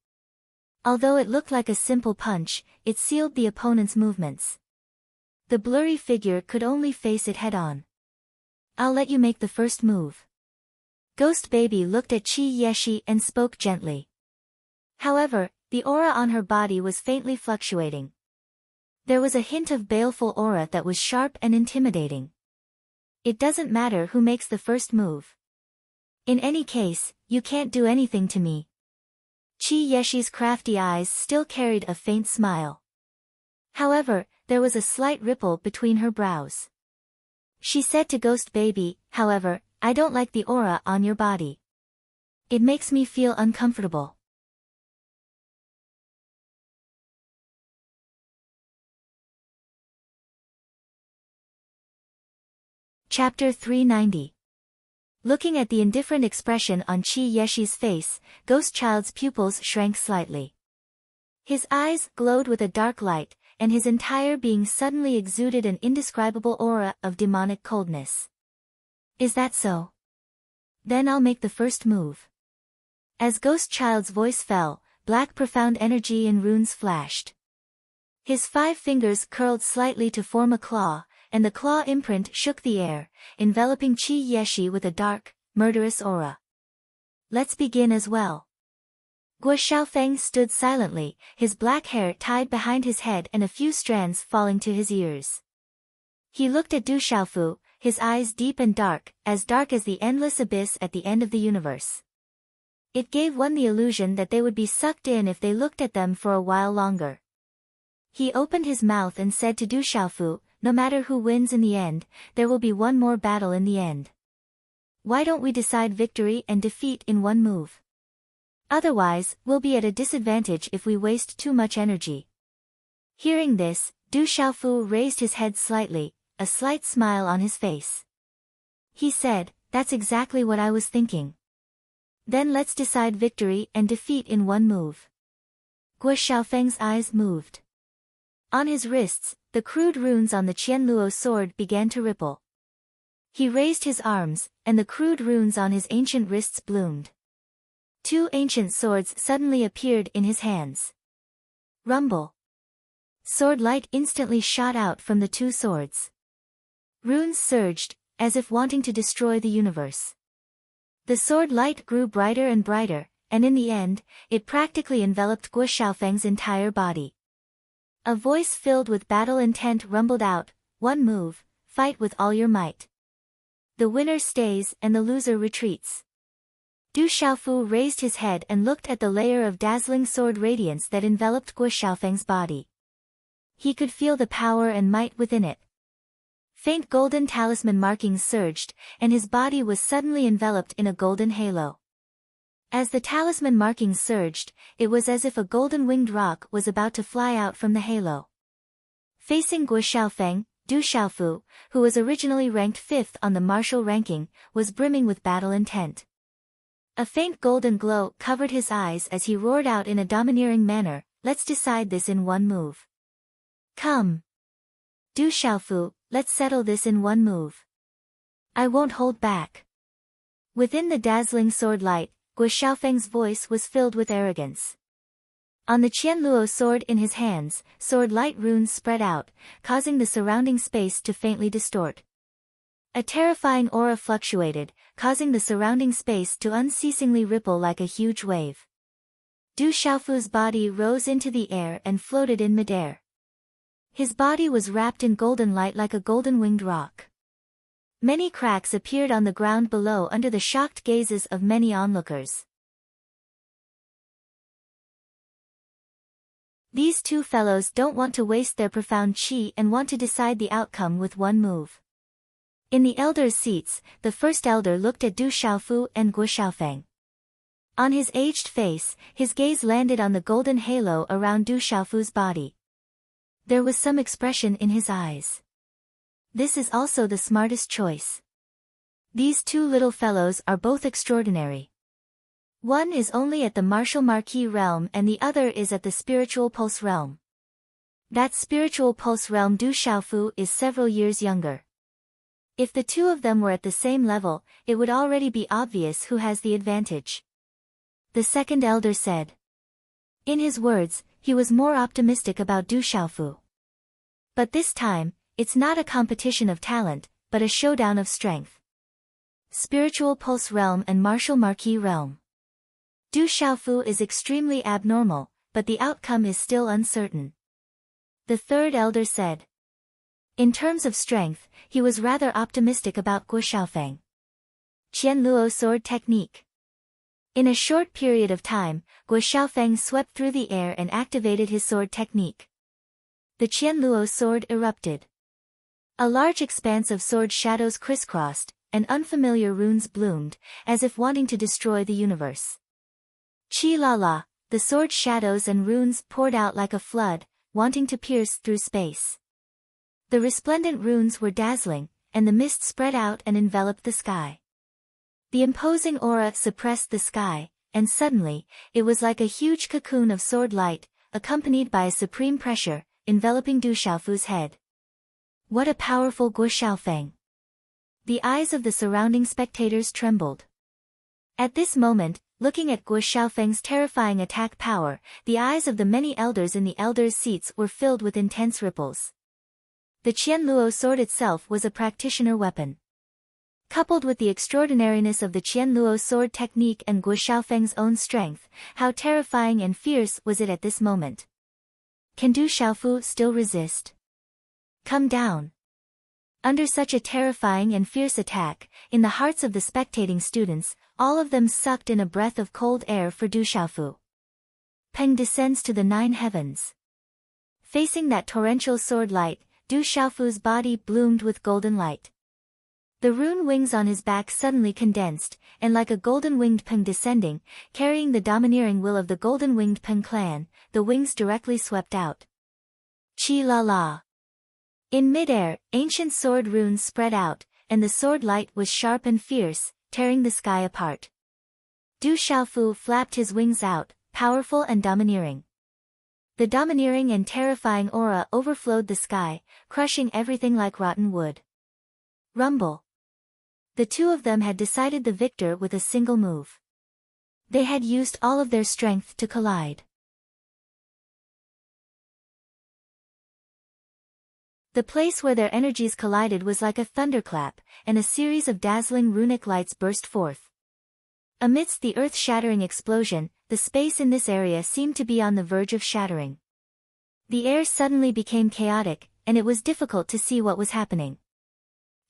Although it looked like a simple punch, it sealed the opponent's movements. The blurry figure could only face it head-on. I'll let you make the first move. Ghost Baby looked at Qi Yeshi and spoke gently. However, the aura on her body was faintly fluctuating. There was a hint of baleful aura that was sharp and intimidating. It doesn't matter who makes the first move. In any case, you can't do anything to me. Qi Yeshi's crafty eyes still carried a faint smile. However, there was a slight ripple between her brows. She said to Ghost Baby, however, I don't like the aura on your body. It makes me feel uncomfortable. Chapter 390. Looking at the indifferent expression on Qi Yeshi's face, Ghost Child's pupils shrank slightly. His eyes glowed with a dark light, and his entire being suddenly exuded an indescribable aura of demonic coldness. Is that so? Then I'll make the first move. As Ghost Child's voice fell, black profound energy and runes flashed. His 5 fingers curled slightly to form a claw, and the claw imprint shook the air, enveloping Qi Yeshi with a dark, murderous aura. Let's begin as well. Guo Xiaofeng stood silently, his black hair tied behind his head and a few strands falling to his ears. He looked at Du Xiaofu, his eyes deep and dark as the endless abyss at the end of the universe. It gave one the illusion that they would be sucked in if they looked at them for a while longer. He opened his mouth and said to Du Xiaofu, no matter who wins in the end, there will be one more battle in the end. Why don't we decide victory and defeat in one move? Otherwise, we'll be at a disadvantage if we waste too much energy. Hearing this, Du Xiaofu raised his head slightly, a slight smile on his face. He said, that's exactly what I was thinking. Then let's decide victory and defeat in one move. Guo Xiaofeng's eyes moved. On his wrists, the crude runes on the Qianluo sword began to ripple. He raised his arms, and the crude runes on his ancient wrists bloomed. 2 ancient swords suddenly appeared in his hands. Rumble. Sword light instantly shot out from the 2 swords. Runes surged, as if wanting to destroy the universe. The sword light grew brighter and brighter, and in the end, it practically enveloped Guo Xiaofeng's entire body. A voice filled with battle intent rumbled out, one move, fight with all your might. The winner stays and the loser retreats. Du Xiaofu raised his head and looked at the layer of dazzling sword radiance that enveloped Guo Xiaofeng's body. He could feel the power and might within it. Faint golden talisman markings surged, and his body was suddenly enveloped in a golden halo. As the talisman markings surged, it was as if a golden-winged rock was about to fly out from the halo. Facing Guo Xiaofeng, Du Xiaofu, who was originally ranked 5th on the martial ranking, was brimming with battle intent. A faint golden glow covered his eyes as he roared out in a domineering manner, "Let's decide this in one move. Come. Du Xiaofu, let's settle this in one move. I won't hold back." Within the dazzling sword light, Guo Xiaofeng's voice was filled with arrogance. On the Qianluo sword in his hands, sword light runes spread out, causing the surrounding space to faintly distort. A terrifying aura fluctuated, causing the surrounding space to unceasingly ripple like a huge wave. Du Xiaofu's body rose into the air and floated in midair. His body was wrapped in golden light like a golden-winged rock. Many cracks appeared on the ground below under the shocked gazes of many onlookers. These two fellows don't want to waste their profound qi and want to decide the outcome with one move. In the elders' seats, the first elder looked at Du Xiaofu and Guo Xiaofeng. On his aged face, his gaze landed on the golden halo around Du Xiaofu's body. There was some expression in his eyes. This is also the smartest choice. These two little fellows are both extraordinary. One is only at the martial marquis realm and the other is at the spiritual pulse realm. That spiritual pulse realm Du Xiaofu is several years younger. If the two of them were at the same level, it would already be obvious who has the advantage. The second elder said. In his words, he was more optimistic about Du Xiaofu. But this time, it's not a competition of talent, but a showdown of strength. Spiritual pulse realm and martial marquis realm. Du Xiaofu is extremely abnormal, but the outcome is still uncertain. The third elder said. In terms of strength, he was rather optimistic about Guo Xiaofeng. Qianluo sword technique. In a short period of time, Guo Xiaofeng swept through the air and activated his sword technique. The Qianluo sword erupted. A large expanse of sword shadows crisscrossed, and unfamiliar runes bloomed, as if wanting to destroy the universe. Qi la la, the sword shadows and runes poured out like a flood, wanting to pierce through space. The resplendent runes were dazzling, and the mist spread out and enveloped the sky. The imposing aura suppressed the sky, and suddenly, it was like a huge cocoon of sword light, accompanied by a supreme pressure, enveloping Du Xiaofu's head. What a powerful Guo Xiaofeng! The eyes of the surrounding spectators trembled. At this moment, looking at Guo Xiaofeng's terrifying attack power, the eyes of the many elders in the elders' seats were filled with intense ripples. The Qianluo sword itself was a practitioner weapon. Coupled with the extraordinariness of the Qianluo sword technique and Guo Xiaofeng's own strength, how terrifying and fierce was it at this moment. Can Du Xiaofu still resist? Come down. Under such a terrifying and fierce attack, in the hearts of the spectating students, all of them sucked in a breath of cold air for Du Xiaofu. Peng descends to the 9 heavens. Facing that torrential sword light, Du Xiaofu's body bloomed with golden light. The rune wings on his back suddenly condensed, and like a golden-winged Peng descending, carrying the domineering will of the golden-winged Peng clan, the wings directly swept out. Qi la la. In midair, ancient sword runes spread out, and the sword light was sharp and fierce, tearing the sky apart. Du Xiaofu flapped his wings out, powerful and domineering. The domineering and terrifying aura overflowed the sky, crushing everything like rotten wood. Rumble. The two of them had decided the victor with a single move. They had used all of their strength to collide. The place where their energies collided was like a thunderclap, and a series of dazzling runic lights burst forth. Amidst the earth-shattering explosion, the space in this area seemed to be on the verge of shattering. The air suddenly became chaotic, and it was difficult to see what was happening.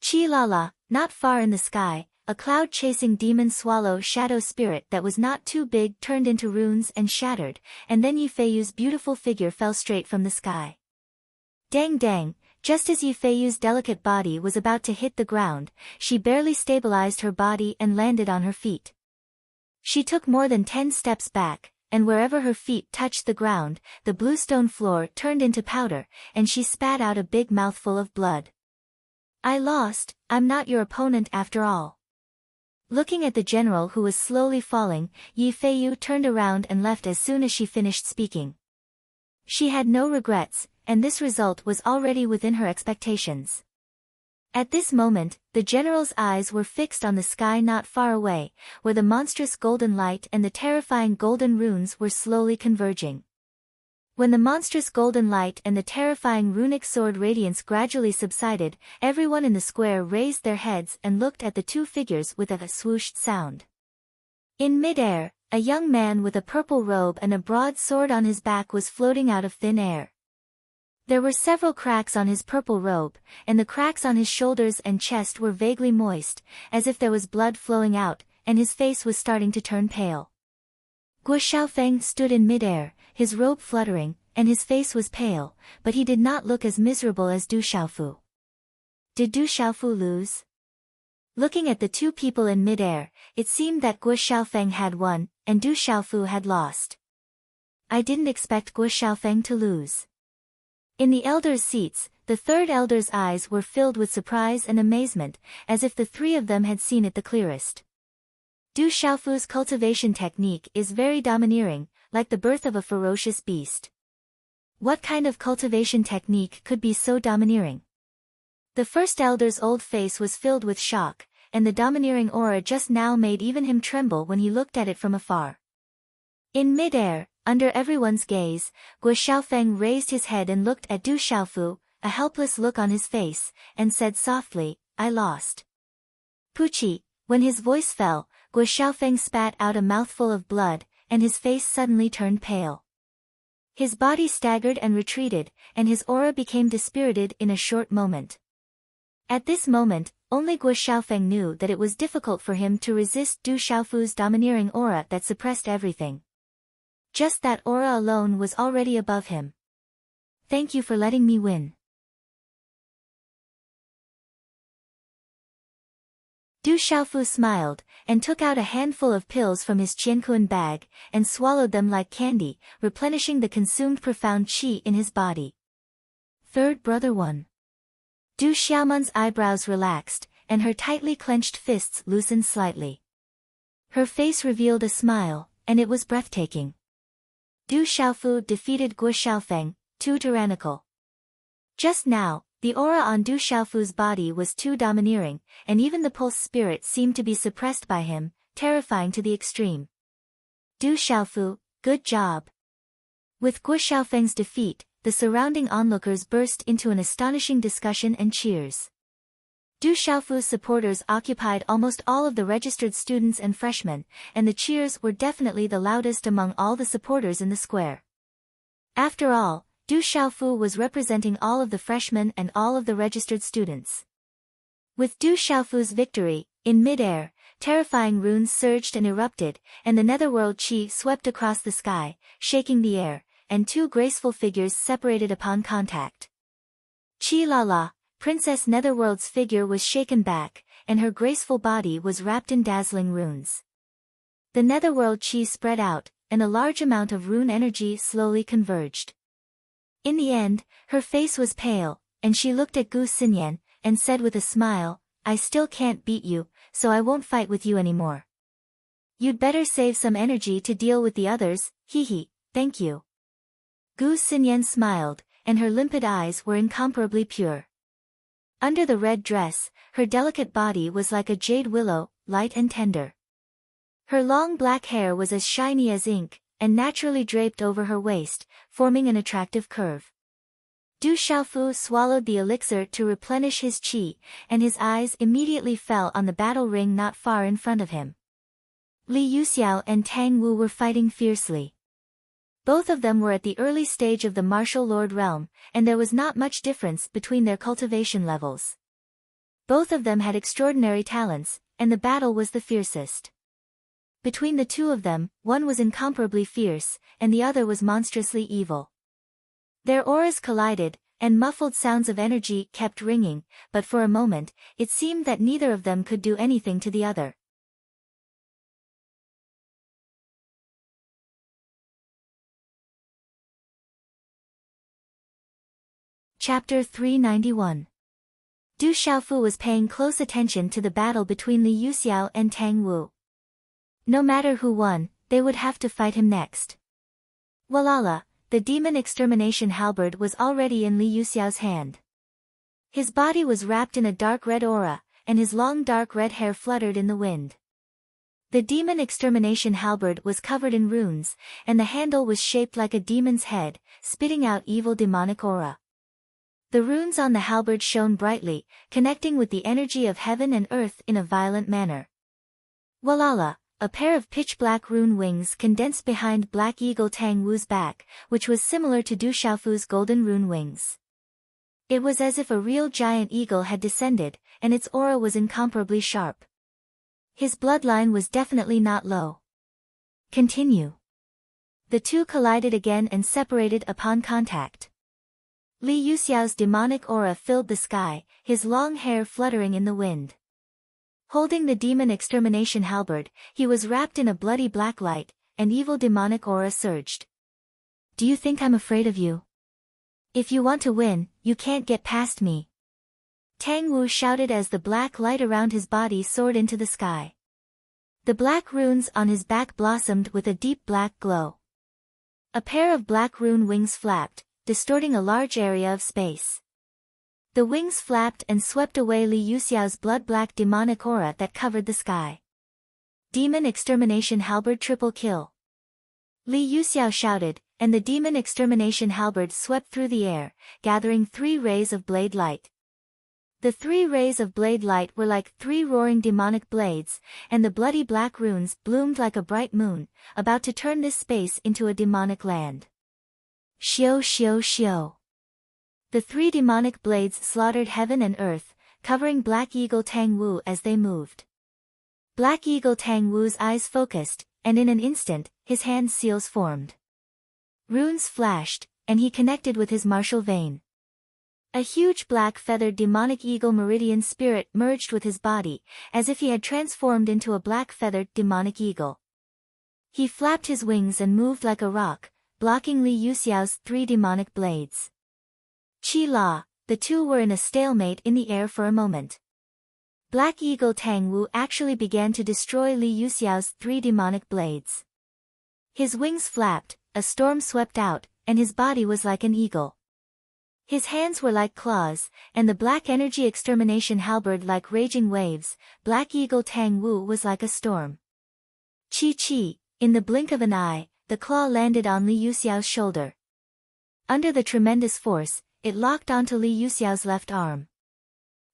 Qi la la, not far in the sky, a cloud-chasing demon swallow shadow spirit that was not too big turned into runes and shattered, and then Yifeiyu's beautiful figure fell straight from the sky. Dang dang, just as Yifeiyu's delicate body was about to hit the ground, she barely stabilized her body and landed on her feet. She took more than 10 steps back, and wherever her feet touched the ground, the bluestone floor turned into powder, and she spat out a big mouthful of blood. I lost, I'm not your opponent after all. Looking at the general who was slowly falling, Yi Feiyu turned around and left as soon as she finished speaking. She had no regrets, and this result was already within her expectations. At this moment, the general's eyes were fixed on the sky not far away, where the monstrous golden light and the terrifying golden runes were slowly converging. When the monstrous golden light and the terrifying runic sword radiance gradually subsided, everyone in the square raised their heads and looked at the two figures with a swooshed sound. In mid-air, a young man with a purple robe and a broad sword on his back was floating out of thin air. There were several cracks on his purple robe, and the cracks on his shoulders and chest were vaguely moist, as if there was blood flowing out, and his face was starting to turn pale. Guo Xiaofeng stood in mid-air, his robe fluttering, and his face was pale, but he did not look as miserable as Du Xiaofu. Did Du Xiaofu lose? Looking at the two people in mid-air, it seemed that Guo Xiaofeng had won, and Du Xiaofu had lost. I didn't expect Guo Xiaofeng to lose. In the elders' seats, the third elder's eyes were filled with surprise and amazement, as if the three of them had seen it the clearest. Du Xiaofu's cultivation technique is very domineering, like the birth of a ferocious beast. What kind of cultivation technique could be so domineering? The first elder's old face was filled with shock, and the domineering aura just now made even him tremble when he looked at it from afar. In mid-air, under everyone's gaze, Guo Xiaofeng raised his head and looked at Du Xiaofu, a helpless look on his face, and said softly, I lost. Puchi, when his voice fell, Guo Xiaofeng spat out a mouthful of blood, and his face suddenly turned pale. His body staggered and retreated, and his aura became dispirited in a short moment. At this moment, only Guo Xiaofeng knew that it was difficult for him to resist Du Xiaofu's domineering aura that suppressed everything. Just that aura alone was already above him. Thank you for letting me win. Du Xiaofu smiled, and took out a handful of pills from his qiankuan bag, and swallowed them like candy, replenishing the consumed profound qi in his body. Third brother won. Du Xiaoman's eyebrows relaxed, and her tightly clenched fists loosened slightly. Her face revealed a smile, and it was breathtaking. Du Xiaofu defeated Guo Xiaofeng, too tyrannical. Just now, the aura on Du Xiaofu's body was too domineering, and even the pulse spirit seemed to be suppressed by him, terrifying to the extreme. Du Xiaofu, good job. With Guo Xiaofeng's defeat, the surrounding onlookers burst into an astonishing discussion and cheers. Du Xiaofu's supporters occupied almost all of the registered students and freshmen, and the cheers were definitely the loudest among all the supporters in the square. After all, Du Xiaofu was representing all of the freshmen and all of the registered students. With Du Xiaofu's victory, in mid-air, terrifying runes surged and erupted, and the netherworld qi swept across the sky, shaking the air, and two graceful figures separated upon contact. Qi la la, Princess Netherworld's figure was shaken back, and her graceful body was wrapped in dazzling runes. The netherworld qi spread out, and a large amount of rune energy slowly converged. In the end, her face was pale, and she looked at Gu Xinyan, and said with a smile, I still can't beat you, so I won't fight with you anymore. You'd better save some energy to deal with the others, hee, thank you. Gu Xinyan smiled, and her limpid eyes were incomparably pure. Under the red dress, her delicate body was like a jade willow, light and tender. Her long black hair was as shiny as ink, and naturally draped over her waist, forming an attractive curve. Du Xiaofu swallowed the elixir to replenish his qi, and his eyes immediately fell on the battle ring not far in front of him. Li Yuxiao and Tang Wu were fighting fiercely. Both of them were at the early stage of the martial lord realm, and there was not much difference between their cultivation levels. Both of them had extraordinary talents, and the battle was the fiercest. Between the two of them, one was incomparably fierce, and the other was monstrously evil. Their auras collided, and muffled sounds of energy kept ringing, but for a moment, it seemed that neither of them could do anything to the other. Chapter 391. Du Xiaofu was paying close attention to the battle between Li Yuxiao and Tang Wu. No matter who won, they would have to fight him next. Walala, the demon extermination halberd was already in Li Yuxiao's hand. His body was wrapped in a dark red aura, and his long dark red hair fluttered in the wind. The demon extermination halberd was covered in runes, and the handle was shaped like a demon's head, spitting out evil demonic aura. The runes on the halberd shone brightly, connecting with the energy of heaven and earth in a violent manner. Walala, a pair of pitch-black rune wings condensed behind Black Eagle Tang Wu's back, which was similar to Du Xiaofu's golden rune wings. It was as if a real giant eagle had descended, and its aura was incomparably sharp. His bloodline was definitely not low. Continue. The two collided again and separated upon contact. Li Yuxiao's demonic aura filled the sky, his long hair fluttering in the wind. Holding the demon extermination halberd, he was wrapped in a bloody black light, and evil demonic aura surged. Do you think I'm afraid of you? If you want to win, you can't get past me. Tang Wu shouted as the black light around his body soared into the sky. The black runes on his back blossomed with a deep black glow. A pair of black rune wings flapped, distorting a large area of space. The wings flapped and swept away Li Yuxiao's blood-black demonic aura that covered the sky. Demon extermination halberd triple kill. Li Yuxiao shouted, and the demon extermination halberd swept through the air, gathering 3 rays of blade light. The 3 rays of blade light were like 3 roaring demonic blades, and the bloody black runes bloomed like a bright moon, about to turn this space into a demonic land. Xiao xiao xiao. The 3 demonic blades slaughtered heaven and earth, covering Black Eagle Tang Wu as they moved. Black Eagle Tang Wu's eyes focused, and in an instant, his hand seals formed. Runes flashed, and he connected with his martial vein. A huge black feathered demonic eagle meridian spirit merged with his body, as if he had transformed into a black feathered demonic eagle. He flapped his wings and moved like a rock, blocking Li Yuxiao's 3 demonic blades. Chi La, the two were in a stalemate in the air for a moment. Black Eagle Tang Wu actually began to destroy Li Yuxiao's 3 demonic blades. His wings flapped, a storm swept out, and his body was like an eagle. His hands were like claws, and the black energy extermination halberd like raging waves. Black Eagle Tang Wu was like a storm. Chi, in the blink of an eye, the claw landed on Li Yuxiao's shoulder. Under the tremendous force, it locked onto Li Yuxiao's left arm.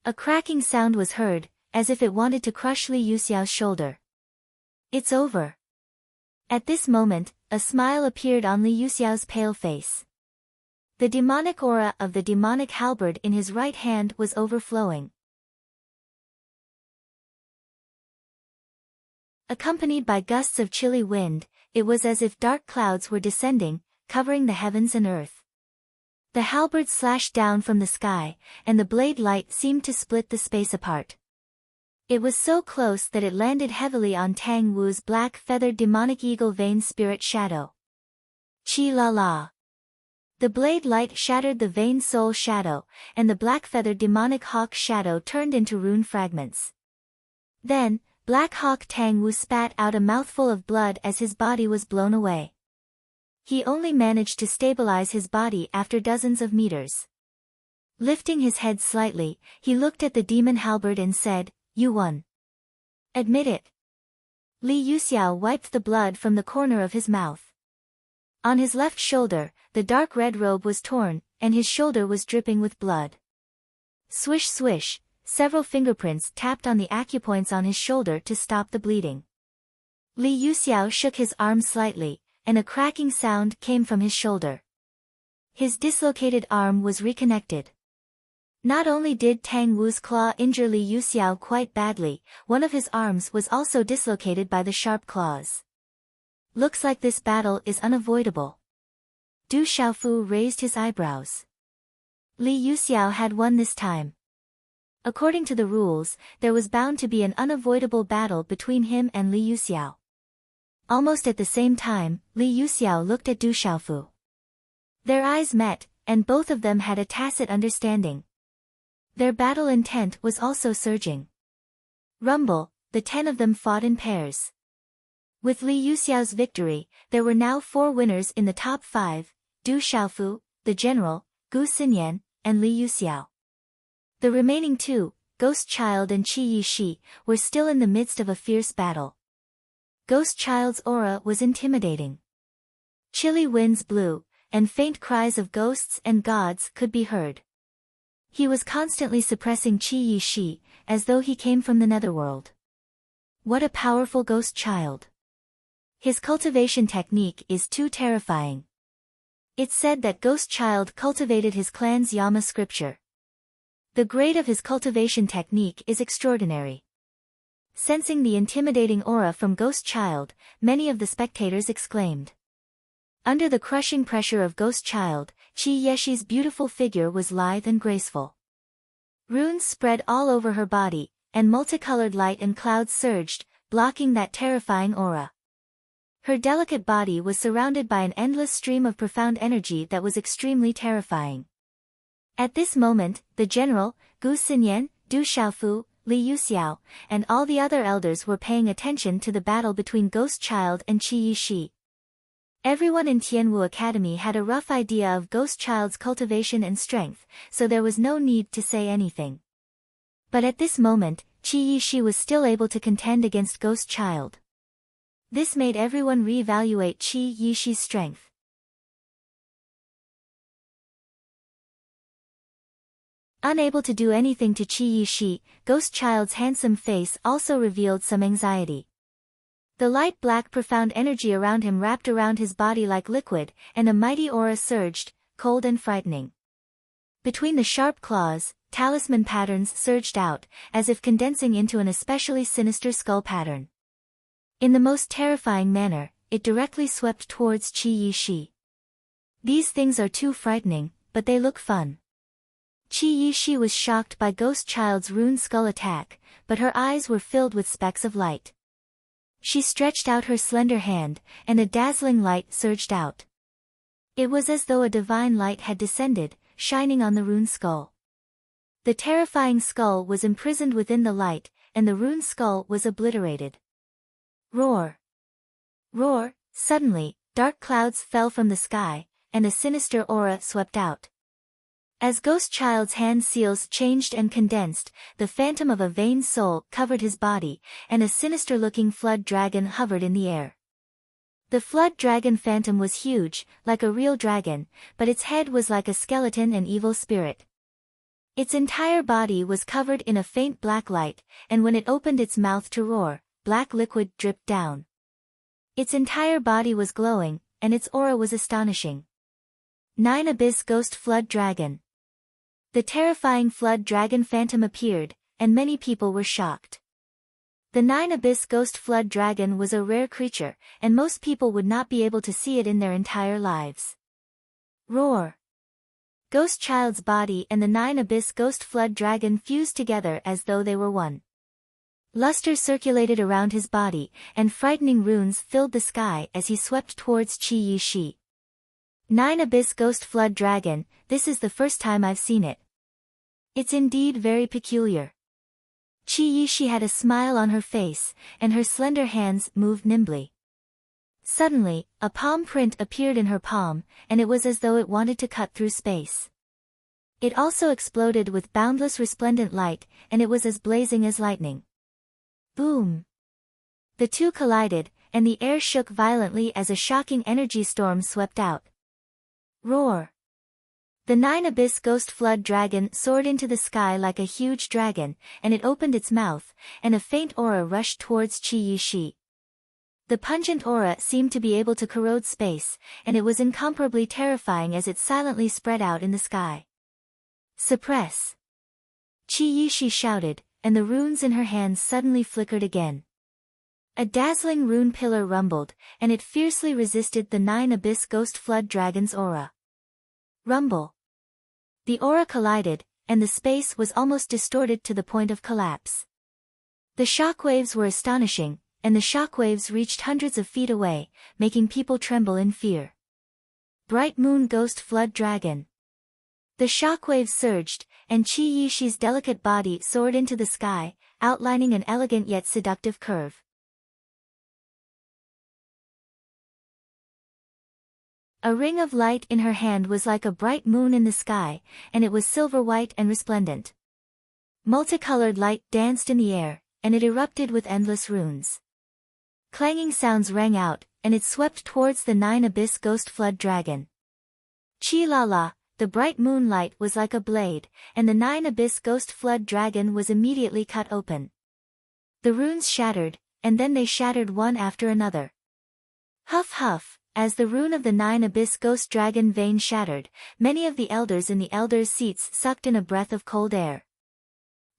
A cracking sound was heard, as if it wanted to crush Li Yuxiao's shoulder. It's over. At this moment, a smile appeared on Li Yuxiao's pale face. The demonic aura of the demonic halberd in his right hand was overflowing. Accompanied by gusts of chilly wind, it was as if dark clouds were descending, covering the heavens and earth. The halberd slashed down from the sky, and the blade light seemed to split the space apart. It was so close that it landed heavily on Tang Wu's black feathered demonic eagle vein spirit shadow. Chi la la. The blade light shattered the vein soul shadow, and the black feathered demonic hawk shadow turned into rune fragments. Then, Black Hawk Tang Wu spat out a mouthful of blood as his body was blown away. He only managed to stabilize his body after dozens of meters. Lifting his head slightly, he looked at the demon halberd and said, "You won. Admit it." Li Yuxiao wiped the blood from the corner of his mouth. On his left shoulder, the dark red robe was torn, and his shoulder was dripping with blood. Swish swish, several fingerprints tapped on the acupoints on his shoulder to stop the bleeding. Li Yuxiao shook his arm slightly, and a cracking sound came from his shoulder. His dislocated arm was reconnected. Not only did Tang Wu's claw injure Li Yuxiao quite badly, one of his arms was also dislocated by the sharp claws. Looks like this battle is unavoidable. Du Xiaofu raised his eyebrows. Li Yuxiao had won this time. According to the rules, there was bound to be an unavoidable battle between him and Li Yuxiao. Almost at the same time, Li Yuxiao looked at Du Xiaofu. Their eyes met, and both of them had a tacit understanding. Their battle intent was also surging. Rumble, the 10 of them fought in pairs. With Li Yuxiao's victory, there were now 4 winners in the top 5, Du Xiaofu, the general, Gu Xinyan, and Li Yuxiao. The remaining 2, Ghost Child and Qi Yishi, were still in the midst of a fierce battle. Ghost Child's aura was intimidating. Chilly winds blew, and faint cries of ghosts and gods could be heard. He was constantly suppressing Qi Yishi, as though he came from the netherworld. What a powerful Ghost Child! His cultivation technique is too terrifying. It's said that Ghost Child cultivated his clan's Yama scripture. The grade of his cultivation technique is extraordinary. Sensing the intimidating aura from Ghost Child, many of the spectators exclaimed. Under the crushing pressure of Ghost Child, Qi Yishi's beautiful figure was lithe and graceful. Runes spread all over her body, and multicolored light and clouds surged, blocking that terrifying aura. Her delicate body was surrounded by an endless stream of profound energy that was extremely terrifying. At this moment, the general, Gu Xinyan, Du Xiaofu, Li Yuxiao, and all the other elders were paying attention to the battle between Ghost Child and Qi Yishi. Everyone in Tianwu Academy had a rough idea of Ghost Child's cultivation and strength, so there was no need to say anything. But at this moment, Qi Yishi was still able to contend against Ghost Child. This made everyone re-evaluate Qi Yishi's strength. Unable to do anything to Qi Yishi, Ghost Child's handsome face also revealed some anxiety. The light black profound energy around him wrapped around his body like liquid, and a mighty aura surged, cold and frightening. Between the sharp claws, talisman patterns surged out, as if condensing into an especially sinister skull pattern. In the most terrifying manner, it directly swept towards Qi Yishi. These things are too frightening, but they look fun. Qi Yishi was shocked by Ghost Child's rune skull attack, but her eyes were filled with specks of light. She stretched out her slender hand, and a dazzling light surged out. It was as though a divine light had descended, shining on the rune skull. The terrifying skull was imprisoned within the light, and the rune skull was obliterated. Roar! Roar! Suddenly, dark clouds fell from the sky, and a sinister aura swept out. As Ghost Child's hand seals changed and condensed, the phantom of a vain soul covered his body, and a sinister-looking flood dragon hovered in the air. The flood dragon phantom was huge, like a real dragon, but its head was like a skeleton and evil spirit. Its entire body was covered in a faint black light, and when it opened its mouth to roar, black liquid dripped down. Its entire body was glowing, and its aura was astonishing. 9 Abyss Ghost Flood Dragon. The terrifying flood dragon phantom appeared, and many people were shocked. The 9 Abyss Ghost Flood Dragon was a rare creature, and most people would not be able to see it in their entire lives. Roar! Ghost Child's body and the 9 Abyss Ghost Flood Dragon fused together as though they were one. Luster circulated around his body, and frightening runes filled the sky as he swept towards Qi Yishi. 9 Abyss Ghost Flood Dragon, this is the first time I've seen it. It's indeed very peculiar. Qi Yishi had a smile on her face, and her slender hands moved nimbly. Suddenly, a palm print appeared in her palm, and it was as though it wanted to cut through space. It also exploded with boundless resplendent light, and it was as blazing as lightning. Boom! The two collided, and the air shook violently as a shocking energy storm swept out. Roar! The 9 Abyss Ghost Flood Dragon soared into the sky like a huge dragon, and it opened its mouth, and a faint aura rushed towards Qi Yishi. The pungent aura seemed to be able to corrode space, and it was incomparably terrifying as it silently spread out in the sky. Suppress! Qi Yishi shouted, and the runes in her hands suddenly flickered again. A dazzling rune pillar rumbled, and it fiercely resisted the 9 Abyss Ghost Flood Dragon's aura. Rumble! The aura collided, and the space was almost distorted to the point of collapse. The shockwaves were astonishing, and the shockwaves reached hundreds of feet away, making people tremble in fear. Bright Moon Ghost Flood Dragon. The shockwaves surged, and Qi Yixi's delicate body soared into the sky, outlining an elegant yet seductive curve. A ring of light in her hand was like a bright moon in the sky, and it was silver-white and resplendent. Multicolored light danced in the air, and it erupted with endless runes. Clanging sounds rang out, and it swept towards the nine-abyss ghost flood dragon. Chi-la-la, the bright moonlight was like a blade, and the nine-abyss ghost flood dragon was immediately cut open. The runes shattered, and then they shattered one after another. Huff huff, as the rune of the nine-abyss ghost dragon vein shattered, many of the elders in the elders' seats sucked in a breath of cold air.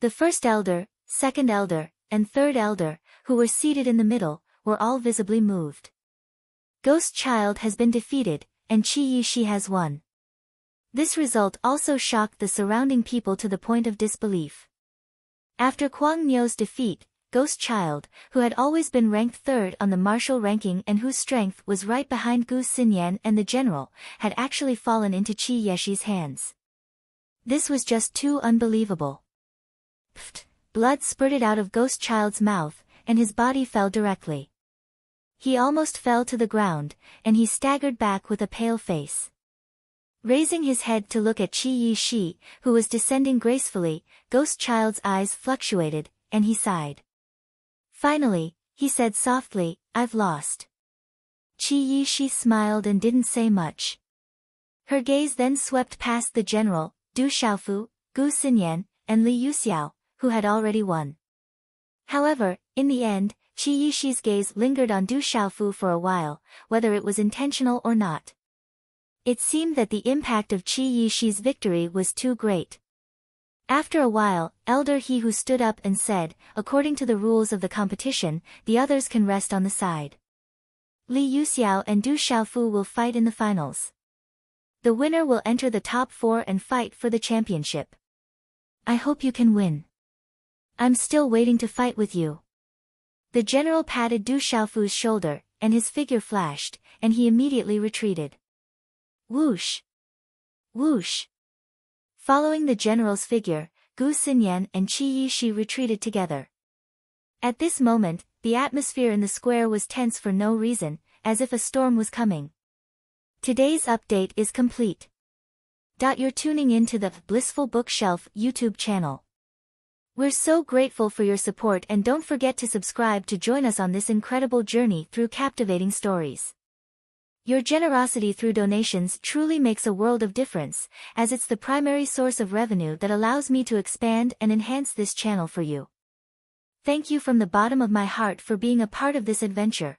The first elder, second elder, and third elder, who were seated in the middle, were all visibly moved. Ghost Child has been defeated, and Qi Yixi has won. This result also shocked the surrounding people to the point of disbelief. After Kuang Niu's defeat, Ghost Child, who had always been ranked third on the martial ranking and whose strength was right behind Gu Xinyan and the general, had actually fallen into Qi Yixi's hands. This was just too unbelievable. Pfft! Blood spurted out of Ghost Child's mouth, and his body fell directly. He almost fell to the ground, and he staggered back with a pale face. Raising his head to look at Qi Yixi, who was descending gracefully, Ghost Child's eyes fluctuated, and he sighed. Finally, he said softly, "I've lost." Qi Yixi smiled and didn't say much. Her gaze then swept past the general, Du Xiaofu, Gu Xinyan, and Li Yuxiao, who had already won. However, in the end, Qi Yixi's gaze lingered on Du Xiaofu for a while, whether it was intentional or not. It seemed that the impact of Qi Yixi's victory was too great. After a while, Elder He Who stood up and said, "According to the rules of the competition, the others can rest on the side. Li Yuxiao and Du Xiaofu will fight in the finals. The winner will enter the top 4 and fight for the championship. I hope you can win. I'm still waiting to fight with you." The general patted Du Xiaofu's shoulder, and his figure flashed, and he immediately retreated. Whoosh! Whoosh! Following the general's figure, Gu Xinyan and Qi Yixi retreated together. At this moment, the atmosphere in the square was tense for no reason, as if a storm was coming. Today's update is complete. You're tuning in to the Blissful Bookshelf YouTube channel. We're so grateful for your support, and don't forget to subscribe to join us on this incredible journey through captivating stories. Your generosity through donations truly makes a world of difference, as it's the primary source of revenue that allows me to expand and enhance this channel for you. Thank you from the bottom of my heart for being a part of this adventure.